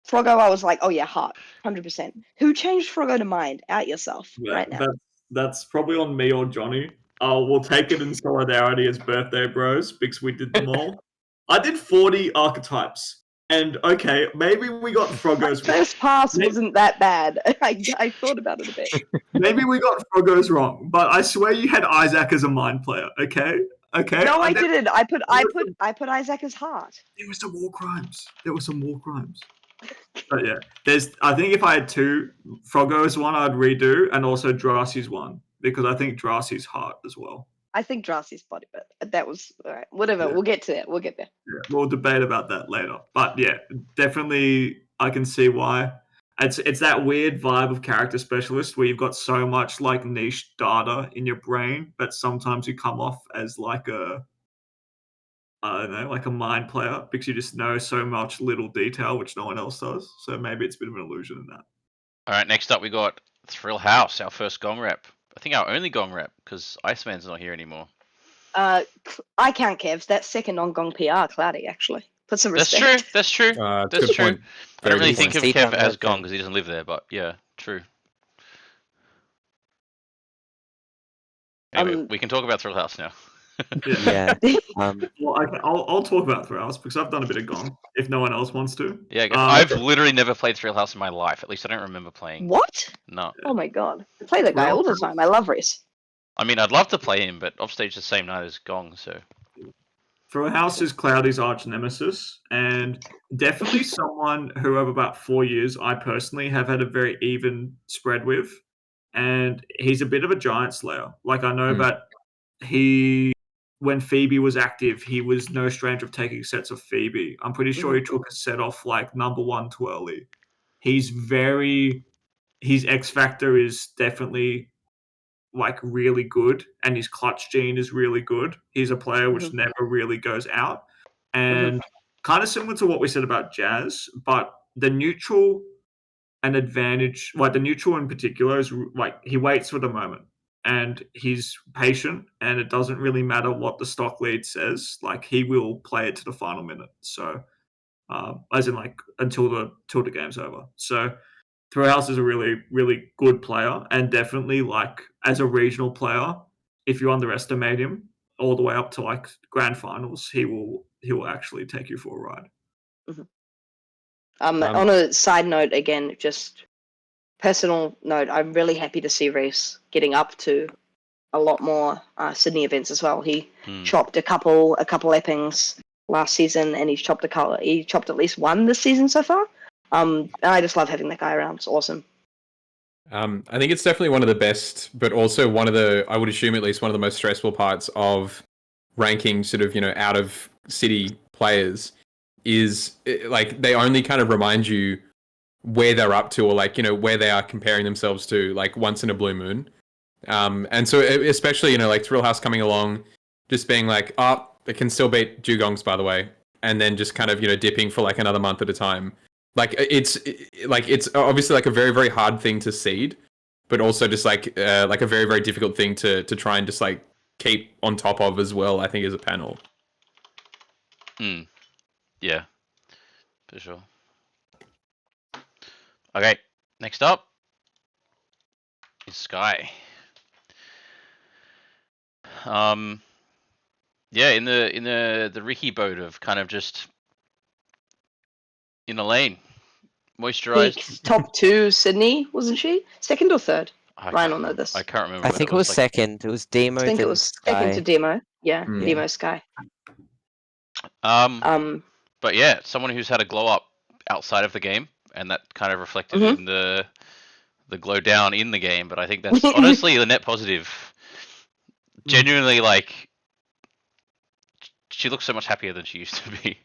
Froggo, I was like, oh yeah, heart, 100%. Who changed Froggo to mind? Out yourself right now. That's probably on me or Johnny. We'll take it in solidarity as birthday bros because we did them all. I did 40 archetypes. And okay, maybe we got Froggo's wrong. First pass wasn't that bad. I thought about it a bit. Maybe we got Froggo's wrong, but I swear you had Isaac as a mind player. Okay. No, I didn't. I put Isaac as heart. There were some war crimes. But yeah, I think if I had two, Froggo's one I'd redo, and also Drassi's one because I think Drassi's heart as well. I think Drassi's body, but that was all right. Whatever. Yeah. We'll get to that. We'll get there. Yeah, we'll debate about that later. But yeah, definitely I can see why. It's that weird vibe of character specialist where you've got so much like niche data in your brain, but sometimes you come off as like I don't know, like a mind player because you just know so much little detail which no one else does. So maybe it's a bit of an illusion in that. All right, next up we got Thrill House, our first Gong rep. I think our only Gong rep because Iceman's not here anymore. I count Kev's. That's second on Gong PR, Cloudy, actually. Put some respect. That's true. That's true. Point. I don't really think of Kev as Gong because he doesn't live there, but yeah, true. Anyway, we can talk about Thrill House now. Yeah. Well, I'll talk about Thrill House because I've done a bit of Gong. If no one else wants to. Yeah, I've literally never played Thrill House in my life. At least I don't remember playing. What? No. Oh my god, I play that guy all the time. I love Reese. I mean, I'd love to play him, but offstage the same night as Gong, so. Thrill House is Cloudy's arch nemesis, and definitely someone who over about 4 years I personally have had a very even spread with, and he's a bit of a giant slayer. Like I know that when Phoebe was active, he was no stranger of taking sets of Phoebe. I'm pretty sure he took a set off like number 1 too early. His X factor is definitely like really good, and his clutch gene is really good. He's a player which never really goes out, and kind of similar to what we said about Jazz, but the neutral and advantage, like the neutral in particular, is like he waits for the moment and he's patient, and it doesn't really matter what the stock lead says. Like he will play it to the final minute. So, as in like until the game's over. So. Thrill House is a really, really good player, and definitely like as a regional player, if you underestimate him all the way up to like grand finals, he will actually take you for a ride. On a side note, again, just personal note, I'm really happy to see Reese getting up to a lot more Sydney events as well. He chopped a couple eppings last season, and he's chopped at least one this season so far. And I just love having that guy around. It's awesome. I think it's definitely one of the best, but also one of the, I would assume at least one of the most stressful parts of ranking sort of, out of city players is like they only kind of remind you where they're up to, or like, where they are comparing themselves to, like once in a blue moon. And so especially, like Thrill House coming along, just being like, It can still beat dugongs, by the way, and then just kind of dipping for like another month at a time. Like it's obviously like a very very hard thing to seed, but also just like a very very difficult thing to try and just like keep on top of as well. I think as a panel. Yeah, for sure. Okay, next up is Sky. Yeah, in the Ricky boat of kind of just in a lane, moisturized. Peaks top 2, Sydney, wasn't she? Second or third? I Ryan can't will know remember. this. I can't remember. I think it was like... second. It was Demo. I think it then was Sky. second to Demo. Yeah, Mm. Demo Sky. But yeah, someone who's had a glow up outside of the game, and that kind of reflected in the glow down in the game. But I think that's honestly the net positive. Genuinely, like, she looks so much happier than she used to be.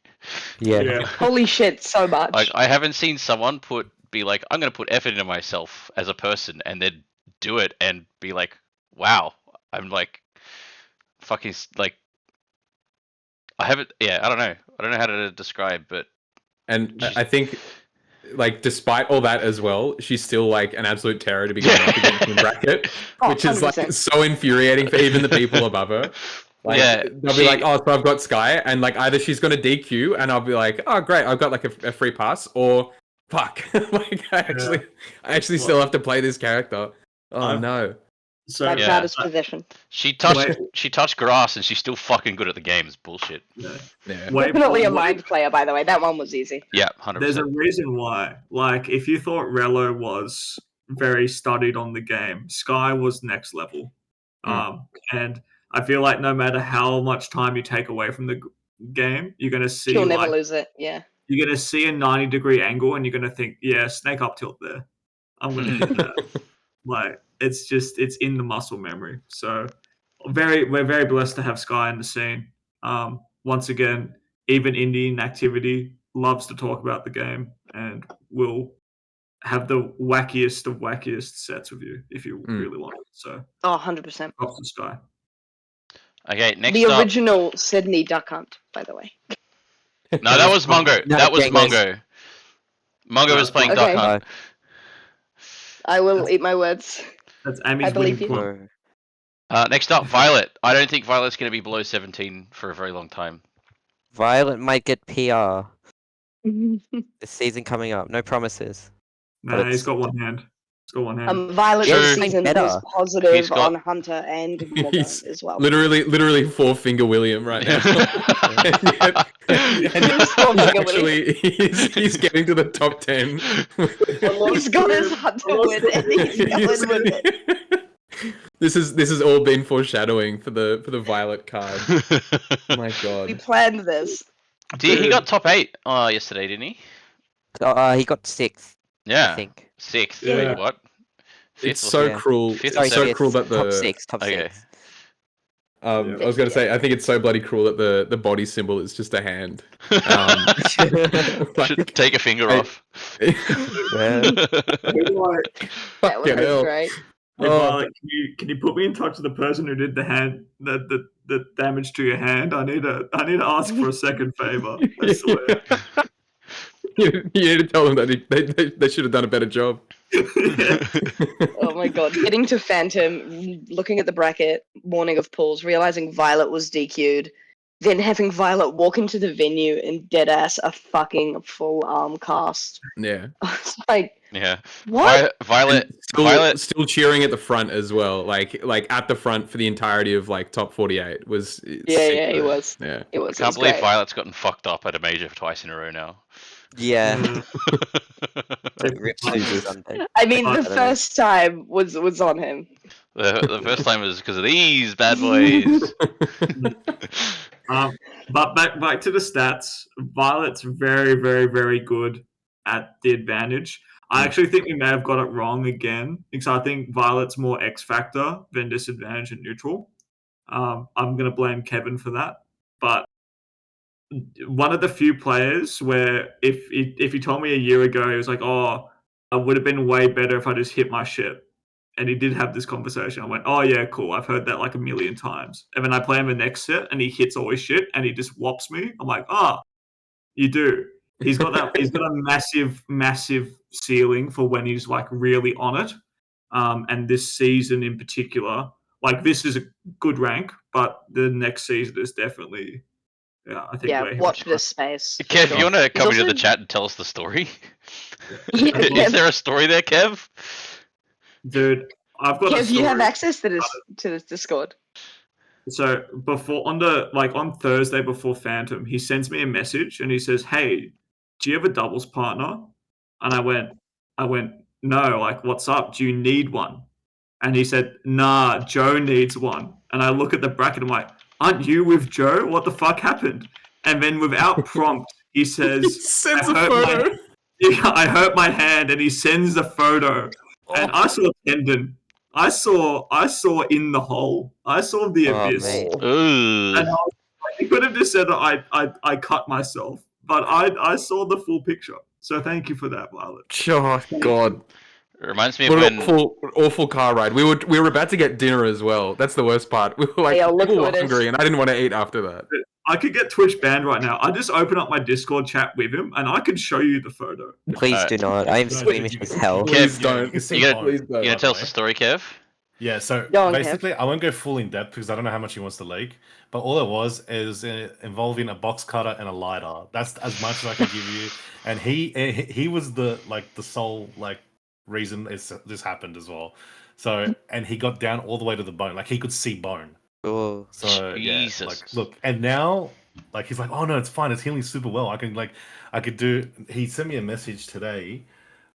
Yeah. Holy shit, so much. Like, I haven't seen someone be like, I'm gonna put effort into myself as a person, and then do it and be like, wow, I'm like, fucking like, I haven't. Yeah, I don't know how to describe, but. And I think, like, despite all that as well, she's still like an absolute terror to be going up against in bracket, which is like 100%. so infuriating for even the people above her. Like, Yeah, they'll be like, "Oh, so I've got Sky," and like either she's gonna DQ, and I'll be like, "Oh, great, I've got like a free pass," or "Fuck, like I actually still have to play this character." Oh no! So That's out of position. She touched grass, and she's still fucking good at the game. It's bullshit. Yeah. Definitely a mind player, by the way. That one was easy. Yeah, 100%. There's a reason why. Like, if you thought Relo was very studied on the game, Sky was next level. And I feel like no matter how much time you take away from the game, you're going to see She'll never lose it. Yeah. You're going to see a 90-degree angle, and you're going to think, yeah, snake up tilt there. I'm going to hit that. Like, it's in the muscle memory. So we're very blessed to have Sky in the scene. Once again, even Indian activity loves to talk about the game, and will have the wackiest of wackiest sets with you if you really want it. So 100%. props to Sky. Okay, next the up. original Sydney Duck Hunt, by the way. No, that was Mongo. No, that was James. Mongo. Mongo was playing Okay. Duck Hunt. I will eat my words. That's Amy's I believe winning you. point. Next up, Violet. I don't think Violet's going to be below 17 for a very long time. Violet might get PR this season coming up. No promises. Nah, he's got one hand. He's got one hand. Violet True. this season Better. was positive He's got- on Hunter and He's Morgan as well. literally four finger William right now. He's four finger Actually, he's getting to the top 10. He's got his Hunter win and he's going with it. This has all been foreshadowing for the Violet card. Oh my god. We planned this. He got top 8 yesterday, didn't he? He got 6th. Yeah. I think. 6th. Yeah. Wait, what? It's Fifth or so Yeah. cruel. Fifth It's or so seventh? cruel that Top the 6. Top Okay. 6. I was gonna say I think it's so bloody cruel that the body symbol is just a hand. Should take a finger off. Yeah. That would Fucking be hell. great. Hey, Oh. Violet, can you put me in touch with the person who did the hand the damage to your hand? I need to ask for a second favor. I swear. You need to tell them that they should have done a better job. Oh my god. Getting to Phantom, looking at the bracket, warning of pulls, realizing Violet was DQ'd, then having Violet walk into the venue and deadass a fucking full arm cast. Yeah. It's like, Yeah. what? Violet. Still cheering at the front as well, like at the front for the entirety of like top 48 was. Yeah, he was. Yeah. It was. I can't believe great. Violet's gotten fucked up at a major twice in a row now. Yeah. Mm. Rip Susie Sunday. I mean, I the don't know. first time was on him. The first time was because of these bad boys. But back to the stats. Violet's very, very, very good at the advantage. I actually think we may have got it wrong again because I think Violet's more X factor than disadvantage and neutral. I'm going to blame Kevin for that. But one of the few players where if he told me a year ago, he was like, "Oh, I would have been way better if I just hit my shit." and he did have this conversation. I went, oh yeah, cool. I've heard that like a million times. And then I play him the next set, and he hits all his shit, and he just whops me. I'm like, you do. He's got that. He's got a massive, massive ceiling for when he's like really on it. And this season in particular, like this is a good rank, but the next season is definitely, I think. Yeah, where he watch was. this space. for Kev, sure. you want to come into also- the chat and tell us the story? Yeah, Is Kev, there a story there, Kev? Dude, I've got a Kev, story. you have access to this Discord. So before on Thursday before Phantom, he sends me a message and he says, "Hey, do you have a doubles partner?" And I went, "No. Like, what's up? Do you need one?" And he said, "Nah, Joe needs one." And I look at the bracket. I'm like, "Aren't you with Joe? What the fuck happened?" And then without prompt, he says, Sends a "I hurt photo. I hurt my hand," and he sends the photo. And I saw a tendon. I saw in the hole. I saw the Oh, abyss. mate. Ooh. And I was like, he could have just said that I cut myself, but I saw the full picture. So thank you for that, Violet. Oh God! It reminds me of What when. an awful car ride. We were about to get dinner as well. That's the worst part. We were like, Yeah, look we who were it is. hungry, and I didn't want to eat after that. I could get Twitch banned right now. I just open up my Discord chat with him, and I could show you the photo. Please do not. I am No, squeamish you as can- hell. Please Yeah, don't. you can see You both, Please You don't. gonna by tell the us the way. story, Kev? Yeah, so Go on, Kev. basically, I won't go full in depth because I don't know how much he wants to leak. But all it was is involving a box cutter and a lighter. That's as much as I can give you. And he was the sole reason this happened as well. So and he got down all the way to the bone, like he could see bone. Oh, So Jesus. yeah, like look, and now like he's like, oh no, it's fine, it's healing super well. I could do. He sent me a message today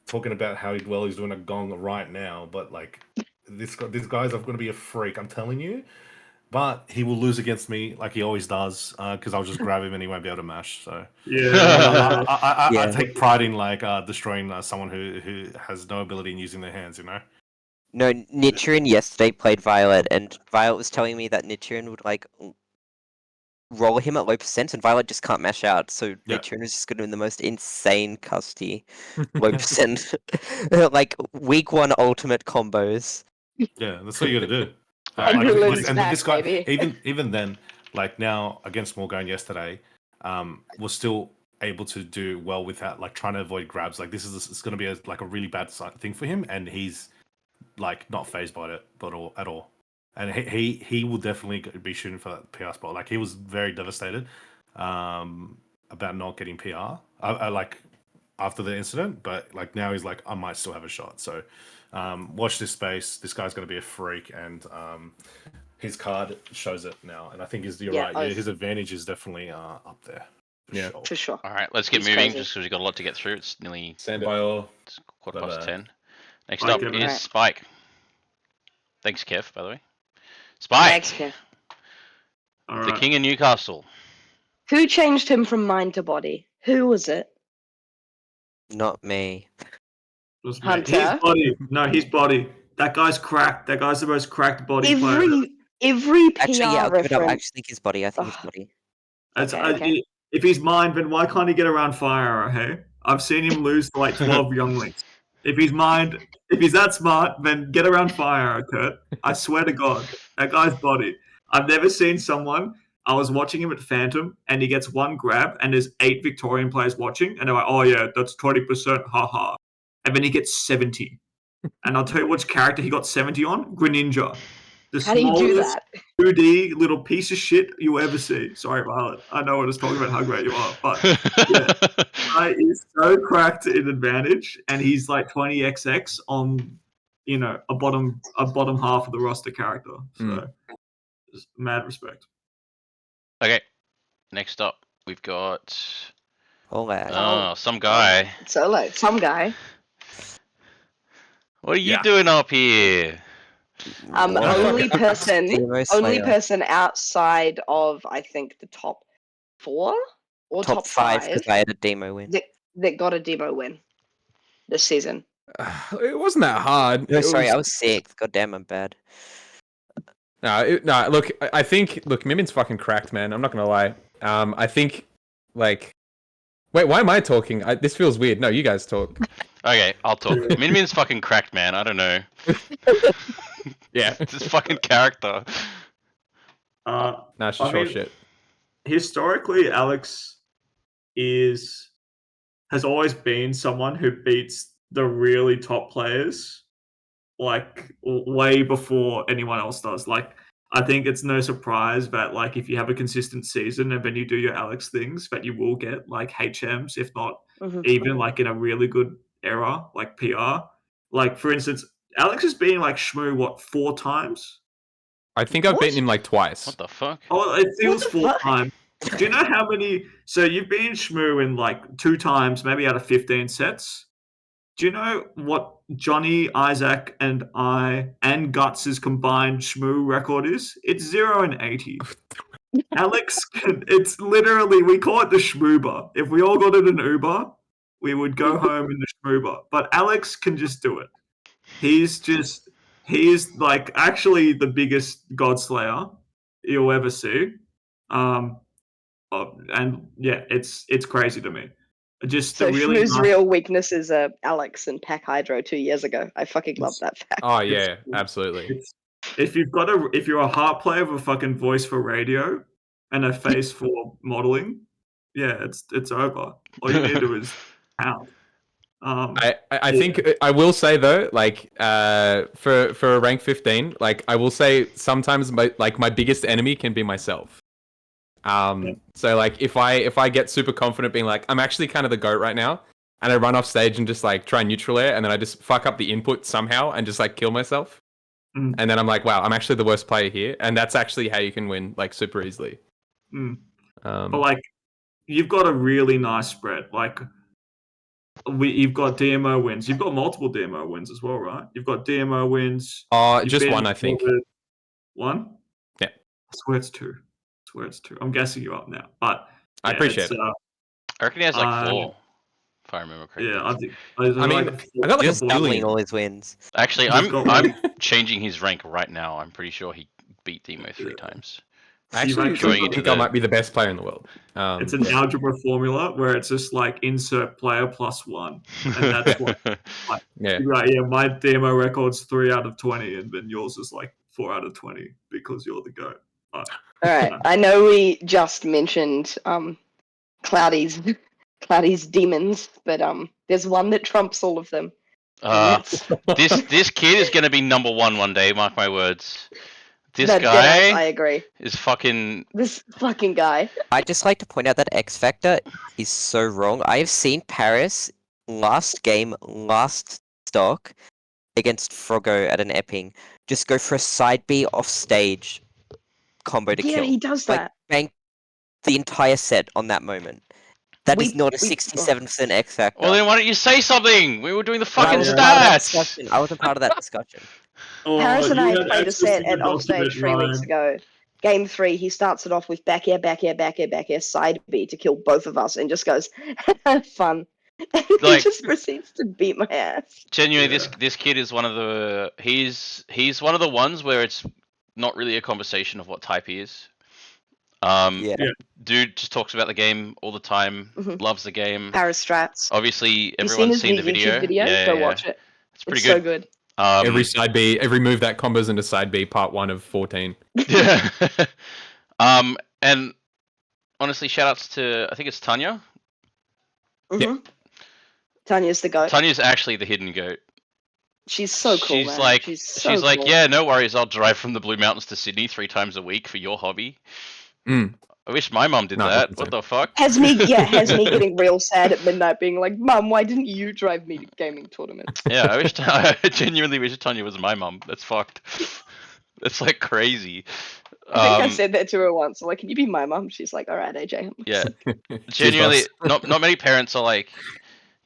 talking about how he's doing a gong right now, but like this guy's going to be a freak, I'm telling you. But he will lose against me like he always does, because I'll just grab him and he won't be able to mash. So Yeah. I Yeah. take pride in destroying someone who has no ability in using their hands. You know. no, Nichiren yesterday played Violet, and Violet was telling me that Nichiren would like roll him at low percent, and Violet just can't mash out. So Yeah. Nichiren is just doing the most insane custy low percent, like week one ultimate combos. Yeah, that's what you got to do. And Alright. who loses and back, this guy, baby? even then, like now against Morgane yesterday, was still able to do well without like trying to avoid grabs. Like it's going to be a really bad thing for him, and he's like not phased by it at all. And he will definitely be shooting for that PR spot. Like he was very devastated about not getting PR. I like after the incident, but like now he's like I might still have a shot. So watch this space. This guy's going to be a freak, and his card shows it now. And I think you're Yeah, right. I- Yeah, his advantage is definitely up there. Yeah. For sure. All right, let's get He's moving crazy. just because we've got a lot to get through. It's nearly Stand by all. it's quarter Bye-bye. past 10. Next Bye, up Kevin. is Right. Spike. Thanks, Kev, by the way. Spike, Thanks, Kev. All the right. king of Newcastle. Who changed him from mind to body? Who was it? Not me. Just me. Hunter? His body. No, his body. That guy's cracked. That guy's the most cracked body player. Every PR Actually, yeah, I'll give it up. I reference. actually think his body. I think his Ugh. body. It's, Okay. If he's mine, then why can't he get around fire? Hey, I've seen him lose to like 12 younglings. If he's mind, if he's that smart, then get around fire, Kurt. I swear to God, that guy's body. I've never seen someone. I was watching him at Phantom, and he gets one grab, and there's 8 Victorian players watching, and they're like, "Oh yeah, that's 20%, haha," and then he gets 70. And I'll tell you which character he got 70 on: Greninja. The How do you do smallest that? 2D little piece of shit you'll ever see. Sorry, Violet. I know I was talking about how great you are, but yeah, guy is so cracked in advantage, and he's like 20xx on, a bottom half of the roster character. So, just mad respect. Okay, next up we've got Olag. some guy. Solo. Some guy. What are you Yeah. doing up here? Only person. Demo Only Slayer. person outside of I think the top 4 or Top 5 because I had a demo win. that got a demo win this season. It wasn't that hard. No, It sorry, was- I was sick. God damn, I'm bad. No, look, I think, Mimin's fucking cracked, man. I'm not gonna lie. I think, wait, why am I talking? This feels weird. No, you guys talk. Okay, I'll talk. Min Min's fucking cracked, man. I don't know. Yeah. It's his fucking character. Nah, she's I sure mean, shit. historically, Alex has always been someone who beats the really top players, like way before anyone else does. Like, I think it's no surprise that like if you have a consistent season and then you do your Alex things, that you will get like HMs, if not even like in a really good era, like PR. Like for instance, Alex has been like Shmoo what 4 times? I think I've beaten him like twice. What the fuck? Oh, it feels What the 4 fuck? times. Do you know how many? So you've been Shmoo in like 2 times, maybe out of 15 sets. Do you know what Johnny, Isaac, and I and Guts' combined Shmoo record is? It's 0 and 80. Alex, it's literally, we call it the Shmoober. If we all got in an Uber, we would go home in the Shmoober. But Alex can just do it. He is like actually the biggest God Slayer you'll ever see. And yeah, it's crazy to me. Just So the really Shmoo's nice, real weaknesses are Alex and Pack Hydro 2 years ago. I fucking love that fact. Oh yeah, absolutely. it's if you're a heart player with a fucking voice for radio and a face for modeling, yeah, it's over. All you need to do is pound. I think I will say though, like for a rank 15, like I will say sometimes my biggest enemy can be myself. So like if I get super confident being like I'm actually kind of the GOAT right now, and I run off stage and just like try neutral air and then I just fuck up the input somehow and just like kill myself. And then I'm like, wow, I'm actually the worst player here, and that's actually how you can win like super easily. But like you've got a really nice spread. Like you've got DMO wins. You've got multiple DMO wins as well, right? You've got DMO wins. Just one, I think. One? Yeah. I swear it's 2. I'm guessing you up now, but I appreciate it. I reckon he has like 4, if I remember correctly. Yeah, I mean, I got like Just a doubling billion. all his wins. Actually, He's got I'm changing his rank right now. I'm pretty sure he beat Demo 3 times. I actually Going into think I might be the best player in the world. It's an algebra formula where it's just like insert player plus 1, and that's what. Yeah. Right, yeah. My demo record's 3 out of 20, and then yours is like 4 out of 20 because you're the GOAT. All right, I know we just mentioned Cloudy's demons, but there's one that trumps all of them. This kid is gonna be number 1 one day. Mark my words. This I guy agree. is fucking. This fucking guy. I'd just like to point out that X Factor is so wrong. I have seen Paris last game, last stock, against Froggo at an Epping, just go for a side B off stage combo to Yeah, kill. he does Like, that. bang the entire set on that moment. That is not a 67% X Factor. Well, then why don't you say something? We were doing the fucking stats. I wasn't part of that discussion. Paris and I you had played a access to set the at offstage document, 3 weeks Ryan. ago. Game 3, he starts it off with back air, back air, back air, back air, side B to kill both of us, and just goes, fun. And he Like- just proceeds to beat my ass. Genuinely, Yeah. this kid is one of the he's one of the ones where it's not really a conversation of what type he is. Yeah. Dude just talks about the game all the time, Mhm. loves the game. Paris strats. Obviously, You everyone's seen the his video. YouTube video? Yeah, Go yeah, watch it. it's pretty It's so good. good. Every side B, every move that combos into side B, part 1 of 14. Yeah. And honestly, shout outs to I think it's Tanya. Mhm. Tanya's the goat. Tanya's actually the hidden goat. She's so cool, she's man. like she's so she's like, cool. yeah, no worries, I'll drive from the Blue Mountains to Sydney 3 times a week for your hobby. Mm. I wish my mum did No, that. that's What insane. the fuck? Has me getting real sad at midnight, being like, "Mum, why didn't you drive me to gaming tournaments?" Yeah, I genuinely wish Tanya was my mum. That's fucked. That's like crazy. I think I said that to her once. Like, can you be my mum? She's like, "All right, AJ." I'm like, Yeah, Cheers, genuinely, boss. not many parents are like.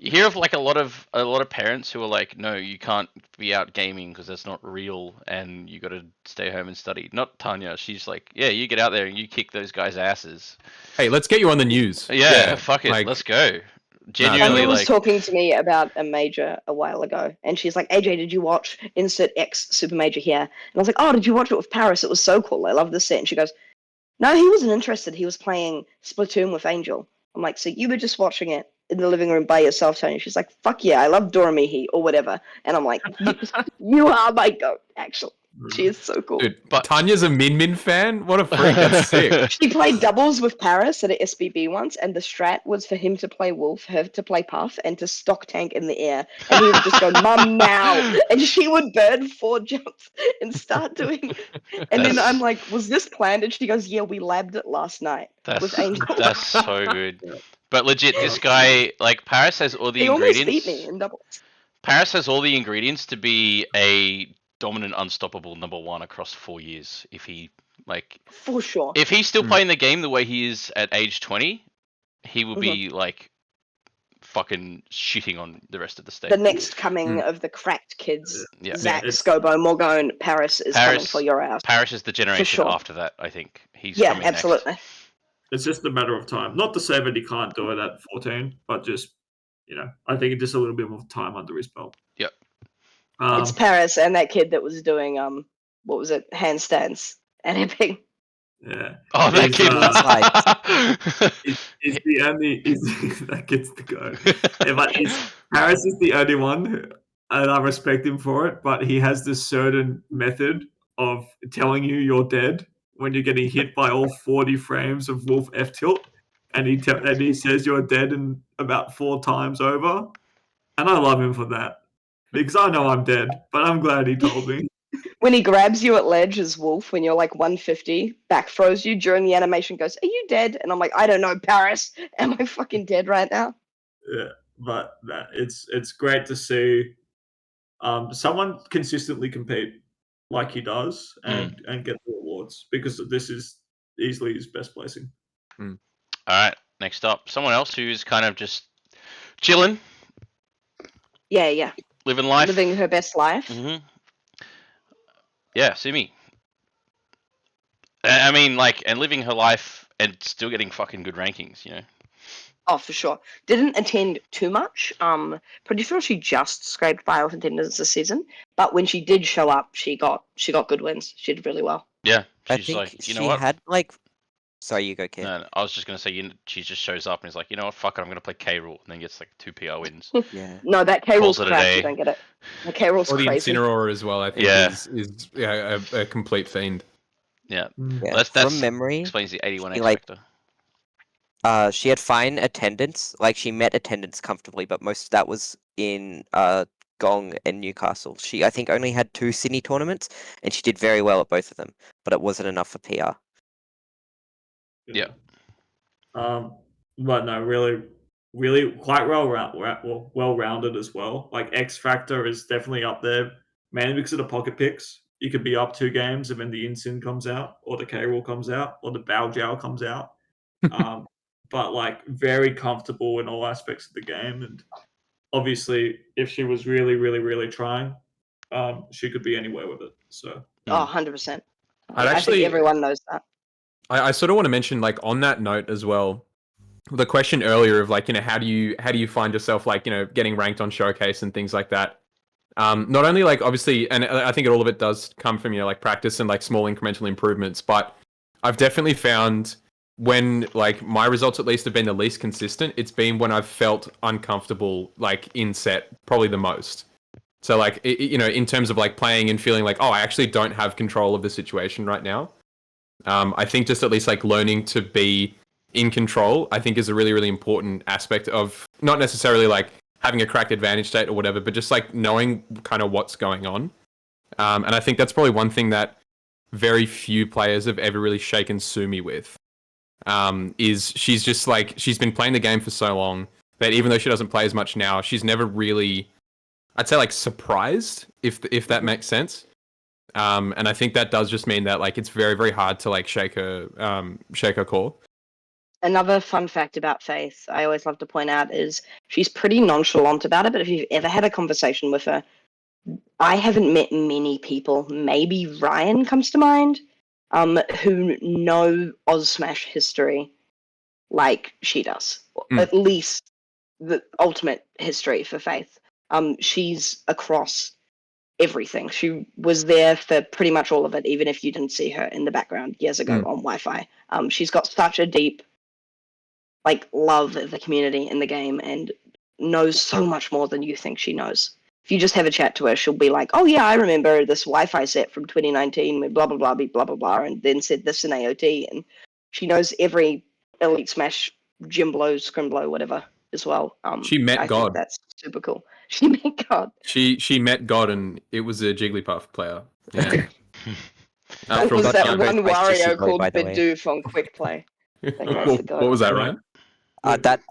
You hear of like a lot of parents who are like, no, you can't be out gaming because that's not real, and you got to stay home and study. Not Tanya. She's like, yeah, you get out there and you kick those guys' asses. Hey, let's get you on the news. Yeah, fuck it, like- let's go. Tanya Genuinely, was like, talking to me about a major a while ago, and she's like, "AJ, did you watch Insert X Super Major here?" And I was like, "Oh, did you watch it with Paris? It was so cool. I love this set." And she goes, "No, he wasn't interested. He was playing Splatoon with Angel." I'm like, "So you were just watching it in the living room by yourself, Tony. She's like, fuck yeah, I love Doramihi or whatever. And I'm like, you are my goat, actually. She is so cool. Dude, But- Tanya's a Min Min fan? What a freak. That's sick. She played doubles with Paris at a SBB once, and the strat was for him to play Wolf, her to play Puff, and to stock tank in the air. And he would just go, Mum, now! And she would burn 4 jumps and start doing. And then I'm like, was this planned? And she goes, yeah, we labbed it last night with Angel. That's so good. But legit, this guy, like, Paris has all the He almost ingredients. beat me in doubles. Paris has all the ingredients to be a dominant, unstoppable #1 across 4 years. If he, like, For sure. if he's still playing the game the way he is at age 20, he will be, like, fucking shitting on the rest of the state. The next coming of the cracked kids, Yeah. Zach, It's- Scobo, Morgone, Paris is coming for your ass. Paris is the generation sure. after that, I think. He's Yeah, coming absolutely. It's just a matter of time. Not to say that he can't do it at 14, but just, I think it's just a little bit more time under his belt. Yep. It's Paris and that kid that was doing what was it, handstands at Epic. Yeah. Oh, that He's, kid. He's the only. That gets to go. Yeah, but Paris is the only one, and I respect him for it. But he has this certain method of telling you you're dead when you're getting hit by all 40 frames of Wolf F tilt, and he says you're dead in about 4 times over, and I love him for that because I know I'm dead, but I'm glad he told me. When he grabs you at ledge as Wolf, when you're like 150, back throws you during the animation, goes, "Are you dead?" And I'm like, "I don't know, Paris. Am I fucking dead right now?" Yeah, but it's great to see someone consistently compete like he does and get the awards, because this is easily his best placing. All right, next up, someone else who's kind of just chilling, Yeah. living life, Living her best life. Mm-hmm. Yeah, Simi. I mean, like, and living her life and still getting fucking good rankings, Oh, for sure. Didn't attend too much. Pretty sure she just scraped by off attendance this season. But when she did show up, she got good wins. She did really well. Yeah, I she's think like, you she know what? had like. Sorry, you go, Kit. No, I was just gonna say, she just shows up and is like, you know what? Fuck it, I'm gonna play K Rule, and then gets like 2 PR wins. Yeah. No, that K rule's Calls it a crap. day. You don't get it. The K rule's Or the crazy. Incineroar as well, I think, Yeah. is a complete fiend. Yeah, Yeah. that's From memory, explains the 81 she, X like, factor. she had fine attendance. Like she met attendance comfortably, but most of that was in Gong and Newcastle. She, I think, only had 2 Sydney tournaments, and she did very well at both of them, but it wasn't enough for PR. Yeah. But no, really quite well-rounded as well. Like X Factor is definitely up there, mainly because of the pocket picks. You could be up 2 games, and then the Incin comes out, or the K Rule comes out, or the Bao Jiao comes out. But like very comfortable in all aspects of the game, and obviously, if she was really, really, really trying, she could be anywhere with it. So. Oh, 100%. I'd I actually- think everyone knows that. I sort of want to mention, like, on that note as well, the question earlier of like, how do you find yourself, like, getting ranked on Showcase and things like that. Not only like obviously, and I think all of it does come from like practice and like small incremental improvements, but I've definitely found when like my results at least have been the least consistent, it's been when I've felt uncomfortable like in set probably the most. So like in terms of like playing and feeling like, oh, I actually don't have control of the situation right now. I think just at least like learning to be in control, I think is a really, really important aspect of not necessarily like having a cracked advantage state or whatever, but just like knowing kind of what's going on. And I think that's probably one thing that very few players have ever really shaken Sumi with. Is she's just like, she's been playing the game for so long that even though she doesn't play as much now, she's never really, I'd say like surprised, if that makes sense. And I think that does just mean that like it's very, very hard to like shake her core. Another fun fact about Faith, I always love to point out, is she's pretty nonchalant about it, but if you've ever had a conversation with her, I haven't met many people, maybe Ryan comes to mind, who know Oz Smash history like she does. At least the ultimate history for Faith. She's across everything. She was there for pretty much all of it, even if you didn't see her in the background years ago on Wi-Fi. She's got such a deep like love the community in the game and knows so much more than you think she knows. If you just have a chat to her, she'll be like, "Oh yeah, I remember this Wi-Fi set from 2019 with blah blah blah blah blah blah," and then said this in AOT, and she knows every Elite Smash gym blow, scrim blow, whatever as well. She met I God. think that's super cool. She met God. She met God, and it was a Jigglypuff player. Yeah. It was God that now goes one by Sissy Wario Boy, called by the way. Bidoof on Quick Play. That's the What was that, Ryan? That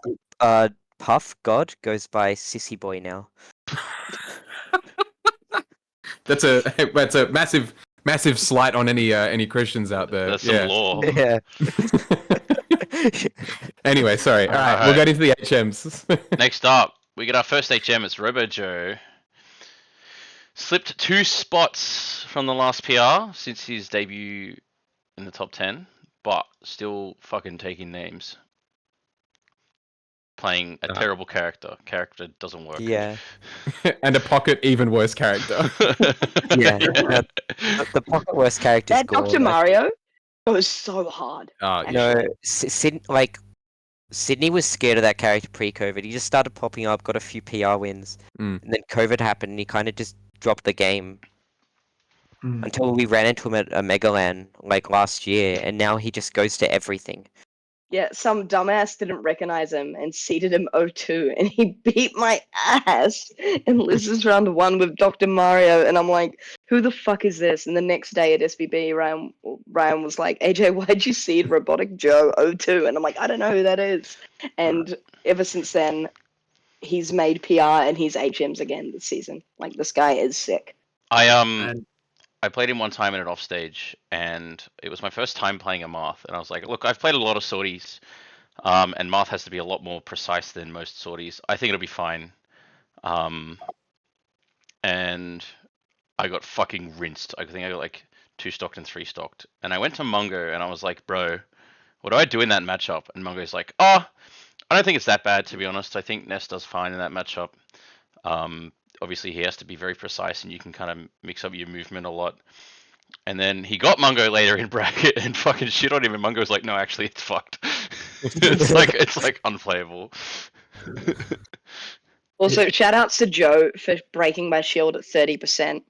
Puff God goes by Sissy Boy now. That's a massive slight on any Christians out there. That's some lore. Yeah. Anyway, sorry. All right, Alright. we'll get into the HMs. Next up, we get our first HM. It's Robo Joe. Slipped 2 spots from the last PR since his debut in the top 10, but still fucking taking names. Playing a terrible character. Character doesn't work. Yeah. And a pocket even worse character. Yeah. The pocket worst character is That Dr. Mario goes so hard. No, Sydney was scared of that character pre-COVID. He just started popping up, got a few PR wins, and then COVID happened, and he kind of just dropped the game until we ran into him at a Megaland like last year, and now he just goes to everything. Yeah, some dumbass didn't recognize him and seeded him 0-2, and he beat my ass and loses round 1 with Dr. Mario, and I'm like, who the fuck is this? And the next day at SBB, Ryan was like, AJ, why'd you seed Robotic Joe 0-2? And I'm like, I don't know who that is. And ever since then, he's made PR and he's HMs again this season. Like, this guy is sick. I played him one time in an offstage, and it was my first time playing a Marth, and I was like, look, I've played a lot of sorties, and Marth has to be a lot more precise than most sorties. I think it'll be fine. And I got fucking rinsed. I think I got like 2-stocked and 3-stocked. And I went to Mungo, and I was like, bro, what do I do in that matchup? And Mungo's like, oh, I don't think it's that bad, to be honest. I think Ness does fine in that matchup. Obviously, he has to be very precise, and you can kind of mix up your movement a lot. And then he got Mungo later in bracket and fucking shit on him, and Mungo's like, no, actually, it's fucked. it's like unplayable. Also, shout outs to Joe for breaking my shield at 30%.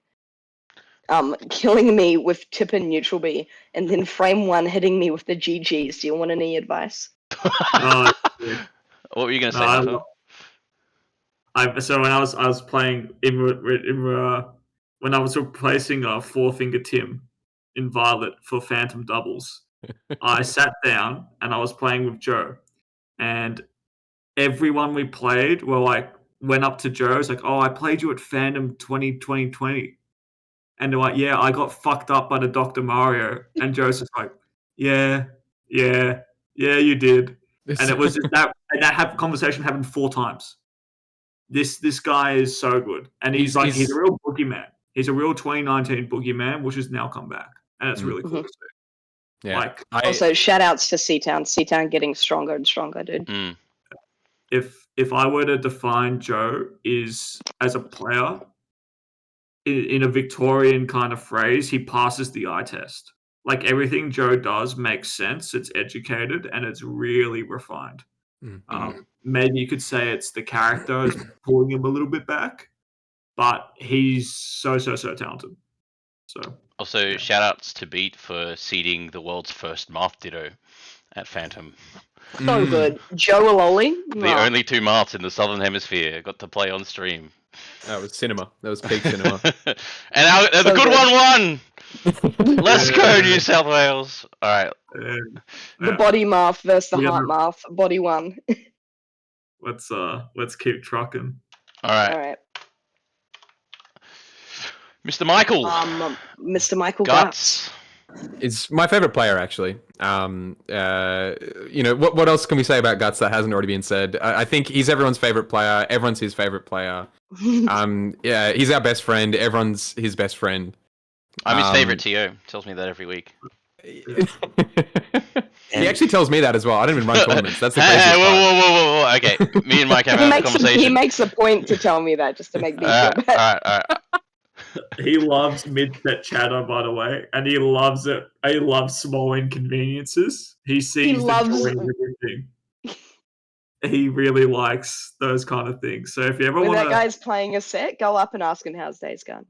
Killing me with tip and neutral B, and then frame 1 hitting me with the GGs. Do you want any advice? What were you gonna say, Hunter? So when I was playing when I was replacing a 4-finger Tim in Violet for Phantom doubles, I sat down and I was playing with Joe, and everyone we played went up to Joe. It's like, oh, I played you at Phantom 2020, and they're like, yeah, I got fucked up by the Dr. Mario, and Joe's just like, yeah, you did, and it was just that conversation happened 4 times. This guy is so good, and he's a real boogeyman. He's a real 2019 boogeyman, which has now come back, and it's really cool to see. Yeah. Also, shout outs to C-Town. C-Town getting stronger and stronger, dude. If I were to define Joe as a player in a Victorian kind of phrase, he passes the eye test. Like, everything Joe does makes sense. It's educated and it's really refined. Maybe you could say it's the character is pulling him a little bit back, but he's so talented. So also, shout outs to Beat for seeding the world's first Marth Ditto at Phantom. So good. Joe Aloli. The only 2 Marths in the Southern Hemisphere got to play on stream. That was cinema. That was peak cinema. And the good one won! Let's go, New South Wales. Alright. The body Marth versus the heart Marth. Body 1. Let's keep trucking. Alright. Mr. Michael. Mr. Michael Guts. Is my favorite player, actually. What else can we say about Guts that hasn't already been said? I think he's everyone's favorite player. Everyone's his favorite player. He's our best friend. Everyone's his best friend. I'm his favorite TO. Tells me that every week. He actually tells me that as well. I don't even run tournaments. That's the craziest part. Whoa. Okay, me and Mike have a conversation. He makes a point to tell me that just to make me feel better. All right. He loves mid-set chatter, by the way, and he loves it. He loves small inconveniences. He sees the joy in everything. he really likes those kind of things. So if you ever When want that to, guy's playing a set, go up and ask him how's days gone.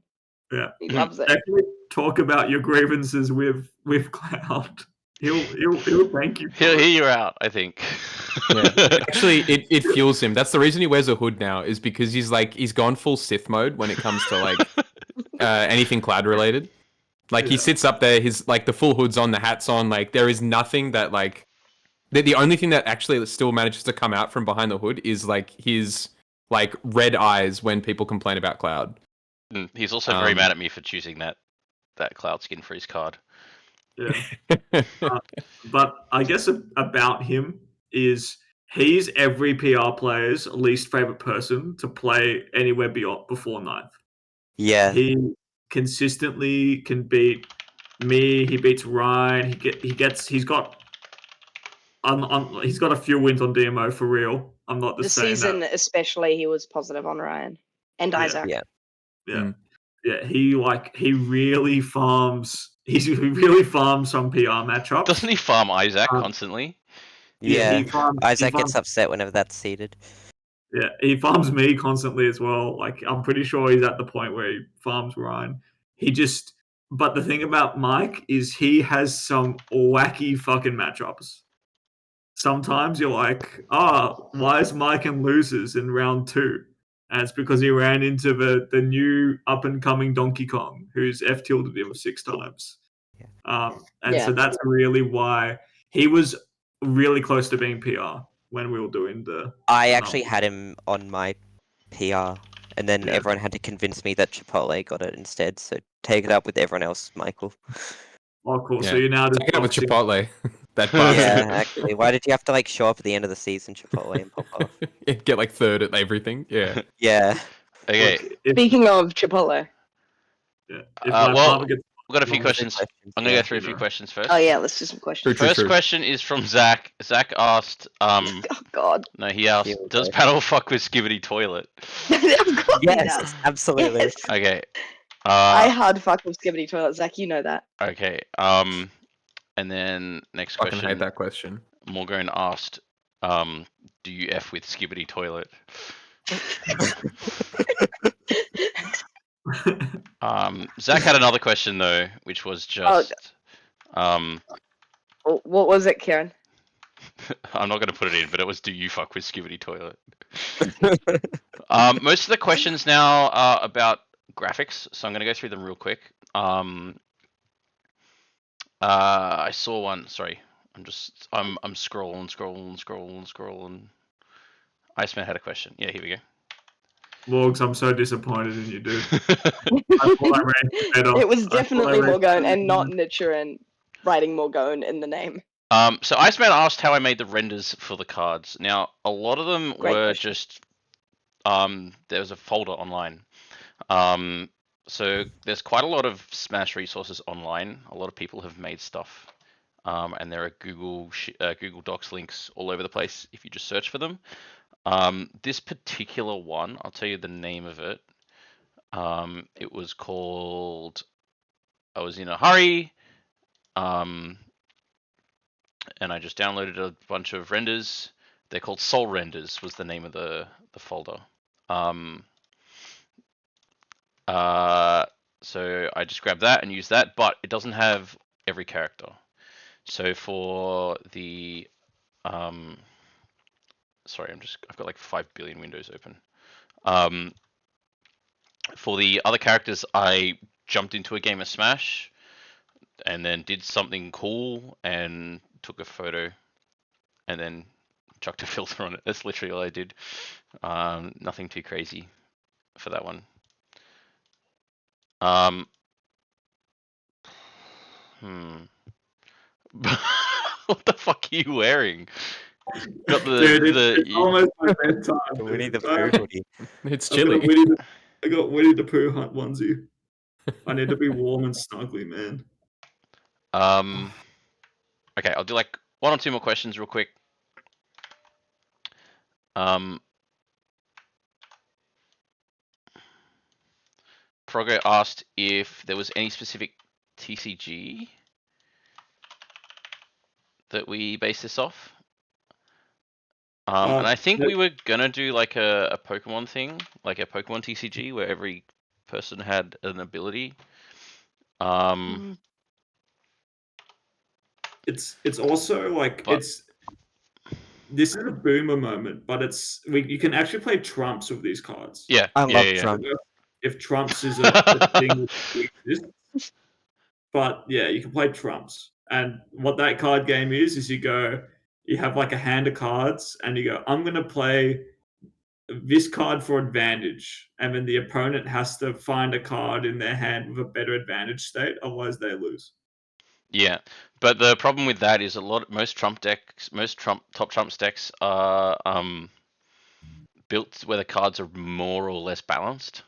yeah, He loves it. definitely talk about your grievances with Cloud. He'll thank you. He'll hear you out, I think. Yeah. Actually, it fuels him. That's the reason he wears a hood now, is because he's gone full Sith mode when it comes to like anything cloud related. Like he sits up there, his like the full hood's on, the hat's on. Like there is nothing that like the only thing that actually still manages to come out from behind the hood is like his like red eyes when people complain about Cloud. He's also very mad at me for choosing that Cloud skin for his card. Yeah. But I guess about him is he's every PR player's least favorite person to play anywhere before ninth. Yeah. He consistently can beat me. He beats Ryan. He's got a few wins on DMO for real. I'm not just The saying season, that. especially, he was positive on Ryan and Isaac. Yeah. Yeah. Yeah, he really farms. He really farms some PR matchups. Doesn't he farm Isaac constantly? Yeah. he farms. Isaac gets upset whenever that's seeded. Yeah, he farms me constantly as well. Like I'm pretty sure he's at the point where he farms Ryan. But the thing about Mike is he has some wacky fucking matchups. Sometimes you're like, why is Mike in losers in round 2? And it's because he ran into the new up and coming Donkey Kong, who's F tilted him 6 times. So that's really why he was really close to being PR when we were doing the. I actually had him on my PR, and then everyone had to convince me that Chipotle got it instead. So take it up with everyone else, Michael. Oh, cool. Yeah. So you're now just Take it up with Chipotle. That Yeah, bastard. actually. Why did you have to like show up at the end of the season, Chipotle, and pop off? Get like third at everything. Yeah. Yeah. Okay. Look, Speaking of Chipotle. if my partner gets we've got a few questions. I'm gonna yeah. go through a few questions first. Oh yeah, let's do some questions. True. First question is from Zach. Zach asked, Oh God. no, he asked, Here we does go. Paddle fuck with Skibidi Toilet? Of course he Yes, does. absolutely. Yes. Okay. I hard fuck with Skibidi Toilet, Zach. You know that. Okay. And then next Fucking question. hate that question. Morgan asked, do you F with Skibidi Toilet? Zach had another question though, which was just, What was it, Kieran? I'm not gonna put it in, but it was, do you fuck with Skibidi Toilet? Most of the questions now are about graphics, so I'm gonna go through them real quick. I saw one. Sorry, I'm scrolling. Iceman had a question. Yeah, here we go. Morgs, I'm so disappointed in you, dude. I thought I ran better. It was I thought I definitely ran Morgone and better. not Nichiren writing Morgone in the name. So Iceman asked how I made the renders for the cards. Now, a lot of them were just there was a folder online. So there's quite a lot of Smash resources online. A lot of people have made stuff, and there are Google Docs links all over the place if you just search for them. This particular one, I'll tell you the name of it. It was called I Was in a Hurry. And I just downloaded a bunch of renders. They're called Soul Renders was the name of the folder. So I just grabbed that and used that, but it doesn't have every character. So for the sorry, I've got like 5 billion windows open. For the other characters, I jumped into a game of Smash and then did something cool and took a photo and then chucked a filter on it. That's literally all I did. Nothing too crazy for that one. What the fuck are you wearing? Got It's almost my bedtime. Winnie the Pooh hoodie. It's chilly. I got Winnie the Pooh hunt onesie. I need to be warm and snuggly, man. Okay, I'll do like 1 or 2 more questions real quick. Progo asked if there was any specific TCG that we base this off. And I think but- we were gonna do like a Pokemon thing, like a Pokemon TCG, where every person had an ability. It's also like But- this is a boomer moment, but you can actually play trumps with these cards. Yeah, I yeah, love yeah, Trump. If trumps is a thing that exists, but yeah, you can play trumps. And what that card game is you have like a hand of cards, and you go, I'm gonna play this card for advantage, and then the opponent has to find a card in their hand with a better advantage state, otherwise they lose. Yeah, but the problem with that is most top trumps decks are built where the cards are more or less balanced.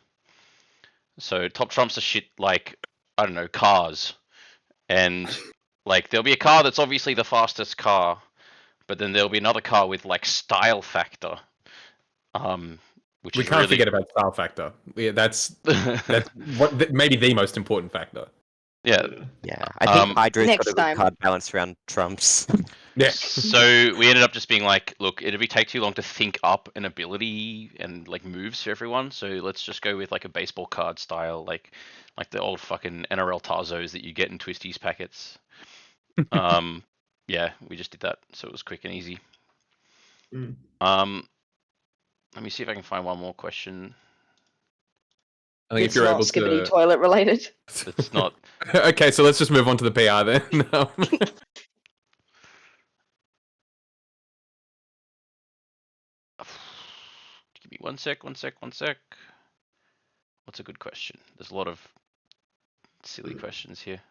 So top trumps are shit like, I don't know, cars, and like there'll be a car that's obviously the fastest car, but then there'll be another car with like style factor, which We is can't really forget about style factor. Yeah, that's maybe the most important factor. yeah. Yeah, I think Hydra's Next got a good time. card balance around Trumps. Yeah. So we ended up just being like, look, it'd be take too long to think up an ability and like moves for everyone. So let's just go with like a baseball card style, like the old fucking NRL Tarzos that you get in Twisties packets. Yeah, we just did that, so it was quick and easy. Mm. Let me see if I can find one more question. I think It's if you're not able skibbity to. toilet related. It's not. Okay, so let's just move on to the PR then. Give me one sec. What's a good question? There's a lot of silly questions here.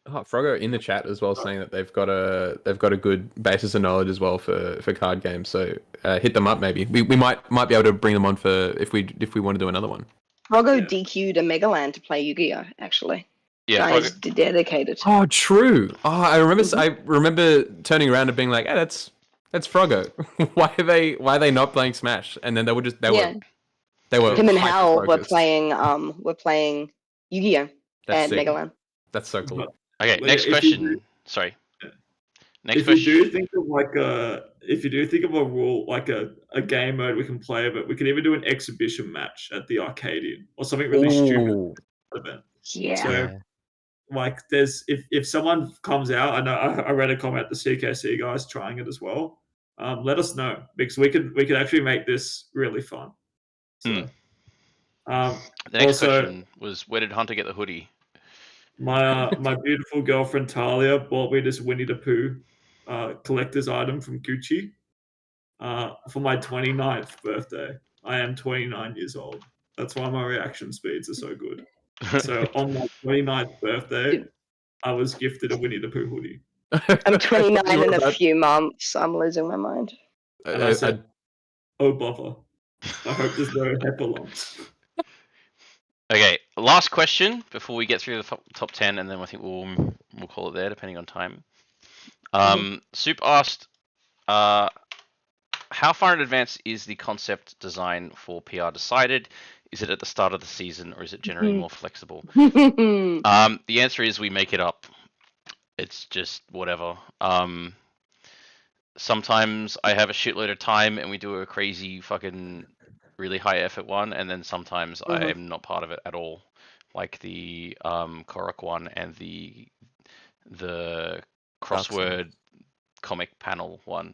Oh, Froggo in the chat as well, saying that they've got a good basis of knowledge as well for card games. So hit them up maybe. We might be able to bring them on for if we want to do another one. Froggo Yeah. DQ'd a Megaland to play Yu-Gi-Oh! Actually, Yeah, guys, dedicated. Oh, true. Oh, I remember turning around and being like, "Hey, that's Froggo. why are they not playing Smash?" And then they were Yeah. Him and Hal were playing Yu-Gi-Oh! That's at sick. Megaland. That's so cool. Okay, But next if you question. Sorry. Next If you question. do think of a rule like a game mode we can play of it, we can even do an exhibition match at the Arcadian or something really stupid Ooh. event. Yeah. So like there's if someone comes out, I know I read a comment the CKC guys trying it as well. Let us know because we could actually make this really fun. So The next also question was, where did Hunter get the hoodie? my beautiful girlfriend Talia bought me this Winnie the Pooh collector's item from Gucci for my 29th birthday. I am 29 years old. That's why my reaction speeds are so good. So on my 29th birthday, I was gifted a Winnie the Pooh hoodie. I'm 29 in a few months. I'm losing my mind. And I said, oh bother. I hope there's no heifer lumps. Okay, last question before we get through the top 10, and then I think we'll call it there, depending on time. Soup asked, how far in advance is the concept design for PR decided? Is it at the start of the season, or is it generally more flexible? The answer is we make it up. It's just whatever. Sometimes I have a shitload of time and we do a crazy fucking really high effort one, and then sometimes I'm not part of it at all, like the Korok one and the crossword comic panel one.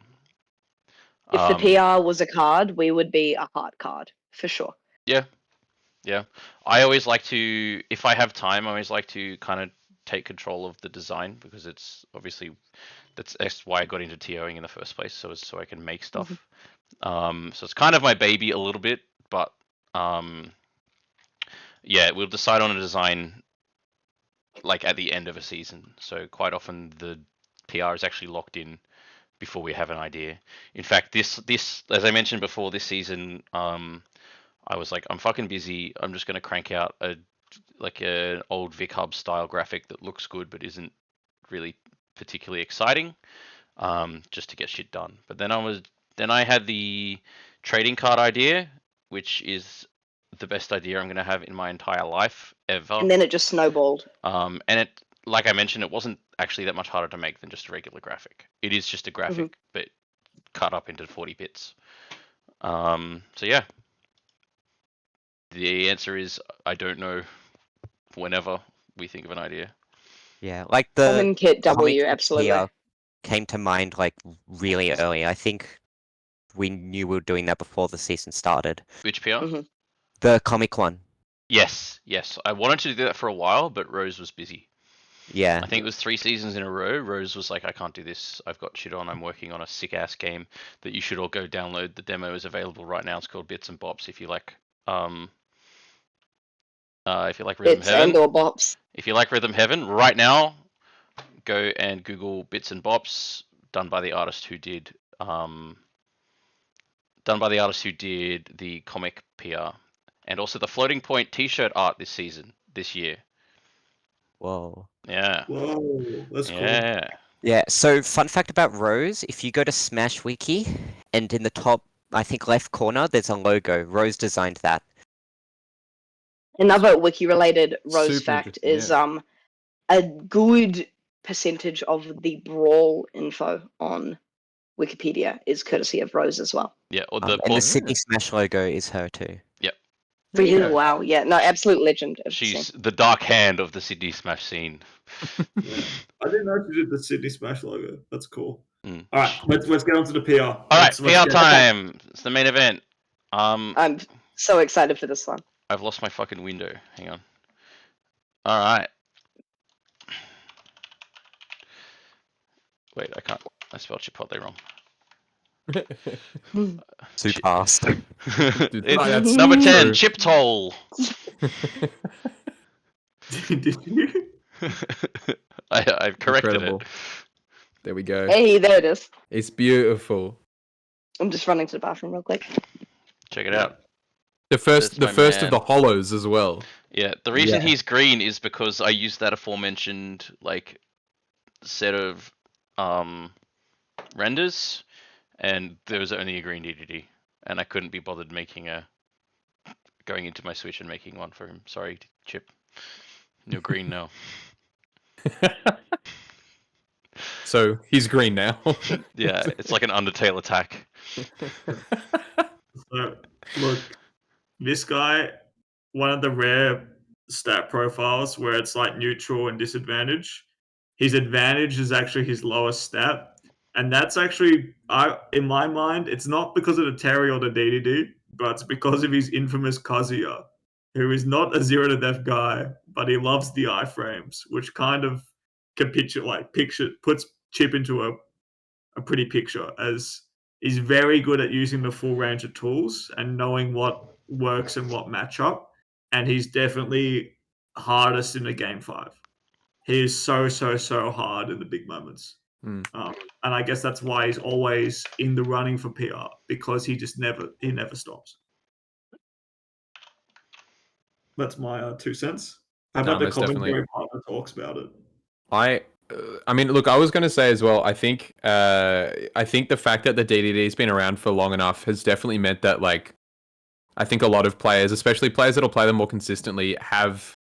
If the PR was a card, we would be a heart card for sure. Yeah. I always like to, if I have time, I always like to kind of take control of the design, because it's obviously that's why I got into TOing in the first place, so I can make stuff. So it's kind of my baby a little bit, but yeah, we'll decide on a design like at the end of a season. So quite often the PR is actually locked in before we have an idea. In fact, this as I mentioned before, this season, I was like, I'm fucking busy. I'm just gonna crank out an old Vic Hub style graphic that looks good but isn't really particularly exciting, just to get shit done. But then I had the trading card idea, which is the best idea I'm gonna have in my entire life ever. And then it just snowballed. And it, like I mentioned, it wasn't actually that much harder to make than just a regular graphic. It is just a graphic, but cut up into 40 bits. So yeah, the answer is I don't know. Whenever we think of an idea. Yeah, like the Common Kit W, comic absolutely. here came to mind like really early. I think we knew we were doing that before the season started. Which PR? Mhm. The comic one. Yes. I wanted to do that for a while, but Rose was busy. Yeah. I think it was 3 seasons in a row. Rose was like, I can't do this. I've got shit on. I'm working on a sick ass game that you should all go download. The demo is available right now. It's called Bits and Bops. If you like Rhythm Bits Heaven. and or bops. If you like Rhythm Heaven, right now, go and Google Bits and Bops, done by the artist who did the comic PR, and also the Floating Point T-shirt art this year. Whoa. Yeah. Whoa, that's cool. Yeah. Yeah, so fun fact about Rose, if you go to Smash Wiki, and in the top, I think left corner, there's a logo. Rose designed that. Another wiki-related Rose Super fact interesting, is yeah. a good percentage of the Brawl info on Wikipedia is courtesy of Rose as well. Yeah. Or And the Sydney Smash logo is her too. Really? Okay. Wow, yeah, no, absolute legend. Of the she's scene. the dark hand of the Sydney Smash scene. Yeah. I didn't know she did the Sydney Smash logo. That's cool. Mm. All right, let's get on to the PR. All right, PR time. It's the main event. I'm so excited for this one. I've lost my fucking window. Hang on. All right. Wait, I can't. I spelled Chipotle wrong. Too fast. It's that's number 10, true. Chip Toll. Did you? I've corrected Incredible. There we go. Hey, there it is. It's beautiful. I'm just running to the bathroom real quick. it. Check it out. The first my of man. the hollows as well. Yeah, the reason Yeah. he's green is because I used that aforementioned like set of renders, and there was only a green DDD, and I couldn't be bothered going into my Switch and making one for him. Sorry, Chip. You're green now. So he's green now. Yeah, it's like an Undertale attack. So, look, this guy, one of the rare stat profiles where it's like neutral and disadvantage. His advantage is actually his lowest stat, and that's actually, in my mind, it's not because of the Terry or the DDD, but it's because of his infamous Kazuya, who is not a zero to death guy, but he loves the iframes, which kind of puts Chip into a pretty picture, as he's very good at using the full range of tools and knowing what works and what match up. And he's definitely hardest in a game 5. He is so hard in the big moments. Mm. And I guess that's why he's always in the running for PR, because he never stops. That's my 2 cents. How about the most definitely. commentary partner talks about it? I mean, look, I was going to say as well. I think the fact that the DDD's been around for long enough has definitely meant that, like, I think a lot of players, especially players that'll play them more consistently, have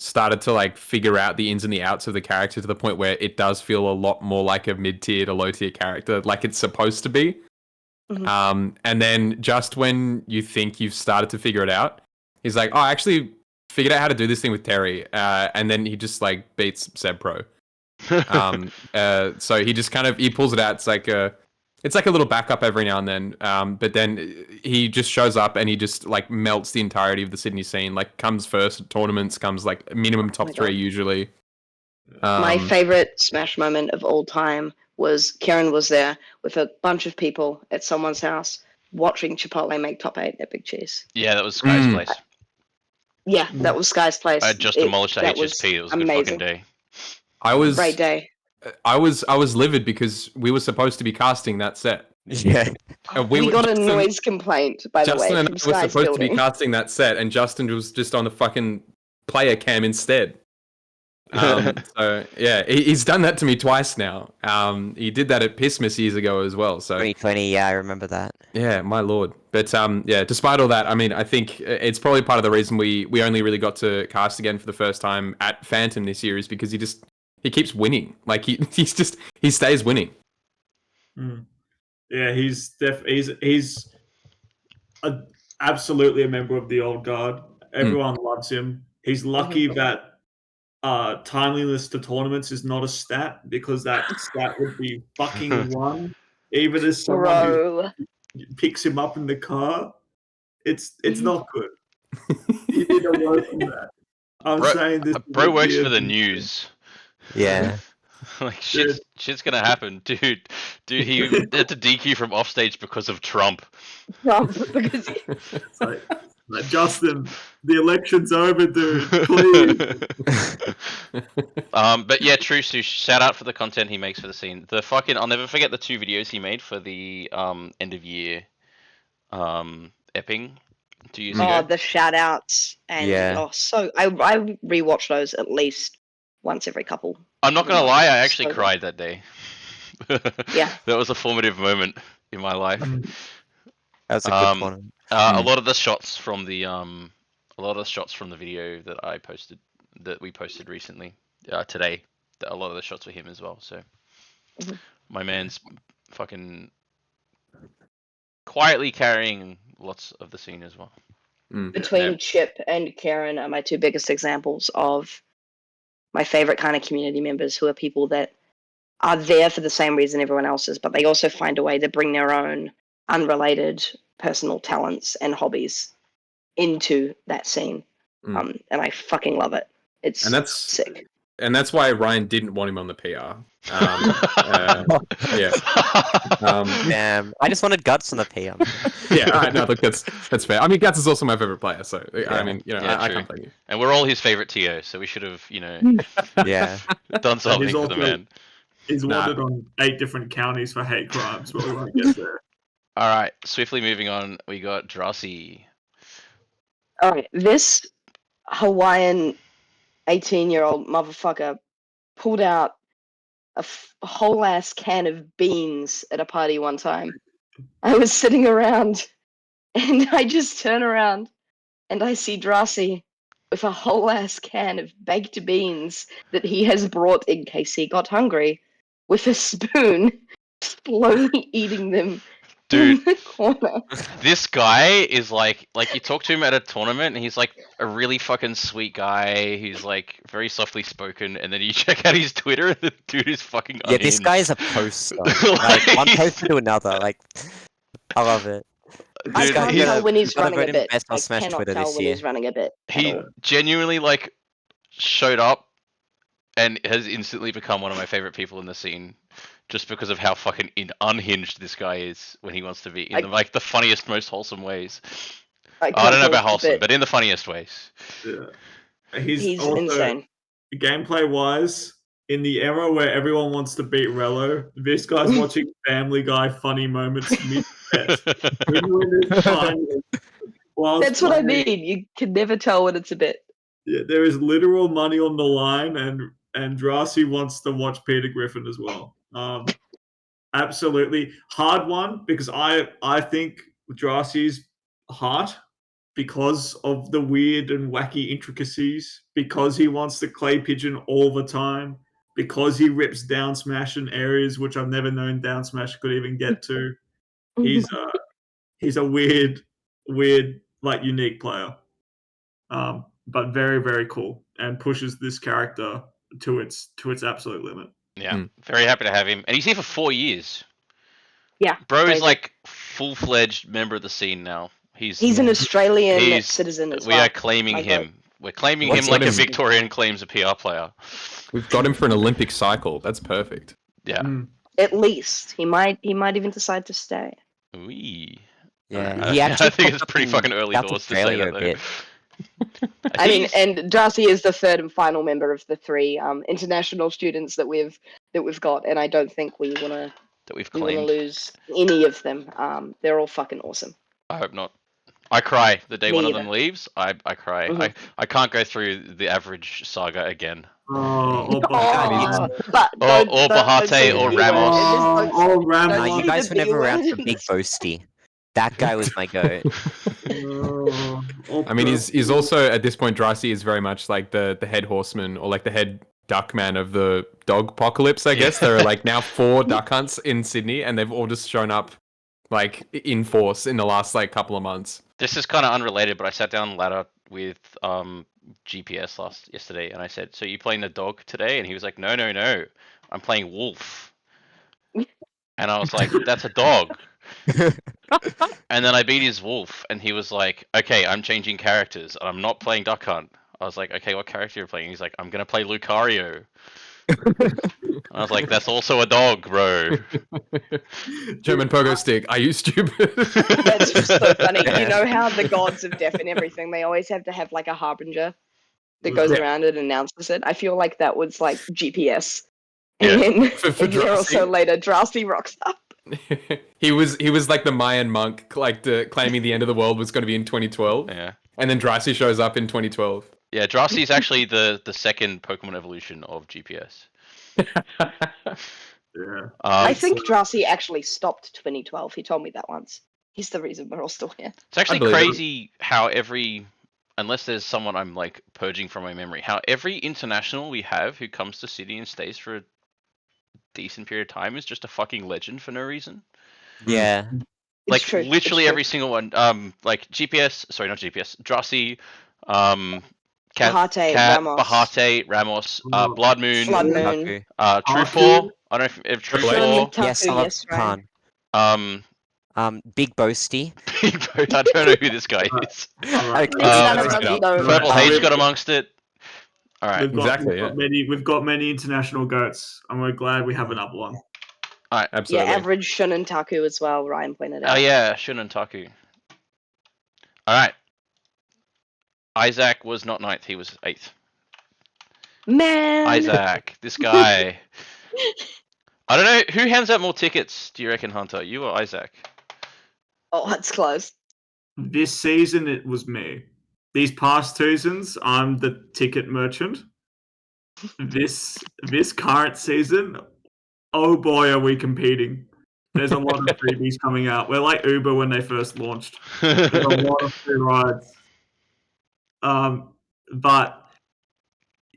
started to like figure out the ins and the outs of the character to the point where it does feel a lot more like a mid-tier to low-tier character, like it's supposed to be. Mhm. And then just when you think you've started to figure it out, he's like, "Oh, I actually figured out how to do this thing with Terry," and then he just like beats Seb Pro. So he just he pulls it out. It's like a little backup every now and then. But then he just shows up and he just like melts the entirety of the Sydney scene. Like comes first at tournaments, comes like minimum top my 3 God. usually. My favorite Smash moment of all time was Karen was there with a bunch of people at someone's house watching Chipotle make top 8 at Big Cheese. Yeah, that was Sky's place. Yeah, that was Sky's place. I just demolished the that HSP. It was a good amazing. fucking day. Great day. I was livid because we were supposed to be casting that set. Yeah. We got a noise complaint, by the way, Justin and from I were Sky's supposed to be building. casting that set, and Justin was just on the fucking player cam instead. So yeah, he's done that to me twice now. He did that at Pissmas years ago as well. So 2020, yeah, I remember that. yeah, my lord. But yeah, despite all that, I mean, I think it's probably part of the reason we only really got to cast again for the first time at Phantom this year is because he keeps winning. Like he stays winning. Yeah, he's absolutely a member of the old guard. Everyone loves him. He's lucky that timeliness to tournaments is not a stat, because that stat would be fucking one. Even as someone who Bro. picks him up in the car, it's not good. You need to work on that. I'm saying this. Bro works for the news. Yeah. Like shit's gonna happen, dude. Dude, he had to DQ from offstage because of Trump. Because It's like, Justin, the election's over, dude. Please. But yeah, true. So shout out for the content he makes for the scene. I'll never forget the 2 videos he made for the end of year epping 2 years ago. the shout outs and I rewatch those at least once every couple. I'm not gonna lie, I actually cried that day. Yeah. That was a formative moment in my life. That was a good tournament. A lot of the shots from the video that we posted recently today. A lot of the shots were him as well. So my man's fucking quietly carrying lots of the scene as well. Between Chip and Karen are my 2 biggest examples of my favorite kind of community members, who are people that are there for the same reason everyone else is, but they also find a way to bring their own unrelated personal talents and hobbies into that scene. And I fucking love it. It's sick. And that's why Ryan didn't want him on the PR. Damn, I just wanted Guts on the PR. Yeah, no, look, that's fair. I mean, Guts is also my favorite player, so I mean, I can't blame you. And we're all his favorite TO, so we should have, done something for the man. He's wanted on 8 different counties for hate crimes, but we won't get there. All right, swiftly moving on, we got Drossi. All right, this Hawaiian 18-year-old motherfucker pulled out a whole ass can of beans at a party one time. I was sitting around and I just turn around and I see Drossi with a whole ass can of baked beans that he has brought in case he got hungry, with a spoon, slowly eating them. Dude, in the corner. This guy is like you talk to him at a tournament and he's like a really fucking sweet guy. He's like very softly spoken, and then you check out his Twitter and the dude is fucking unhinged. This guy is a poster. Like one poster to another. Like, I love it. Dude, I can't tell when he's running a bit. Best I Smash cannot Twitter tell this when year. he's running a bit. He genuinely like showed up and has instantly become one of my favorite people in the scene, just because of how fucking unhinged this guy is when he wants to be, in like the funniest, most wholesome ways. I don't know about wholesome, but in the funniest ways. Yeah. He's also, insane. Gameplay wise, in the era where everyone wants to beat Rello, this guy's watching Family Guy funny moments mid-set. That's what I mean. You can never tell when it's a bit. Yeah, there is literal money on the line, and Drossi wants to watch Peter Griffin as well. Absolutely hard one, because I think Drossi's heart, because of the weird and wacky intricacies, because he wants to clay pigeon all the time, because he rips down smash in areas which I've never known down smash could even get to. He's a weird like unique player, but very, very cool, and pushes this character to its absolute limit. Yeah, very happy to have him, and he's here for 4 years. Yeah, bro is like full-fledged member of the scene now. He's an Australian citizen as well. We are claiming him. We're claiming him like a Victorian claims a PR player. We've got him for an Olympic cycle. That's perfect. Yeah. At least he might even decide to stay. Wee. Yeah, he actually I think it's pretty fucking early doors to say that, though. I mean, and Drossi is the 3rd and final member of the 3 international students that we've got, and I don't think we want to lose any of them. They're all fucking awesome. I hope not. I cry the day one of them leaves. I cry. I can't go through the average saga again. Or Bahate or Ramos. Oh, Ramos. No, you guys were never around for Big Boasty. That guy was my goat. I mean, he's also at this point, Drossi is very much like the head horseman, or like the head duck man of the dog apocalypse, I guess. There are like now 4 duck hunts in Sydney, and they've all just shown up like in force in the last like couple of months. This is kind of unrelated, but I sat down ladder with GPS yesterday, and I said, "So you playing the dog today?" And he was like, "No, no, no, I'm playing wolf." And I was like, "That's a dog." And then I beat his wolf, and he was like, "Okay, I'm changing characters, and I'm not playing Duck Hunt." I was like, "Okay, what character are you playing?" He's like, "I'm gonna play Lucario." I was like, "That's also a dog, bro." German pogo stick. Are you stupid? That's just so funny. You know how the gods of death and everything, they always have to have like a harbinger that goes Yeah. around and announces it. I feel like that was like GPS. Yeah. And then For a year or so Drasty. later, Drasty rocks up. he was like the Mayan monk, like claiming the end of the world was going to be in 2012, Yeah. and then Drasty shows up in 2012. Yeah, Drasty is actually the second Pokemon evolution of GPS. Yeah. I Um, think Drasty actually stopped 2012. He told me that once. He's the reason we're all still here. it's actually believe it. crazy how unless there's someone I'm like purging from my memory, how every international we have who comes to City and stays for a decent period of time is just a fucking legend for no reason. Yeah. It's Like true. it's literally true. every single one. Like GPS, sorry, not GPS. Drosy, Bahate, Ramos. Bahate, Ramos, Oh, Blood Moon, Flood Moon. Taku. True Taku. Four. I don't know if True Triple H. Four. Taku, Yes, I love yes, right. Khan. Um, Big Boasty. I don't know who this guy is. Alright. Okay, It's Uh, none of let's us get up. know. Purple Alright. Haze got amongst it. All right. Exactly, yeah. We've got many international goats, and we're glad we have another one. Yeah, Absolutely. average Shun and Taku as well, Ryan pointed out. Oh yeah, Shun and Taku. All right. Isaac was not 9th, he was 8th. Man! Isaac, this guy. I don't know, who hands out more tickets, do you reckon, Hunter? You or Isaac? Oh, it's close. This season, it was me. These past seasons, I'm the ticket merchant. This current season, oh boy, are we competing. There's a lot of freebies coming out. We're like Uber when they first launched. There's a lot of free rides. But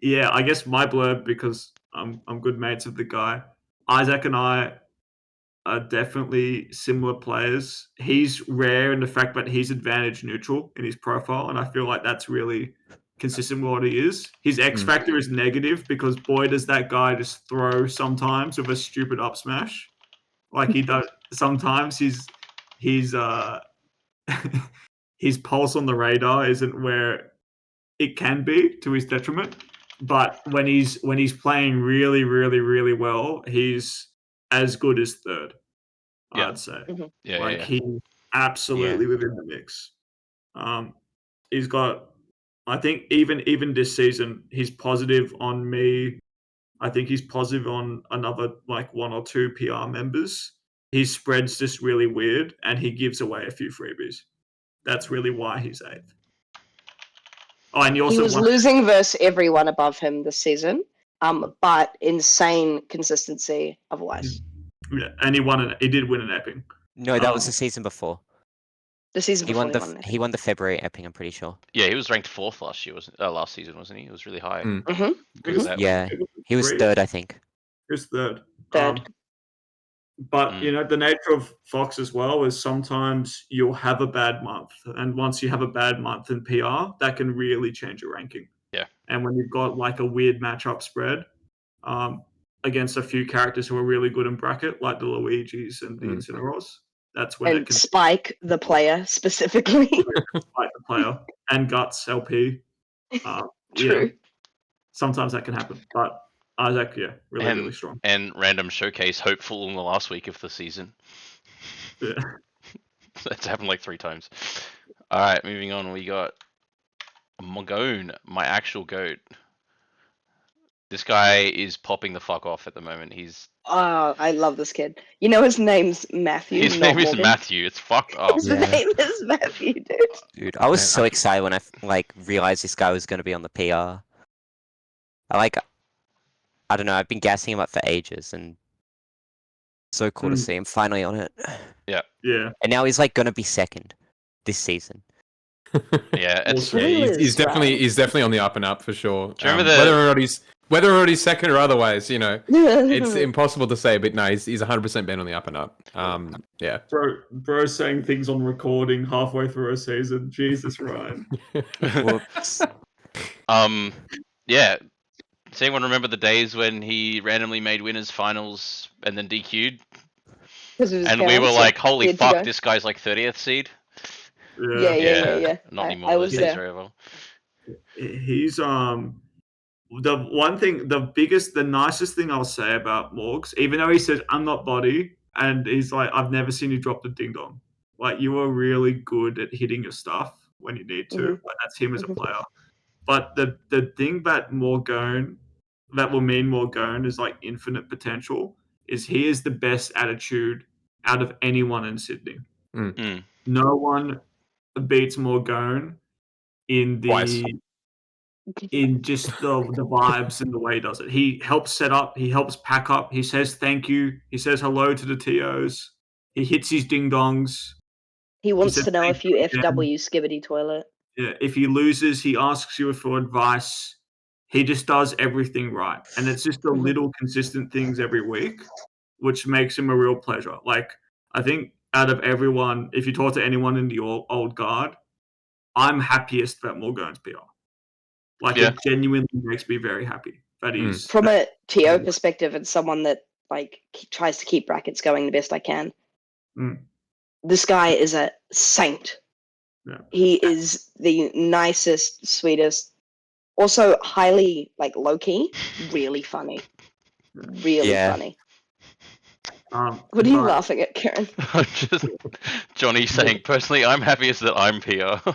yeah, I guess my blurb, because I'm good mates with the guy. Isaac and I are definitely similar players. He's rare in the fact that he's advantage neutral in his profile, and I feel like that's really consistent with what he is. His X factor is negative because boy does that guy just throw sometimes with a stupid up smash. Like he does sometimes his his pulse on the radar isn't where it can be to his detriment. But when he's playing really, really, really well, he's as good as third. Yeah. I'd say. Yeah, Like yeah. he's absolutely within the mix. He's got, I think even this season, he's positive on me. I think he's positive on another like 1 or 2 PR members. His spread's just really weird, and he gives away a few freebies. That's really why he's 8th. Oh, and he also was losing versus everyone above him this season, but insane consistency otherwise. Yeah, and he did win an epping. No, that was the season before. The season He before won he won the February epping, I'm pretty sure. Yeah, he was ranked 4th last season, wasn't he? It was really high. Mm-hmm. Good at that. Yeah, he was 3rd, I think. He was third. Third. But you know, the nature of Fox as well is sometimes you'll have a bad month, and once you have a bad month in PR, that can really change your ranking. Yeah. And when you've got like a weird matchup spread against a few characters who are really good in bracket, like the Luigis and the Incineroars, that's when And Spike, the player, specifically. Spike the player, and Guts LP. True. Sometimes that can happen, but Isaac, really strong. And random showcase hopeful in the last week of the season. Yeah. That's happened like 3 times. All right, moving on. We got Magone, my actual goat. This guy is popping the fuck off at the moment. Oh, I love this kid. You know his name's Matthew. His not name is Morgan. Matthew. It's fucked up. His name is Matthew, dude. Dude, I was so excited when I realized this guy was going to be on the PR. I don't know, I've been gassing him up for ages, and so cool to see him finally on it. Yeah. And now he's like going to be 2nd this season. Yeah, it's he's definitely on the up and up for sure. Do you remember whether or not he's Whether or not he's second or otherwise, you know, it's impossible to say. But no, he's 100% been on the up and up. Yeah. Bro saying things on recording halfway through a season. Jesus, Ryan. Whoops. Yeah. Does anyone remember the days when he randomly made winners finals and then DQ'd? And we were like, holy fuck, this guy's like 30th seed. Yeah. Not anymore. I was there. He's the one thing, the nicest thing I'll say about Morgs, even though he says I'm not body, and he's like, I've never seen you drop the ding dong. Like, you are really good at hitting your stuff when you need to. Like, that's him as a player. But the thing that Morgone, that will mean Morgone is like infinite potential, is he is the best attitude out of anyone in Sydney. No one beats Morgone in just the vibes and the way he does it. He helps set up, he helps pack up, he says thank you, he says hello to the TOs, he hits his ding dongs. He wants to know if you FW Skibbity toilet. Yeah, if he loses, he asks you for advice. He just does everything right. And it's just the little consistent things every week, which makes him a real pleasure. Like, I think out of everyone, if you talk to anyone in the old guard, I'm happiest about Morgone's PR. Like, it genuinely makes me very happy that he's... From a TO perspective, and someone that, like, tries to keep brackets going the best I can, this guy is a saint. Yeah. He is the nicest, sweetest, also highly, like, low-key, really funny. Really funny. What are you laughing at, Karen? Just Johnny saying, personally, I'm happiest that I'm PR.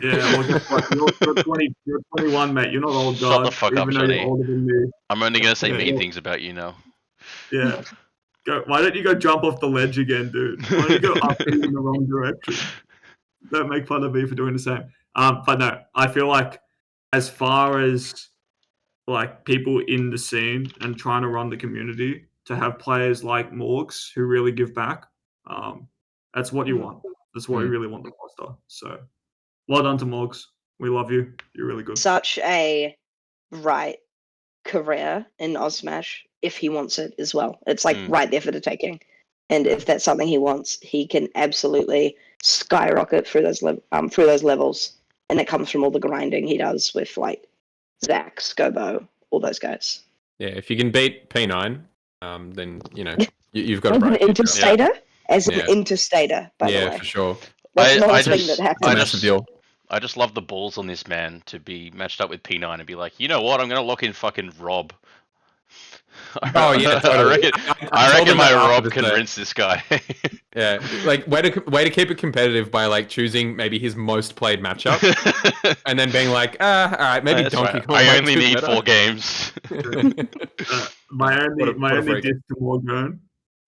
Yeah, well, guess what? You're 21, mate. You're not old, Shut the fuck up, Johnny. Older than me. I'm only going to say mean things about you now. Yeah. Why don't you go jump off the ledge again, dude? Why don't you go up in the wrong direction? Don't make fun of me for doing the same. But no, I feel like as far as like people in the scene and trying to run the community, to have players like Morgs who really give back, that's what you want. That's what you really want the roster. So well done to Morgs. We love you. You're really good. Such a right career in Ozsmash if he wants it as well. It's like right there for the taking. And if that's something he wants, he can absolutely skyrocket through those levels. And it comes from all the grinding he does with like Zach, Scobo, all those guys. Yeah, if you can beat P9, then you know you've got a an bright interstater as an interstater. By the way, for sure. That's not a thing that happens. I just love the balls on this man to be matched up with P9 and be like, you know what? I'm gonna lock in fucking Rob. Oh yeah, totally. I reckon my Rob can rinse this guy. Yeah, like way to keep it competitive by like choosing maybe his most played matchup, and then being like, all right, maybe Donkey Kong. I only need 4 games. My only diss to Morgone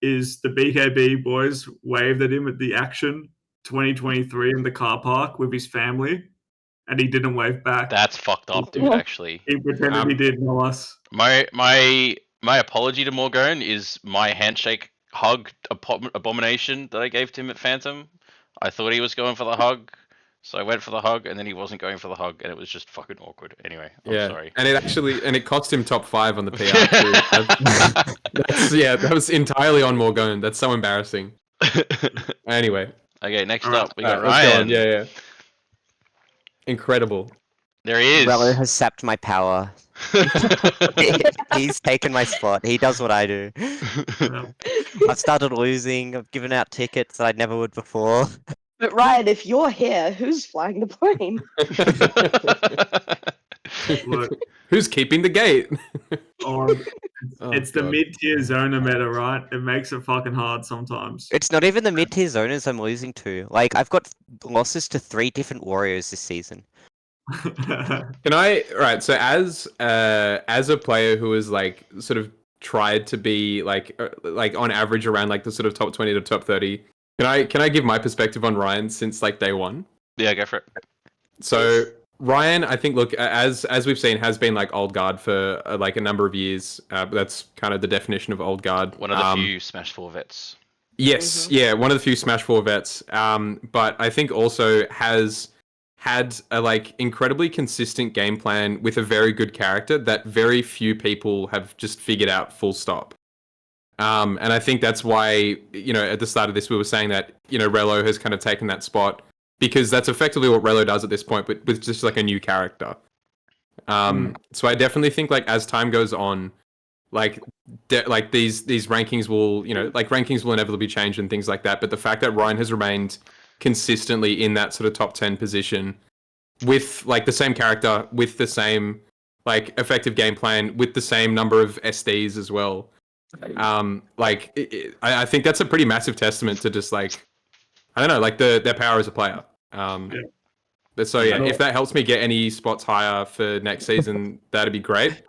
is the BKB boys waved at him at the Action 2023 in the car park with his family, and he didn't wave back. That's fucked up, dude. Actually, he pretended he didn't know us. My apology to Morgone is my handshake hug abomination that I gave to him at Phantom. I thought he was going for the hug, so I went for the hug, and then he wasn't going for the hug, and it was just fucking awkward. Anyway, I'm sorry. And it cost him top 5 on the PR too. That was entirely on Morgone. That's so embarrassing. Anyway. Okay, next up we got Ryan. Yeah. Incredible. There he is. Rello has sapped my power. He's taken my spot. He does what I do. I've started losing. I've given out tickets that I never would before. But Ryan, if you're here, who's flying the plane? Look, who's keeping the gate? It's the mid-tier zoner meta, right? It makes it fucking hard sometimes. It's not even the mid-tier zoners I'm losing to. Like, I've got losses to 3 different Warriors this season. So as a player who has like sort of tried to be like on average around like the sort of top 20 to top 30, can I give my perspective on Ryan since like day one? Yeah, go for it. So Ryan, I think, look, as we've seen, has been like old guard for like a number of years. That's kind of the definition of old guard. One of the few Smash 4 vets. Yes, yeah, one of the few Smash 4 vets. But I think also has had a like incredibly consistent game plan with a very good character that very few people have just figured out full stop. And I think that's why, at the start of this, we were saying that, Relo has kind of taken that spot because that's effectively what Relo does at this point, but with just like a new character. So I definitely think like as time goes on, like these rankings will, rankings will inevitably change and things like that. But the fact that Ryan has remained consistently in that sort of top 10 position with like the same character, with the same like effective game plan, with the same number of SDs as well. I think that's a pretty massive testament to just like, I don't know, like their power as a player. So yeah, if that helps me get any spots higher for next season, that'd be great.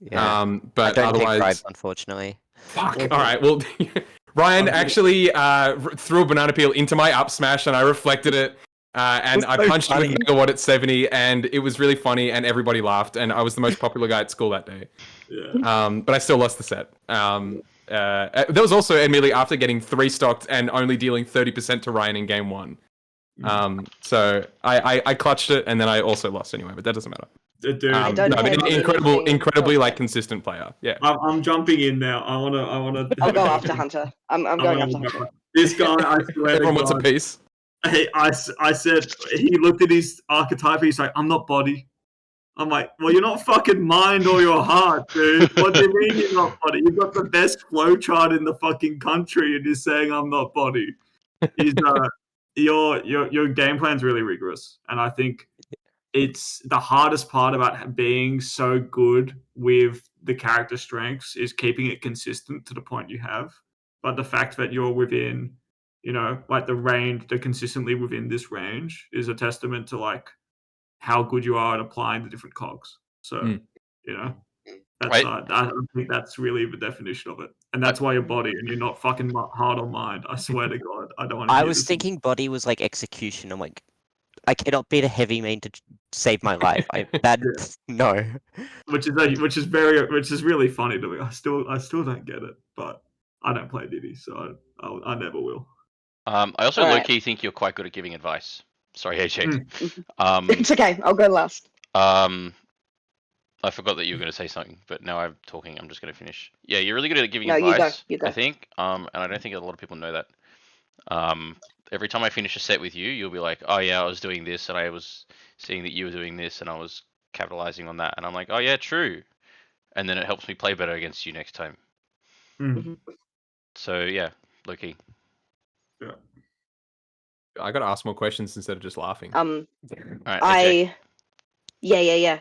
Yeah. But I don't otherwise, take pride, unfortunately. fuck. All right. Well, Ryan actually threw a banana peel into my up smash, and I reflected it. And I punched him with Megawatt at 70, and it was really funny, and everybody laughed, and I was the most popular guy at school that day. Yeah. But I still lost the set. That was also immediately after getting 3-stocked and only dealing 30% to Ryan in game 1. So I clutched it, and then I also lost anyway, but that doesn't matter. Dude, incredibly like consistent player. Yeah. I'm jumping in now. I wanna. I'll go after Hunter. I'm going after Hunter. This guy, I swear Everyone to wants a God. piece. Hey, I said, he looked at his archetype, he's like, I'm not body. I'm like, well, you're not fucking mind or your heart, dude. What do you mean you're not body? You've got the best flowchart in the fucking country and you're saying I'm not body. He's, your game plan's really rigorous. And I think it's the hardest part about being so good with the character strengths is keeping it consistent to the point you have. But the fact that you're within, like the range, they're consistently within this range is a testament to like how good you are at applying the different cogs. So, that's I think that's really the definition of it, and that's why you're body and you're not fucking hard on mind. I swear to God, I don't want to. I was thinking body was like execution. I'm like, I cannot beat a heavy main to save my life. No. Which is really funny to me. I still don't get it, but I don't play Diddy, so I never will. I also low-key think you're quite good at giving advice. Sorry, AJ. It's okay. I'll go last. I forgot that you were going to say something, but now I'm talking. I'm just going to finish. Yeah, you're really good at giving advice. You go. I think, and I don't think a lot of people know that. Every time I finish a set with you, you'll be like, "Oh yeah, I was doing this, and I was seeing that you were doing this, and I was capitalizing on that." And I'm like, "Oh yeah, true." And then it helps me play better against you next time. So yeah, low-key. Yeah. I got to ask more questions instead of just laughing. Right, yeah.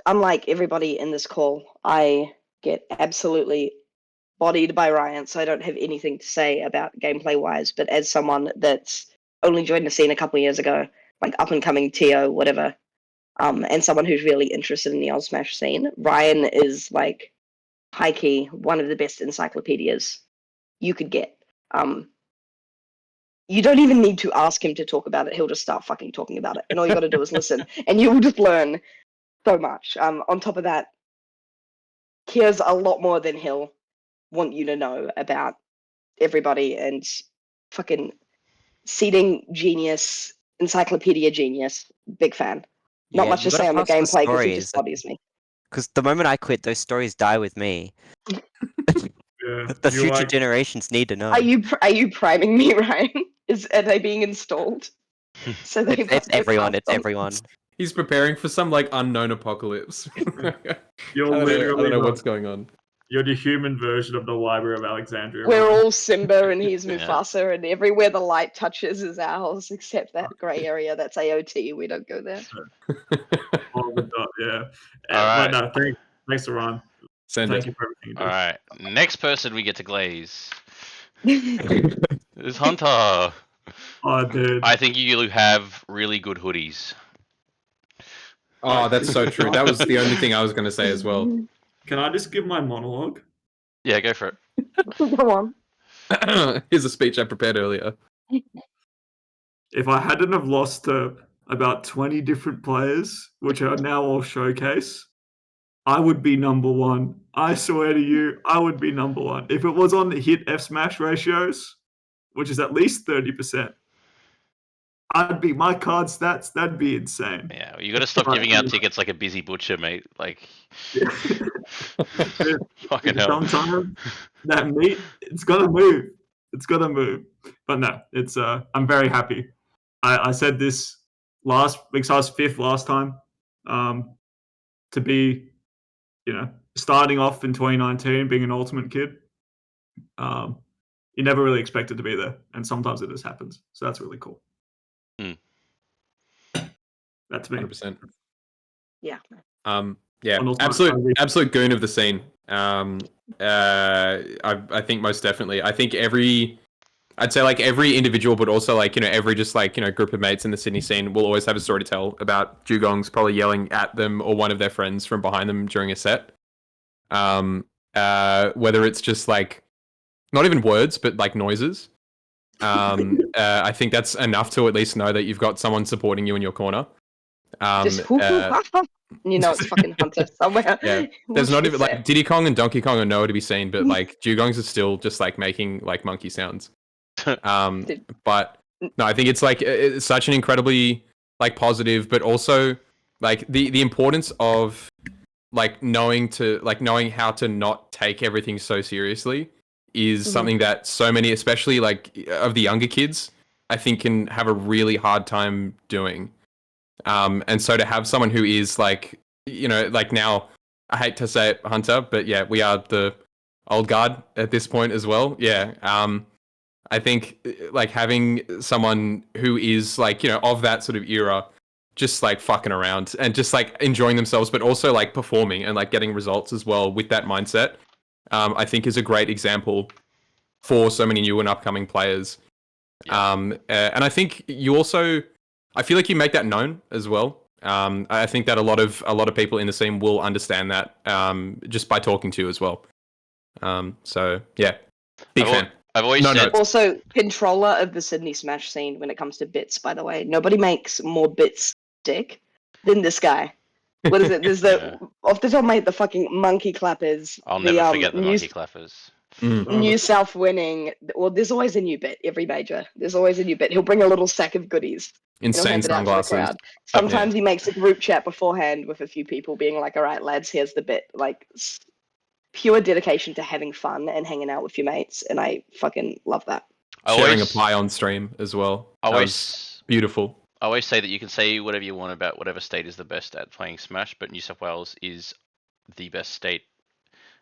Unlike everybody in this call, I get absolutely bodied by Ryan, so I don't have anything to say about gameplay wise. But as someone that's only joined the scene a couple of years ago, like up and coming TO, whatever, and someone who's really interested in the Oz Smash scene, Ryan is like high key one of the best encyclopedias you could get. You don't even need to ask him to talk about it. He'll just start fucking talking about it. And all you got to do is listen. And you will just learn so much. On top of that, cares a lot more than he'll want you to know about everybody. And fucking seeding genius, encyclopedia genius. Big fan. Not much to say on the gameplay because he just bodies me. Because the moment I quit, those stories die with me. The future generations need to know. Are you priming me, Ryan? Are they being installed? So it's everyone. It's everyone. He's preparing for some like unknown apocalypse. I don't know what's going on. You're the human version of the Library of Alexandria. We're all Simba and he's Mufasa, and everywhere the light touches is ours, except that grey area. That's AOT. We don't go there. Yeah. All right. No, thanks, Ron. Thank you for everything you do. All right. Next person we get to glaze is Hunter. Oh, dude. I think you have really good hoodies. Oh, that's so true. That was the only thing I was going to say as well. Can I just give my monologue? Yeah, go for it. Go on. Here's a speech I prepared earlier. If I hadn't have lost to about 20 different players, which are now all showcase, I would be number one. I swear to you, I would be number one. If it was on the hit F smash ratios, which is at least 30%, I'd be my card stats. That'd be insane. Yeah, you got to stop giving out tickets like a busy butcher, mate. Like, fucking hell. Sometimes that meat, it's gotta move. It's gotta move. But no, it's I'm very happy. I said this last because I was 5th last time. To be, starting off in 2019, being an ultimate kid. You never really expect it to be there, and sometimes it just happens. So that's really cool. That's me. 100%. Yeah. Yeah, absolute goon of the scene. I think most definitely. I think I'd say like every individual, but also like, every just like, group of mates in the Sydney scene will always have a story to tell about dugongs probably yelling at them or one of their friends from behind them during a set. Whether it's just like, not even words, but like noises. I think that's enough to at least know that you've got someone supporting you in your corner. Just it's fucking Hunter somewhere. Yeah, there's not even like Diddy Kong and Donkey Kong are nowhere to be seen, but like dugongs are still just like making like monkey sounds. But no, I think it's like it's such an incredibly like positive, but also like the importance of like knowing how to not take everything so seriously is something that so many, especially like of the younger kids, I think can have a really hard time doing. And so to have someone who is like, like now, I hate to say it, Hunter, but yeah, we are the old guard at this point as well. Yeah. I think like having someone who is like, of that sort of era, just like fucking around and just like enjoying themselves, but also like performing and like getting results as well with that mindset, I think is a great example for so many new and upcoming players. Yeah. And I think you also, I feel like you make that known as well. I think that a lot of people in the scene will understand that just by talking to you as well. So yeah, big fan. I've always said... Also, controller of the Sydney Smash scene when it comes to bits, by the way. Nobody makes more bits stick than this guy. What is it? There's off the top of my head, the fucking monkey clappers. I'll never forget the monkey clappers. New South winning. Well, there's always a new bit every major. There's always a new bit. He'll bring a little sack of goodies. Insane sunglasses. Sometimes he makes a group chat beforehand with a few people being like, all right, lads, here's the bit. Like, pure dedication to having fun and hanging out with your mates. And I fucking love that. Sharing a pie on stream as well. Beautiful. I always say that you can say whatever you want about whatever state is the best at playing Smash, but New South Wales is the best state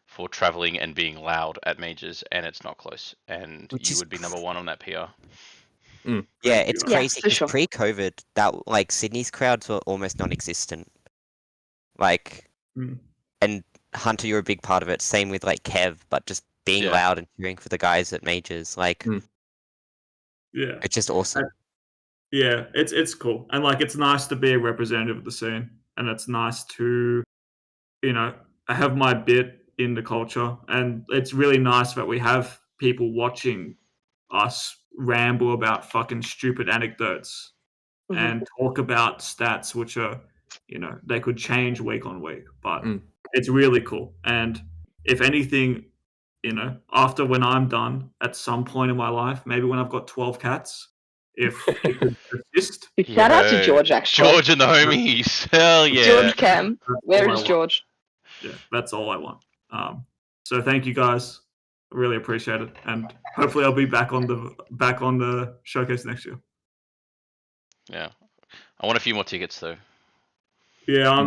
for traveling and being loud at majors, and it's not close. And you would be number 1 on that PR. Yeah, it's crazy. Yeah, sure. Pre-COVID, that like Sydney's crowds were almost non-existent. Like, and Hunter, you're a big part of it. Same with like Kev, but just being loud and cheering for the guys at majors, like, it's just awesome. Yeah, it's cool, and like it's nice to be a representative of the scene, and it's nice to, have my bit in the culture, and it's really nice that we have people watching us ramble about fucking stupid anecdotes and talk about stats which are, they could change week on week, but it's really cool. And if anything, after when I'm done at some point in my life, maybe when I've got 12 cats, if it could persist. Shout out to George, actually. George and the homies. Hell yeah. George Cam. Where is George? Yeah, that's all I want. So thank you guys. I really appreciate it, and hopefully I'll be back on the showcase next year. Yeah, I want a few more tickets though. Yeah,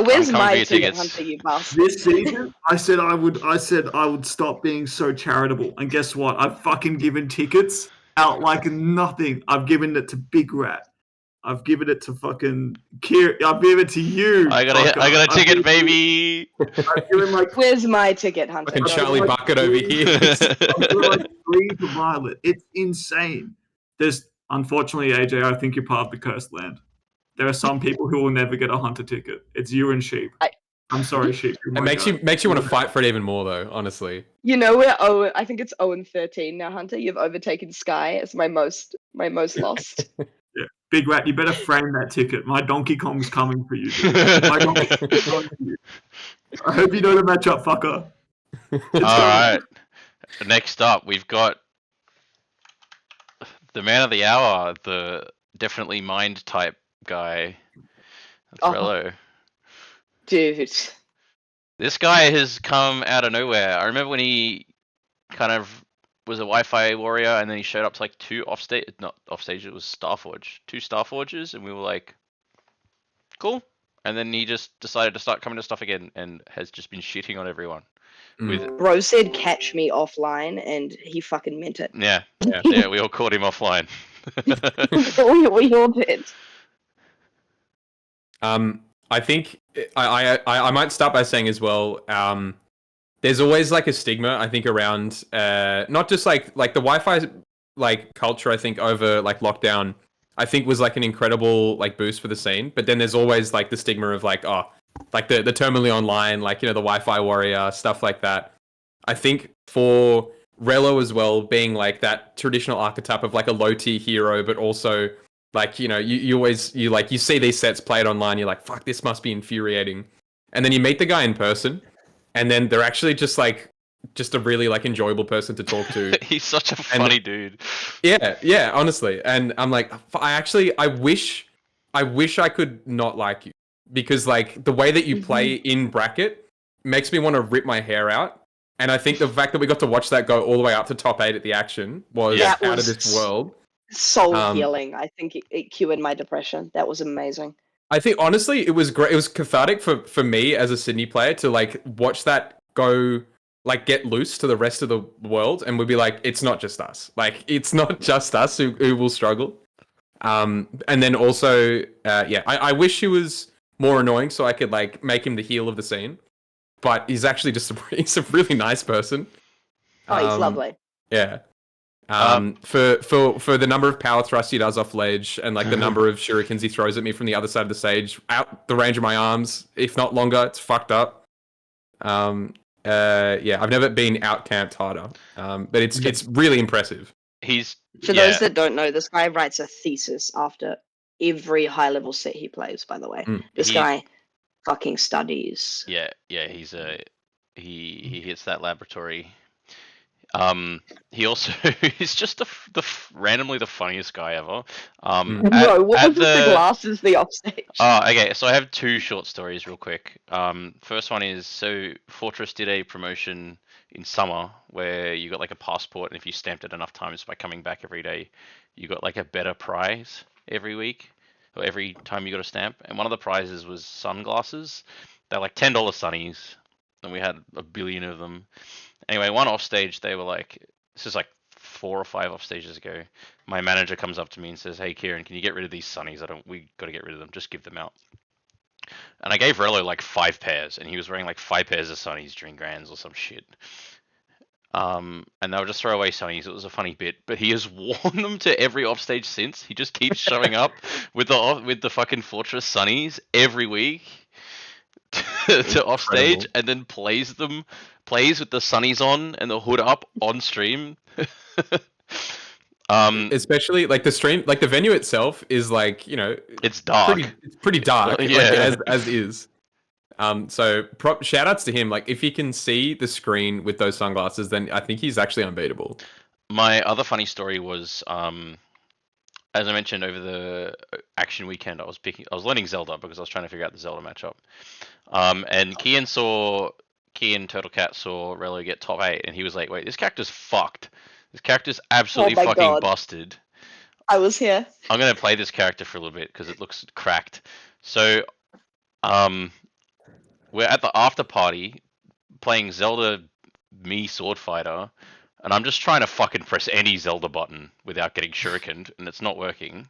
where's my ticket, Hunter, you bastard? This season, I said I would stop being so charitable, and guess what? I've fucking given tickets out like nothing. I've given it to Big Rat. I've given it to fucking Kier. I've given it to you. I got a ticket, baby. I've given like. Where's my ticket, Hunter? Fucking Charlie Bucket over here. I've given like 3 to Violet. It's insane. There's unfortunately, AJ, I think you're part of the cursed land. There are some people who will never get a Hunter ticket. It's you and Sheep. I'm sorry, Sheep. It makes you want to fight for it even more, though. Honestly. I think it's 0-13 now, Hunter. You've overtaken Sky as my most lost. Yeah, Big Rat, you better frame that ticket. My Donkey Kong's coming for you. My Donkey Kong's coming for you. I hope you know the matchup, fucker. All right. Next up, we've got the man of the hour, the definitely mind type guy. That's Oh. Rello. Dude. This guy has come out of nowhere. I remember when he kind of was a Wi-Fi warrior, and then he showed up to like two offstage, not offstage, it was Starforge, 2 Starforges, and we were like, cool. And then he just decided to start coming to stuff again, and has just been shitting on everyone. With Bro said catch me offline, and he fucking meant it. yeah, we all caught him offline. we all did. I think I might start by saying as well, there's always like a stigma, I think, around not just like the Wi-Fi like culture, I think, over like lockdown, I think was like an incredible like boost for the scene. But then there's always like the stigma of like, oh, like the terminally online, like, you know, the Wi-Fi warrior, stuff like that. I think for Rello as well, being like that traditional archetype of like a low tier hero, but also like, you know, you see these sets played online, you're like, fuck, this must be infuriating. And then you meet the guy in person, and then they're actually just a really like enjoyable person to talk to. He's such a funny dude. Yeah, honestly. And I'm like, I wish I could not like you, because like the way that you play in bracket makes me want to rip my hair out. And I think the fact that we got to watch that go all the way up to top 8 at the action was out of this world. Soul healing. I think it cured my depression. That was amazing. I think honestly, it was great. It was cathartic for me as a Sydney player to like watch that go, like get loose to the rest of the world, and we'd be like, it's not just us. Like, it's not just us who will struggle. And then also, I wish he was more annoying so I could like make him the heel of the scene. But he's actually just he's a really nice person. Oh, he's lovely. Yeah. For the number of power thrusts he does off ledge, and like the number of shurikens he throws at me from the other side of the stage, out the range of my arms, if not longer, it's fucked up. I've never been out-camped harder. But it's really impressive. For those that don't know, this guy writes a thesis after every high-level set he plays, by the way. This guy fucking studies. Yeah, he hits that laboratory. He also is just randomly the funniest guy ever. Bro, what was the glasses the offstage? Oh, okay. So I have 2 short stories real quick. First one is, so Fortress did a promotion in summer where you got like a passport, and if you stamped it enough times by coming back every day, you got like a better prize every week, or every time you got a stamp. And one of the prizes was sunglasses. They're like $10 sunnies, and we had a billion of them. Anyway, one off stage, they were like, this is like 4 or 5 off stages ago. My manager comes up to me and says, "Hey, Kieran, can you get rid of these sunnies? We got to get rid of them. Just give them out." And I gave Rello like 5 pairs, and he was wearing like 5 pairs of sunnies during grands or some shit. And they were just throwaway sunnies. It was a funny bit, but he has worn them to every offstage since. He just keeps showing up with the fucking Fortress sunnies every week to offstage, and then plays with the sunnies on and the hood up on stream. Especially like the stream, like the venue itself is like, you know, it's dark. It's pretty dark, yeah, like, as is. So shout outs to him. Like, if he can see the screen with those sunglasses, then I think he's actually unbeatable. My other funny story was, as I mentioned, over the action weekend, I was learning Zelda because I was trying to figure out the Zelda matchup. And Kian Turtlecat saw Rello get top 8, and he was like, "Wait, this character's fucked. This character's absolutely fucking busted." I was here. I'm gonna play this character for a little bit because it looks cracked. So, we're at the after party playing Zelda Mii Sword Fighter, and I'm just trying to fucking press any Zelda button without getting shurikened, and it's not working.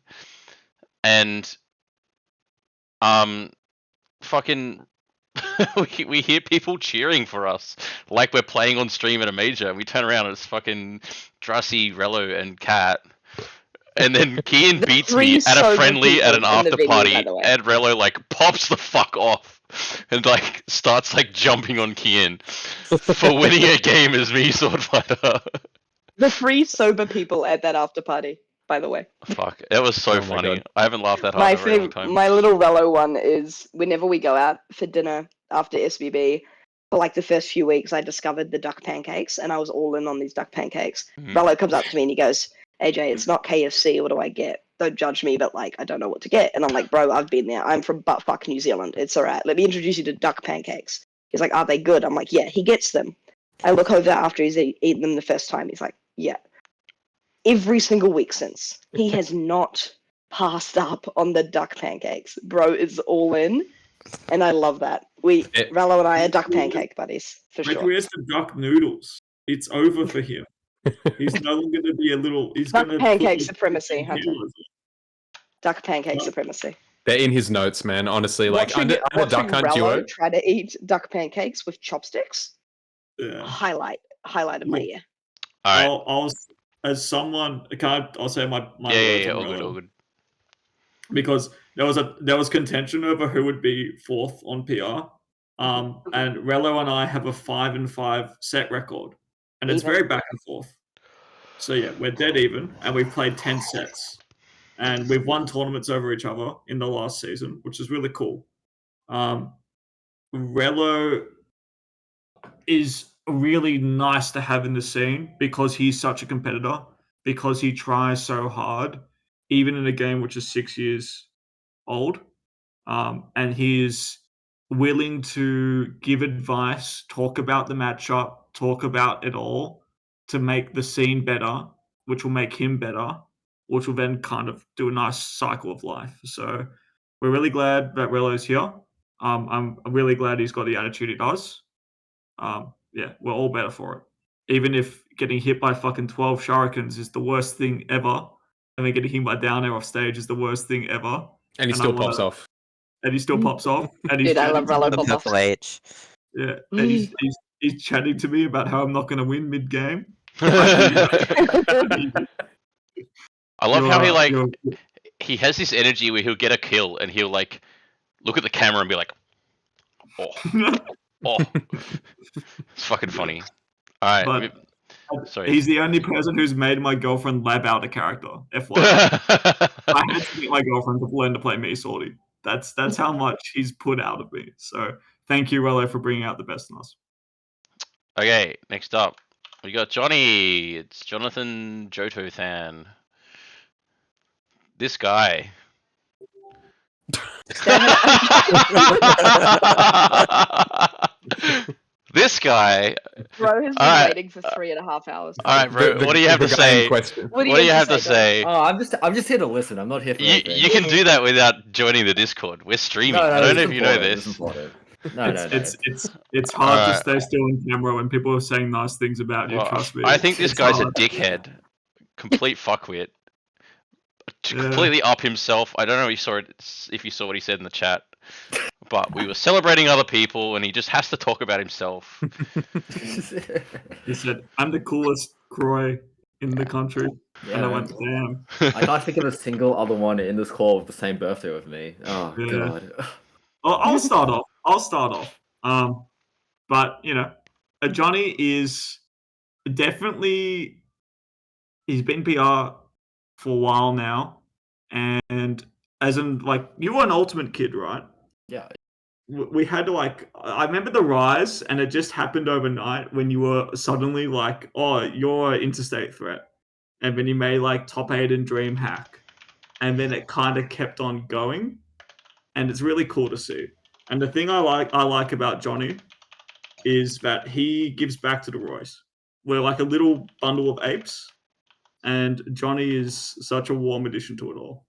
And fucking we hear people cheering for us like we're playing on stream at a major, and we turn around and it's fucking Drusy, Rello, and Kat. And then Kian beats me at a friendly at an after party, and Rello like pops the fuck off and like starts like jumping on Kian for winning a game as Mii Sword Fighter. The 3 sober people at that after party, by the way. Fuck, it was so funny. I haven't laughed that hard in a very long time. My little Rello one is whenever we go out for dinner after SBB, for like the first few weeks, I discovered the duck pancakes, and I was all in on these duck pancakes. Rello comes up to me and he goes, "AJ, it's not KFC. What do I get?" don't judge me, but like I don't know what to get. And I'm like, bro, I've been there. I'm from buttfuck New Zealand. It's all right. Let me introduce you to duck pancakes. He's like, are they good? I'm like, yeah. He gets them. I look over after he's eaten them the first time. He's like, yeah. Every single week since, he has not passed up on the duck pancakes. Bro is all in, and I love that. Rallo and I are duck pancake buddies for Wait sure. till he has to duck noodles. It's over for him. He's no longer going to be a little. He's Duck going to pancake supremacy, Hunter. Duck pancake What? supremacy. They're in his notes, man. Honestly, like under Duck Hunt Rallo Duo. try to eat duck pancakes with chopsticks. Yeah. Highlight of my year. All right. I'll as someone. I'll say my Yeah. words on All good. Rello. All good. Because there was contention over who would be fourth on PR. And Rello and I have a 5-5 set record, and it's Even. very back and forth. So yeah, we're dead even, and we've played 10 sets, and we've won tournaments over each other in the last season, which is really cool. Rello is really nice to have in the scene because he's such a competitor, because he tries so hard, even in a game which is 6 years old. And he's willing to give advice, talk about the matchup, talk about it all to make the scene better, which will make him better, which will then kind of do a nice cycle of life. So we're really glad that Rello's here. I'm really glad he's got the attitude he does. Yeah, we're all better for it. Even if getting hit by fucking 12 shurikens is the worst thing ever, and then getting hit by down air off stage is the worst thing ever. And he still pops off. And he still pops off. And he's Dude, I love Rallo The pop off. Purple H. Yeah, and he's chatting to me about how I'm not going to win mid game. I love how he has this energy where he'll get a kill and he'll like look at the camera and be like, oh, it's fucking funny. All right, sorry. He's the only person who's made my girlfriend lab out a character. FYI, I had to get my girlfriend to learn to play me Sorty. That's how much he's put out of me. So thank you, Rello, for bringing out the best in us. Okay, next up we got Johnny. It's Jonathan Jotothan. This guy. This guy. Bro has been waiting for 3.5 hours. All right, bro. What do you have to say? What do you have to say? Oh, I'm just here to listen. I'm not here for anything. You can do that without joining the Discord. We're streaming. I don't know if you know this. It's hard to stay still on camera when people are saying nice things about you. Trust me. I think this guy's a dickhead, complete fuckwit, to completely up himself. I don't know if you saw what he said in the chat, but we were celebrating other people, and he just has to talk about himself. He said, "I'm the coolest Croy in the country," and I went, "Damn." I can't think of a single other one in this call with the same birthday with me. Oh god. I'll start off. But you know, Johnny is definitely he's been PR for a while now, and as in like you were an Ultimate kid, right? Yeah. We had to I remember the rise, and it just happened overnight when you were suddenly like, oh, you're an interstate threat, and then you made like top 8 in DreamHack, and then it kind of kept on going, and it's really cool to see. And the thing I like about Johnny is that he gives back to the Royce. We're like a little bundle of apes, and Johnny is such a warm addition to it all.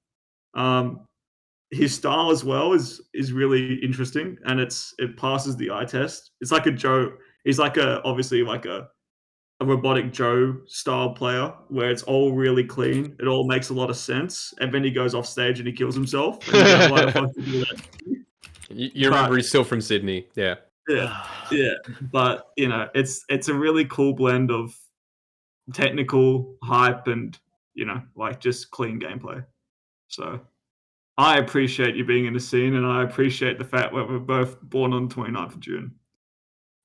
His style as well is really interesting, and it passes the eye test. It's like a Joe. He's like obviously like a robotic Joe style player where it's all really clean. It all makes a lot of sense, and then he goes off stage and he kills himself. And you go, why the fuck did you do that? You remember he's still from Sydney, yeah. Yeah. But you know, it's a really cool blend of technical hype and like just clean gameplay. So I appreciate you being in the scene, and I appreciate the fact that we're both born on the 29th of June.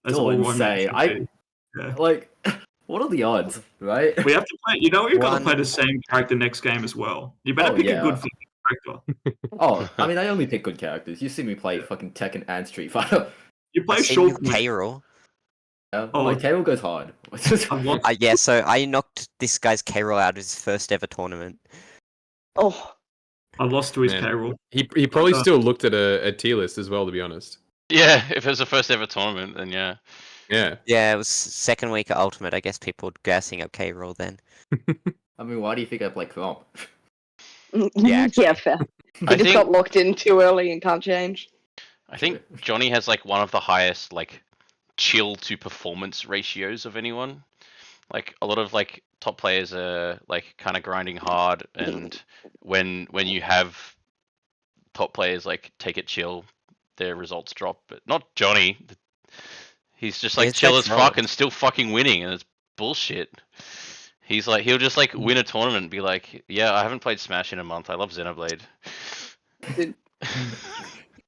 That's all insane. Like, what are the odds, right? We have to play. You know, we've got to play the same character next game as well. You better pick a good character. Oh, I mean, I only pick good characters. You see me play fucking Tekken and Street Fighter. You play short K-Roll. My K-Roll goes hard. Yeah, so I knocked this guy's K-Roll out of his first ever tournament. Oh, I lost to his Man. payroll. He probably still looked at a tier list as well, to be honest. Yeah, if it was the first ever tournament, then yeah. Yeah. Yeah, it was second week of Ultimate. I guess people were gassing up K-Roll then. I mean, why do you think I play comp? Yeah, yeah, fair. I He just think got locked in too early and can't change. I think Johnny has like one of the highest like chill to performance ratios of anyone. Like a lot of like top players are like kind of grinding hard, and when you have top players like take it chill, their results drop. But not Johnny. He's just like His chill best as fuck roll. and still fucking winning, and it's bullshit. He's like he'll just like win a tournament and be like, yeah, I haven't played Smash in a month. I love Xenoblade. Dude,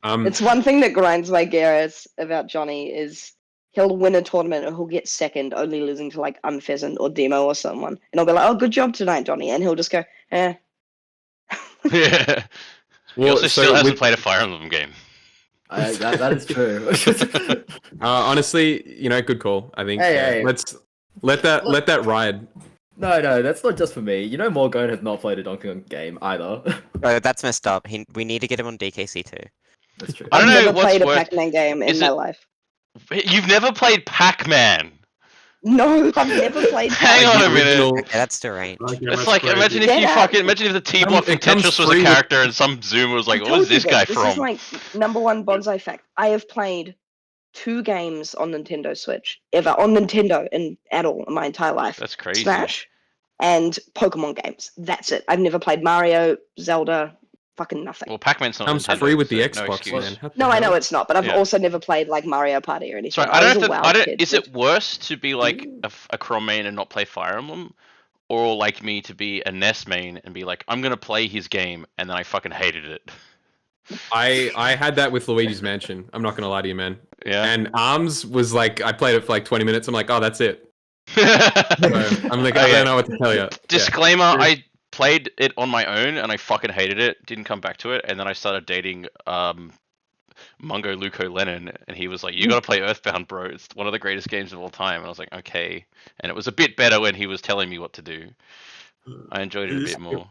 Um, it's one thing that grinds my gears about Johnny is he'll win a tournament and he'll get second, only losing to like Unpheasant or Demo or someone. And I'll be like, oh, good job tonight, Johnny. And he'll just go, eh. Yeah. He well, also so still hasn't with- played a Fire Emblem game. That is true. honestly, good call. I think Hey. let's let that ride. No, that's not just for me. You know, Morgane has not played a Donkey Kong game either. Oh, that's messed up. We need to get him on DKC too. That's true. I don't I've know never what's played a worse. Pac-Man game in Is my it- life. You've never played Pac-Man. No, I've never played. Hang on a minute. Original- Okay, that's deranged. Okay, It's that's like crazy. imagine if Get you out. imagine if the T block from It comes Tetris was a free with- character and some Zoomer was like, I "What was told you this guy This from?" is like number one bonsai fact. I have played 2 games on Nintendo Switch ever on Nintendo at all in my entire life. That's crazy. Smash and Pokemon games. That's it. I've never played Mario, Zelda, fucking nothing. Well, Pac-Man's not Comes Nintendo, free with the so no Xbox, excuse. man. How the No, I know hell? it's not, but I've Yeah. also never played like Mario Party or anything. Sorry, I was a I wild don't. kid. Is it worse to be like a Crom main and not play Fire Emblem, or like me to be a NES main and be like, I'm gonna play his game, and then I fucking hated it. I had that with Luigi's Mansion. I'm not gonna lie to you, man. Yeah. And Arms was like, I played it for like 20 minutes. I'm like, oh, that's it. So I'm like, I Okay. don't know what to tell you. Disclaimer: I played it on my own and I fucking hated it. Didn't come back to it, and then I started dating Mungo Luco Lennon, and he was like, "You gotta play Earthbound, bro. It's one of the greatest games of all time." And I was like, "Okay." And it was a bit better when he was telling me what to do. I enjoyed it a bit more.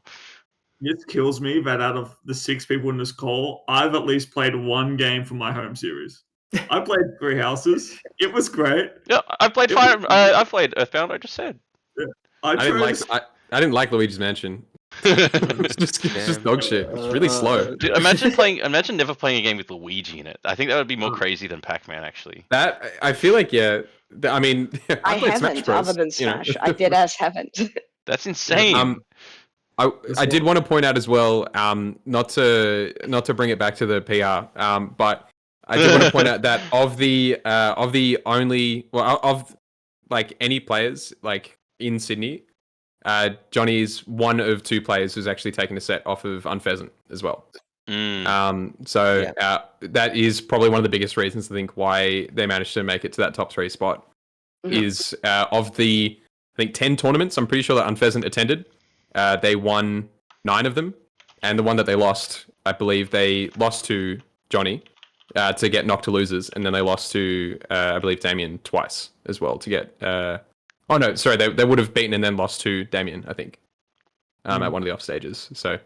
It kills me that out of the 6 people in this call, I've at least played 1 game from my home series. I played Three Houses. It was great. Yeah, I played It Fire. was- I played Earthbound. I just said. I didn't like chose- I didn't like Luigi's Mansion. It's just dog shit. It's really slow. Dude, imagine never playing a game with Luigi in it. I think that would be more crazy than Pac-Man, actually. That I feel like I mean, I played Smash haven't, Bros, other than you know. Smash. I dead ass haven't. That's insane. I did want to point out as well, not to bring it back to the PR, but I did want to point out that of the like any players like in Sydney, Johnny is one of 2 players who's actually taken a set off of Unpheasant as well. So that is probably one of the biggest reasons I think why they managed to make it to that top 3 spot. Is of the I think 10 tournaments, I'm pretty sure that Unpheasant attended. They won 9 of them, and the one that they lost, I believe they lost to Johnny to get knocked to losers, and then they lost to I believe Damien twice as well to get. Oh no, sorry, they would have beaten and then lost to Damien, I think, at one of the off stages. So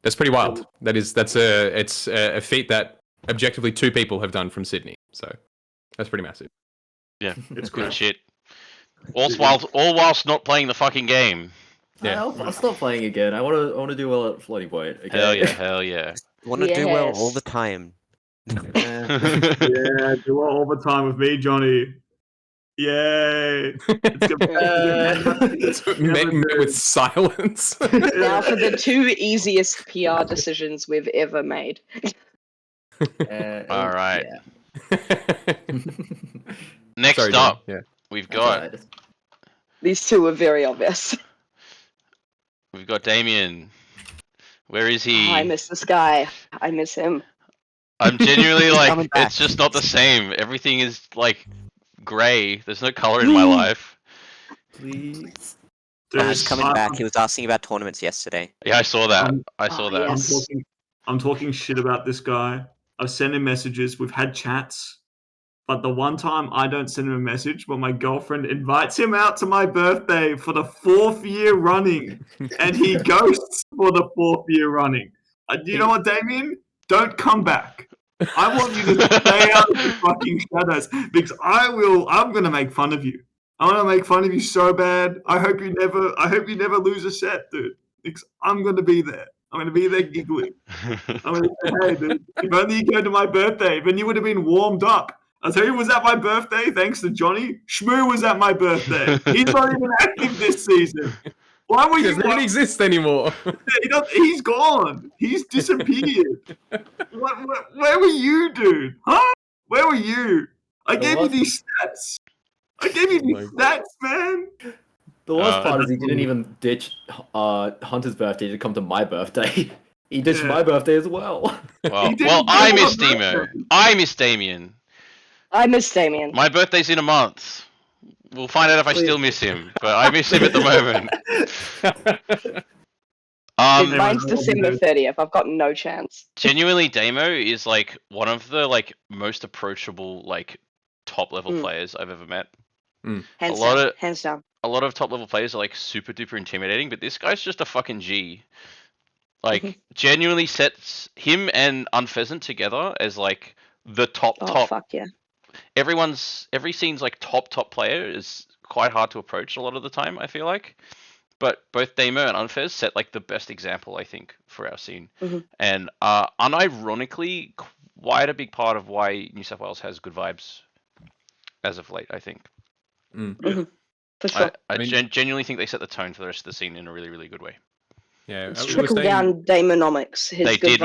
that's pretty wild. It's a feat that objectively 2 people have done from Sydney. So that's pretty massive. Yeah, It's good great. shit. All whilst not playing the fucking game. Yeah. I'll stop playing again. I want to do well at Floating Point. Okay? Hell yeah. Want to do well all Yes. the time. Yeah, do it all the time with me, Johnny. Yay! It's Met with silence. Now for the 2 easiest PR decisions we've ever made. All right. Yeah. Next Sorry, up, Johnny. we've That's got alright. These 2 are very obvious. Damien. Where is he? Oh, I miss this guy. I miss him. I'm genuinely He's like, coming back. it's just not the same. Everything is like grey. There's no color in my life. Please. He's coming back. He was asking about tournaments yesterday. Yeah, I saw that. I Oh, saw that. yes. I'm talking shit about this guy. I've sent him messages. We've had chats. But the one time I don't send him a message, when my girlfriend invites him out to my birthday for the 4th year running, and he ghosts for the 4th year running. Do you know what, Damien? Don't come back. I want you to stay out of the fucking shadows because I'm gonna make fun of you. I want to make fun of you so bad. I hope you never lose a set, dude. Because I'm gonna be there. I'm gonna be there giggling. I'm gonna say, hey, dude, if only you came to my birthday, then you would have been warmed up. I'll tell you who was at my birthday, thanks to Johnny. Shmoo was at my birthday. He's not even active this season. Why were He you? doesn't even exist anymore. He's gone. He's disappeared. Where were you, dude? Huh? Where were you? I gave you these stats. Man. The worst part is he didn't even ditch Hunter's birthday to come to my birthday. He ditched my birthday as well. Well, I miss Demo. I miss Damien. I miss Damien. My birthday's in a month. We'll find out if I still miss him, but I miss him at the moment. Mine's December 30th. I've got no chance. Genuinely, Damo is like one of the like most approachable like top level players I've ever met. Hands down. A lot of top level players are like super duper intimidating, but this guy's just a fucking G. Like genuinely sets him and Unpheasant together as like the top. Fuck yeah. Every scene's like top player is quite hard to approach a lot of the time, I feel like. But both Damo and Unfez set like the best example, I think, for our scene. And unironically, quite a big part of why New South Wales has good vibes as of late, I think. For sure. I genuinely think they set the tone for the rest of the scene in a really, really good way. Yeah, it's trickle down Damonomics. They did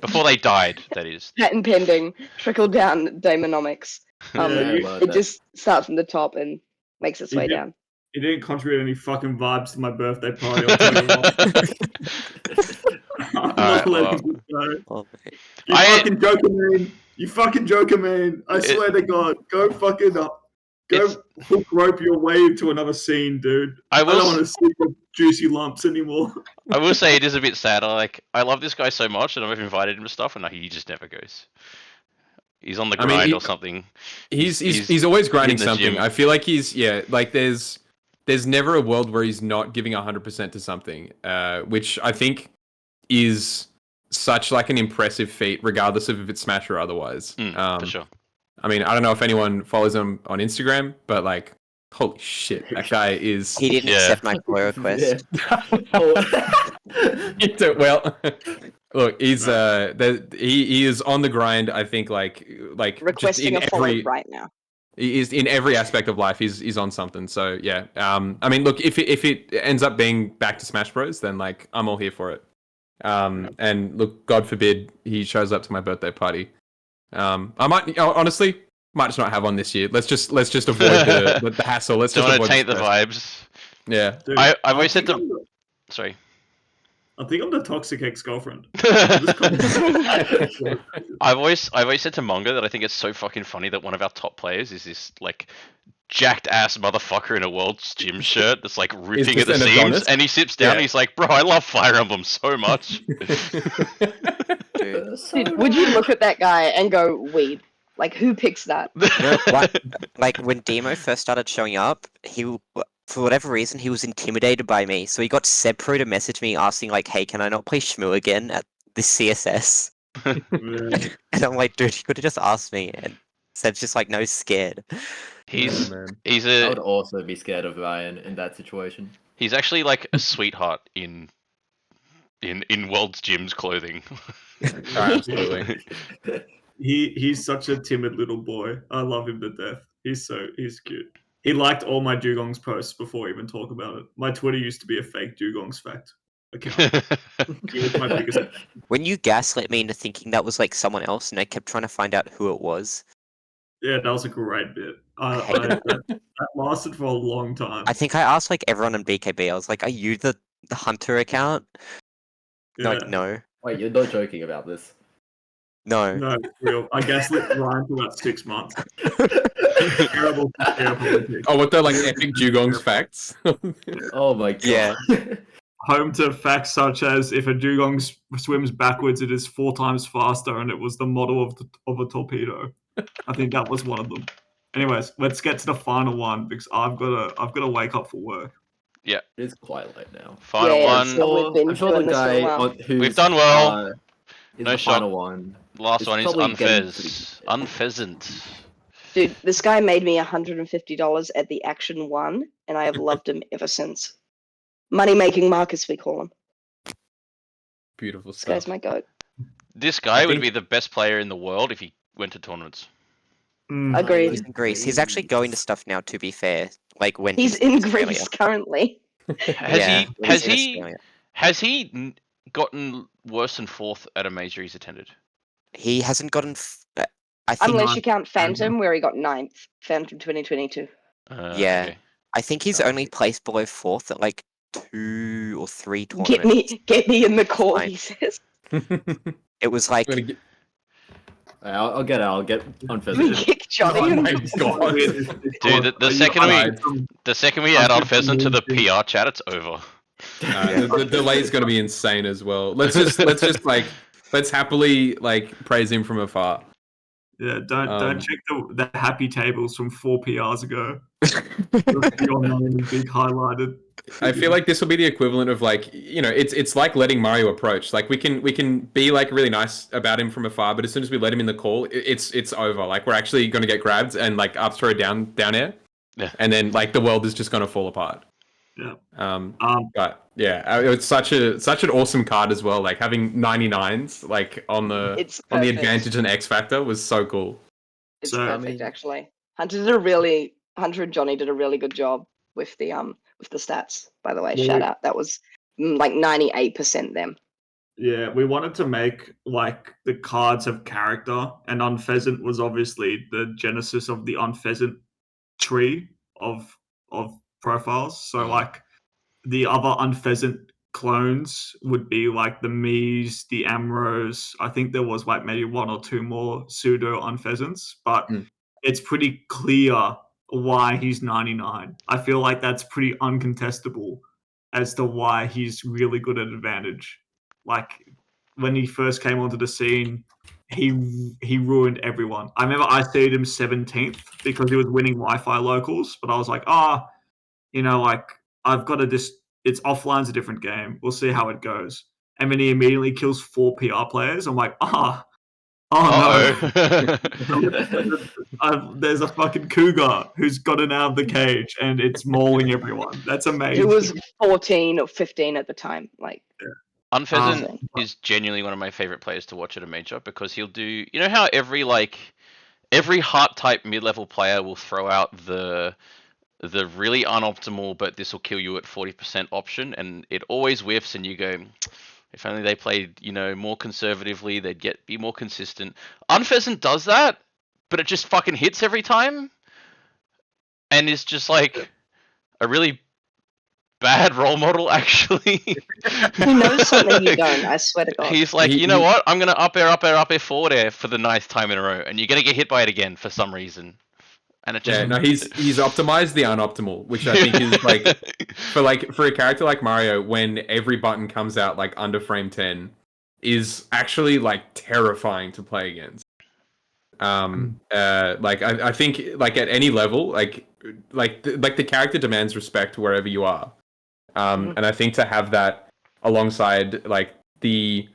before they died. That is patent pending. Trickle down Damonomics. It just starts from the top and makes its way down. It didn't contribute any fucking vibes to my birthday party. I'll tell you what. I'm not letting this go. You fucking joker, man. I swear to God, go fucking up. Go hook rope your way to another scene, dude. I don't want to see the juicy lumps anymore. I will say it is a bit sad. I love this guy so much, and I've invited him to stuff, and he just never goes. He's on the grind or something. He's always grinding something. Gym. I feel like there's never a world where he's not giving 100% to something, which I think is such like an impressive feat, regardless of if it's Smash or otherwise. For sure. I mean, I don't know if anyone follows him on Instagram, but like, holy shit, that guy is... He didn't accept my follow request. Well, look, he's he is on the grind. I think like requesting a follow right now. He is in every aspect of life. He's on something. So yeah. I mean, look, if it ends up being back to Smash Bros, then like I'm all here for it. And look, God forbid he shows up to my birthday party. I might honestly just not have one this year. Let's just avoid the hassle. Let's don't just want to taint the vibes. Yeah. Dude, I've always said to. Sorry. I think I'm the toxic ex-girlfriend. I've always said to Mongo that I think it's so fucking funny that one of our top players is this like jacked ass motherfucker in a World's Gym shirt that's like ripping at the seams, and he sits down and he's like, "Bro, I love Fire Emblem so much." Dude, would you look at that guy and go, "Weed"? Like, who picks that? Like when Demo first started showing up, for whatever reason, he was intimidated by me. So he got Sebpro to message me asking, like, hey, can I not play Shmoo again at this CSS? And I'm like, dude, you could have just asked me. And Seb's just like, no, scared. I would also be scared of Ryan in that situation. He's actually like a sweetheart in World's Gym's clothing. Absolutely. He's such a timid little boy. I love him to death. He's cute. He liked all my Dugong's posts before I even talk about it. My Twitter used to be a fake Dugong's fact account. He was my biggest... When you gaslit me into thinking that was like someone else, and I kept trying to find out who it was. Yeah, that was a great bit. That lasted for a long time. I think I asked like everyone in BKB. I was like, "Are you the Hunter account?" Yeah. Like, no. Wait, you're not joking about this? No. No, real. I gaslit Ryan for about 6 months. Terrible. Oh, what the like epic Dugong's facts? Oh my god. Yeah. Home to facts such as if a Dugong swims backwards, it is 4 times faster, and it was the model of a torpedo. I think that was one of them. Anyways, let's get to the final one because I've gotta wake up for work. It's quite late now. Final Yeah, one. so we've been I'm sure doing the this for a guy while. who's We've done well. is No the shot. final one. Last It's one is probably getting to Unfez. be- Unpheasant. Dude, this guy made me $150 at the Action 1, and I have loved him ever since. Money-making Marcus, we call him. Beautiful This stuff. guy's my goat. This guy would think- be the best player in the world if he went to tournaments. Agreed. He's in Greece. He's actually going to stuff now, to be fair. Like when He's in Greece currently. Has Yeah, he? he's Has in he? Australia. Has he gotten worse than fourth at a major he's attended? He hasn't gotten. I think. Unless you count Phantom, where he got 9th. Phantom 2022. Yeah. Okay. I think he's Oh, only placed below fourth at like 2 or 3 tournaments. Get me in the call, Fine. he says. It was like. I'll get out. I'll get We unfeathered. kick Johnny. Oh in my the- god. Dude, the second we add Unpheasant to the PR chat, it's over. The delay is going to be insane as well. Let's just like let's happily like praise him from afar. Yeah, don't check the happy tables from 4 PRs ago. Your name is big highlighted. I feel like this will be the equivalent of like it's like letting Mario approach. Like we can be like really nice about him from afar, but as soon as we let him in the call, it's over. Like we're actually going to get grabbed and like up throw down air, Yeah. and then like the world is just going to fall apart. Yeah. But yeah, it's such an awesome card as well. Like having 99s like on the It's on the perfect. advantage and X Factor was so cool. It's So, I perfect, mean- actually. Hunter and Johnny did a really good job with the stats. By the way, Yeah. shout out. That was like 98% them. Yeah, we wanted to make like the cards have character, and Unpheasant was obviously the genesis of the Unpheasant tree of profiles. So like the other Unpheasant clones would be like the Miis, the Amros. I think there was like maybe 1 or 2 more pseudo Unpheasants, but it's pretty clear why he's 99. I feel like that's pretty uncontestable as to why he's really good at advantage. Like when he first came onto the scene, he ruined everyone. I remember I seed him 17th because he was winning Wi-Fi locals, but I was like, like I've got to just. It's offline's a different game. We'll see how it goes. And then he immediately kills 4 PR players. I'm like, oh no. There's a fucking cougar who's gotten out of the cage and it's mauling everyone. That's amazing. It was 14 or 15 at the time. Like, Unpheasant is genuinely one of my favorite players to watch at a major because he'll do. You know how every heart type mid level player will throw out the really unoptimal, but this will kill you at 40% option, and it always whiffs, and you go, if only they played, more conservatively, they'd be more consistent. Unpheasant does that, but it just fucking hits every time, and is just like a really bad role model, actually. he knows something you don't, I swear to God. He's like, you know what? I'm going to up air, forward air for the 9th time in a row, and you're going to get hit by it again for some reason. And it just... Yeah, no, he's optimized the unoptimal, which I think is like for a character like Mario, when every button comes out like under frame 10, is actually like terrifying to play against. I think like at any level, like the character demands respect wherever you are. And I think to have that alongside like the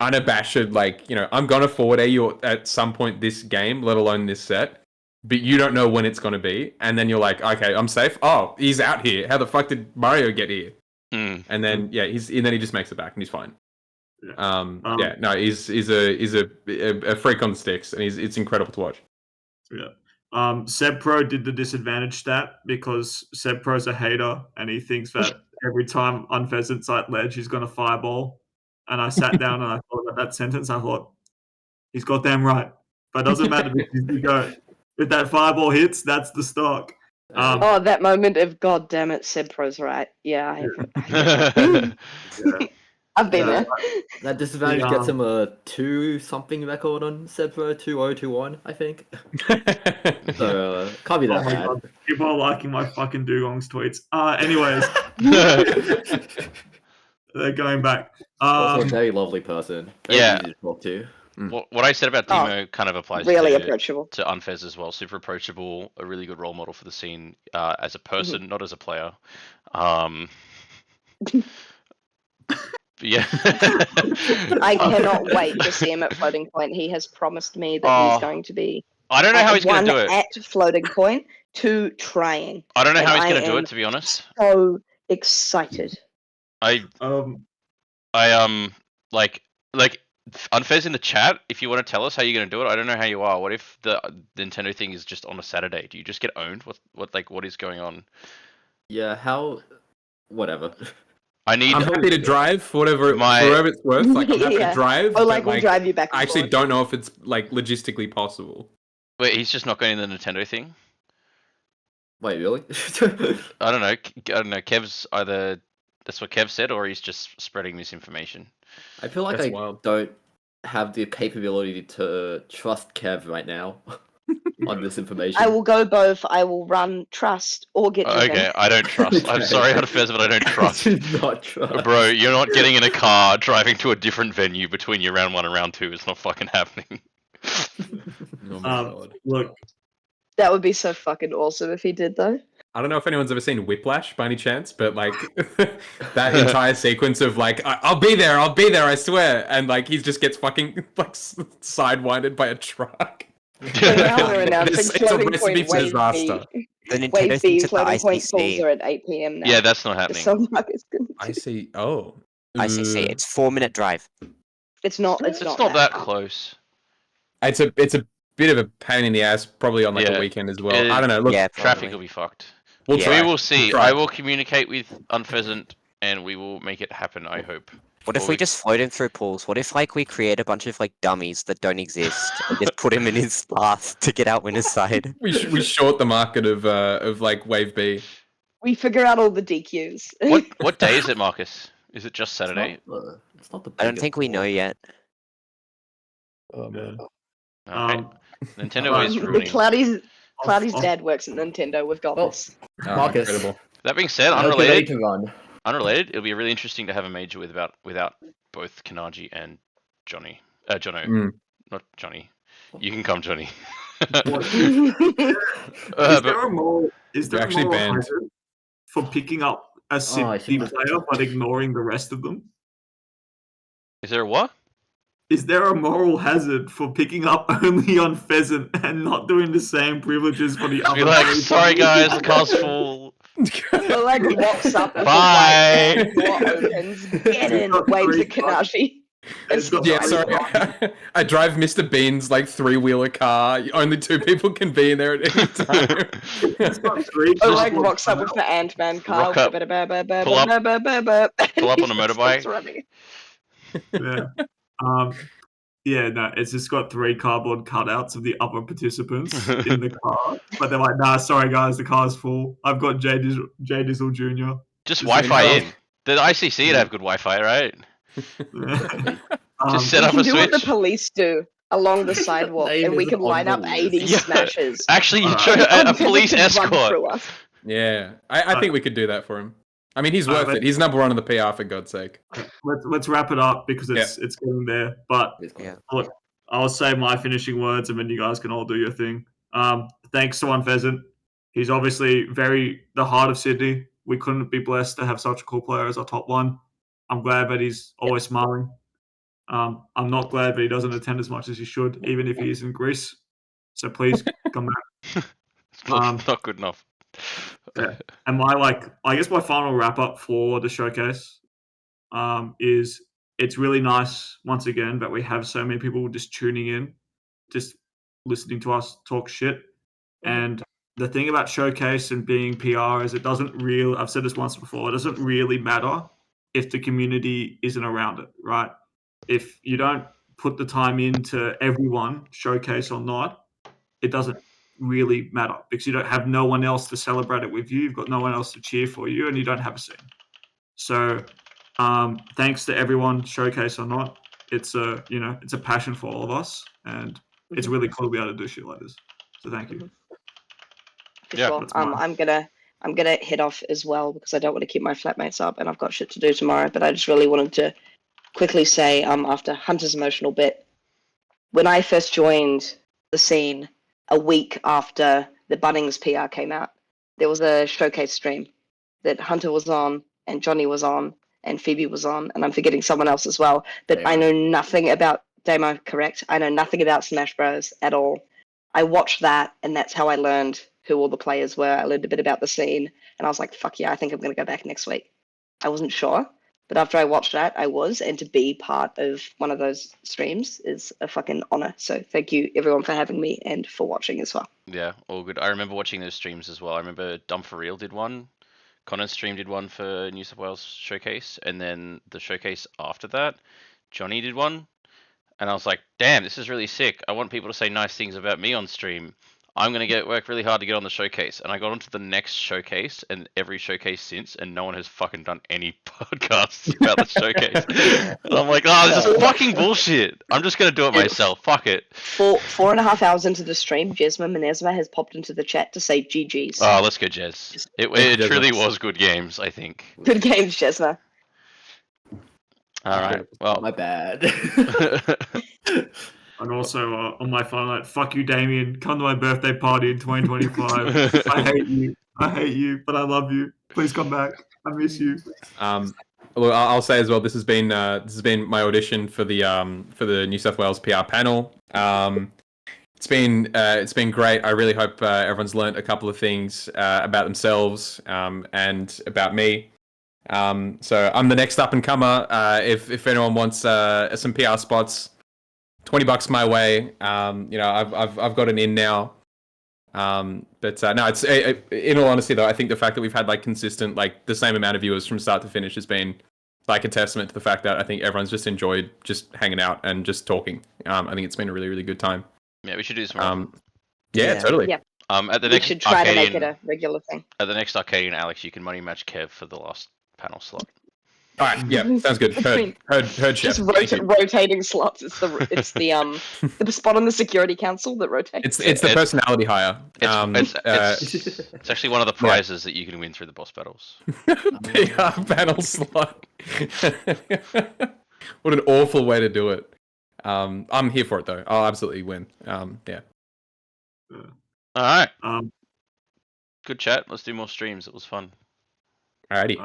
unabashed, like, I'm gonna forward air you at some point this game, let alone this set. But you don't know when it's going to be, and then you're like, okay, I'm safe. Oh, he's out here. How the fuck did Mario get here? And then and then he just makes it back, and he's fine. He's a freak on the sticks, and it's incredible to watch. Yeah. Seb Pro did the disadvantage stat because Seb Pro's a hater, and he thinks that every time Unpheasant's at ledge, he's going to fireball. And I sat down and I thought about that sentence. I thought, he's goddamn right. But it doesn't matter because you go. If that fireball hits, that's the stock. That moment of God damn it, Seb Pro's right. Yeah, I've been there. That disadvantage gets him a 2-something record on Sebro, 2021, I think. So can't be that bad. God. People are liking my fucking Dugongs tweets. Anyways, they're going back. Also a very lovely person. Very easy to talk to. What I said about Demo kind of applies Really to approachable. Unfez as well. Super approachable, a really good role model for the scene as a person, not as a player. Yeah. I cannot wait to see him at Floating Point. He has promised me that he's going to be. I don't know how he's going to do it. At Floating Point, 2 trying. I don't know and how he's going to do it, to be honest. So excited. like Unfez in the chat, if you want to tell us how you're going to do it. I don't know how you are. What if the Nintendo thing is just on a Saturday? Do you just get owned? What is going on? Yeah, how? Whatever. I'm happy to drive for whatever it's worth. Like, I'm happy to drive. Or we'll drive you back. I actually don't know if it's like logistically possible. Wait, he's just not going to the Nintendo thing? Wait, really? I don't know. Kev's either that's what Kev said, or he's just spreading misinformation. I feel like don't have the capability to trust Kev right now on this information. I will go both. I will run trust or get driven. Okay, I don't trust. I'm sorry, Unfez, but I don't trust. Not trust. Bro, you're not getting in a car driving to a different venue between your round 1 and round 2. It's not fucking happening. Oh my God. Look, that would be so fucking awesome if he did, though. I don't know if anyone's ever seen Whiplash by any chance, but like that entire sequence of like, I'll be there, I swear, and like he just gets fucking like sidewinded by a truck. It's a recipe for disaster. The Nintendo thing's at the ICC. Are at 8 p.m. now. Yeah, that's not happening. I see. Oh, ICC. It's 4-minute drive. It's not that close. It's a bit of a pain in the ass, probably on like a weekend as well. I don't know. Look, traffic will be fucked. We will see. I will communicate with Unpheasant, and we will make it happen. I hope. What if we just float him through pools? What if like we create a bunch of like dummies that don't exist and just put him in his path to get out winner's side? we short the market of like Wave B. We figure out all the DQs. What day is it, Marcus? Is it just Saturday? It's not the I don't think we know yet. Oh man. Nintendo is ruining. Cloudy's dad works at Nintendo. We've got this. Marcus. Incredible. That being said, unrelated. It'll be really interesting to have a major without both Kanaji and Johnny. Jono, not Johnny. You can come, Johnny. Is there a moral banned for picking up a City player but ignoring the rest of them? Is there a what? Is there a moral hazard for picking up only on Pheasant and not doing the same privileges for the other? Be like, sorry guys, the car's full. Like walks up. Bye. Door opens. Get in. Waves at Kanashi. Yeah, sorry. I drive Mr. Bean's like 3-wheeler car. Only 2 people can be in there at any time. Oleg walks up with the Ant-Man car. Pull up on a motorbike. Yeah. It's just got 3 cardboard cutouts of the other participants in the car. But they're like, nah, sorry guys, the car's full. I've got J Dizzle Jr. Just Wi-Fi in. The ICC would have good Wi-Fi, right? Just set up a switch. We can do what the police do along the sidewalk, and we can line up 80 smashes. Actually, a police escort. Yeah, I think we could do that for him. I mean, he's worth it. He's number 1 on the PR, for God's sake. Let's wrap it up because it's getting there. But look, I'll say my finishing words, and then you guys can all do your thing. Thanks to Unpheasant. He's obviously the heart of Sydney. We couldn't be blessed to have such a cool player as our top 1. I'm glad that he's always smiling. I'm not glad that he doesn't attend as much as he should, even if he is in Greece. So please come back. It's not good enough. Yeah. And I guess my final wrap up for the showcase is it's really nice once again that we have so many people just tuning in, just listening to us talk shit. And the thing about showcase and being PR is I've said this once before, it doesn't really matter if the community isn't around it, right? If you don't put the time into everyone, showcase or not, it doesn't really matter because you don't have no one else to celebrate it with you. You've got no one else to cheer for you, and you don't have a scene. So, thanks to everyone, showcase or not. It's a passion for all of us, and it's really cool to be able to do shit like this. So, thank you. For sure. I'm gonna head off as well because I don't want to keep my flatmates up, and I've got shit to do tomorrow. But I just really wanted to quickly say, after Hunter's emotional bit, when I first joined the scene, a week after the Bunnings PR came out, there was a showcase stream that Hunter was on and Johnny was on and Phoebe was on, and I'm forgetting someone else as well. But Damo. I know nothing about Damo, correct? I know nothing about Smash Bros. At all. I watched that, and that's how I learned who all the players were. I learned a bit about the scene, and I was like, fuck yeah, I think I'm going to go back next week. I wasn't sure, but after I watched that, I was, and to be part of one of those streams is a fucking honor. So thank you, everyone, for having me and for watching as well. Yeah, all good. I remember watching those streams as well. I remember Dumb for Real did one. Connor's stream did one for New South Wales Showcase, and then the showcase after that, Johnny did one. And I was like, damn, this is really sick. I want people to say nice things about me on stream. I'm going to work really hard to get on the showcase. And I got onto the next showcase and every showcase since, and no one has fucking done any podcasts about the showcase. And I'm like, oh, this is fucking bullshit. I'm just going to do it myself. Fuck it. 4.5 hours into the stream, Jesma Menezma has popped into the chat to say GG's. Oh, let's go, Jez. It truly was good games, I think. Good games, Jesma. All right. Well, My bad. And also on my phone, like, fuck you, Damien. Come to my birthday party in 2025. I hate you. I hate you, but I love you. Please come back. I miss you. Look, I'll say as well. This has been my audition for the New South Wales PR panel. It's been great. I really hope everyone's learnt a couple of things about themselves and about me. So I'm the next up and comer. If anyone wants some PR spots, $20 my way. I've got an in now. But no, it's in all honesty though, I think the fact that we've had like consistent, like the same amount of viewers from start to finish has been like a testament to the fact that I think everyone's just enjoyed just hanging out and just talking. I think it's been a really, really good time. yeah, we should do this more. Yeah, totally. Yeah. At the We next should try to make Arcadian, it a regular thing. at the next Arcadian, Alex, you can money match Kev for the last panel slot. All right. Yeah, sounds good. Heard, Chef. Just Thank you. rotating slots. It's the spot on the security council that rotates. It's the personality hire. It's actually one of the prizes that you can win through the boss battles. PR panel slot. What an awful way to do it. I'm here for it though. I'll absolutely win. Yeah. All right. Good chat. Let's do more streams. It was fun. Alrighty.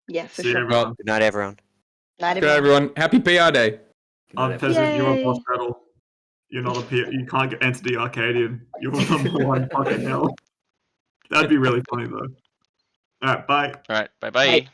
Yeah, for See you, sure. everyone. Well, Good night, everyone. Night, good everyone. Happy PR day. Peasant, you're a Yay. boss battle. You're not a peer. You can't get enter the Arcadian. You're number one. Fucking hell. That'd be really funny though. All right, bye. All right. Bye-bye. Bye.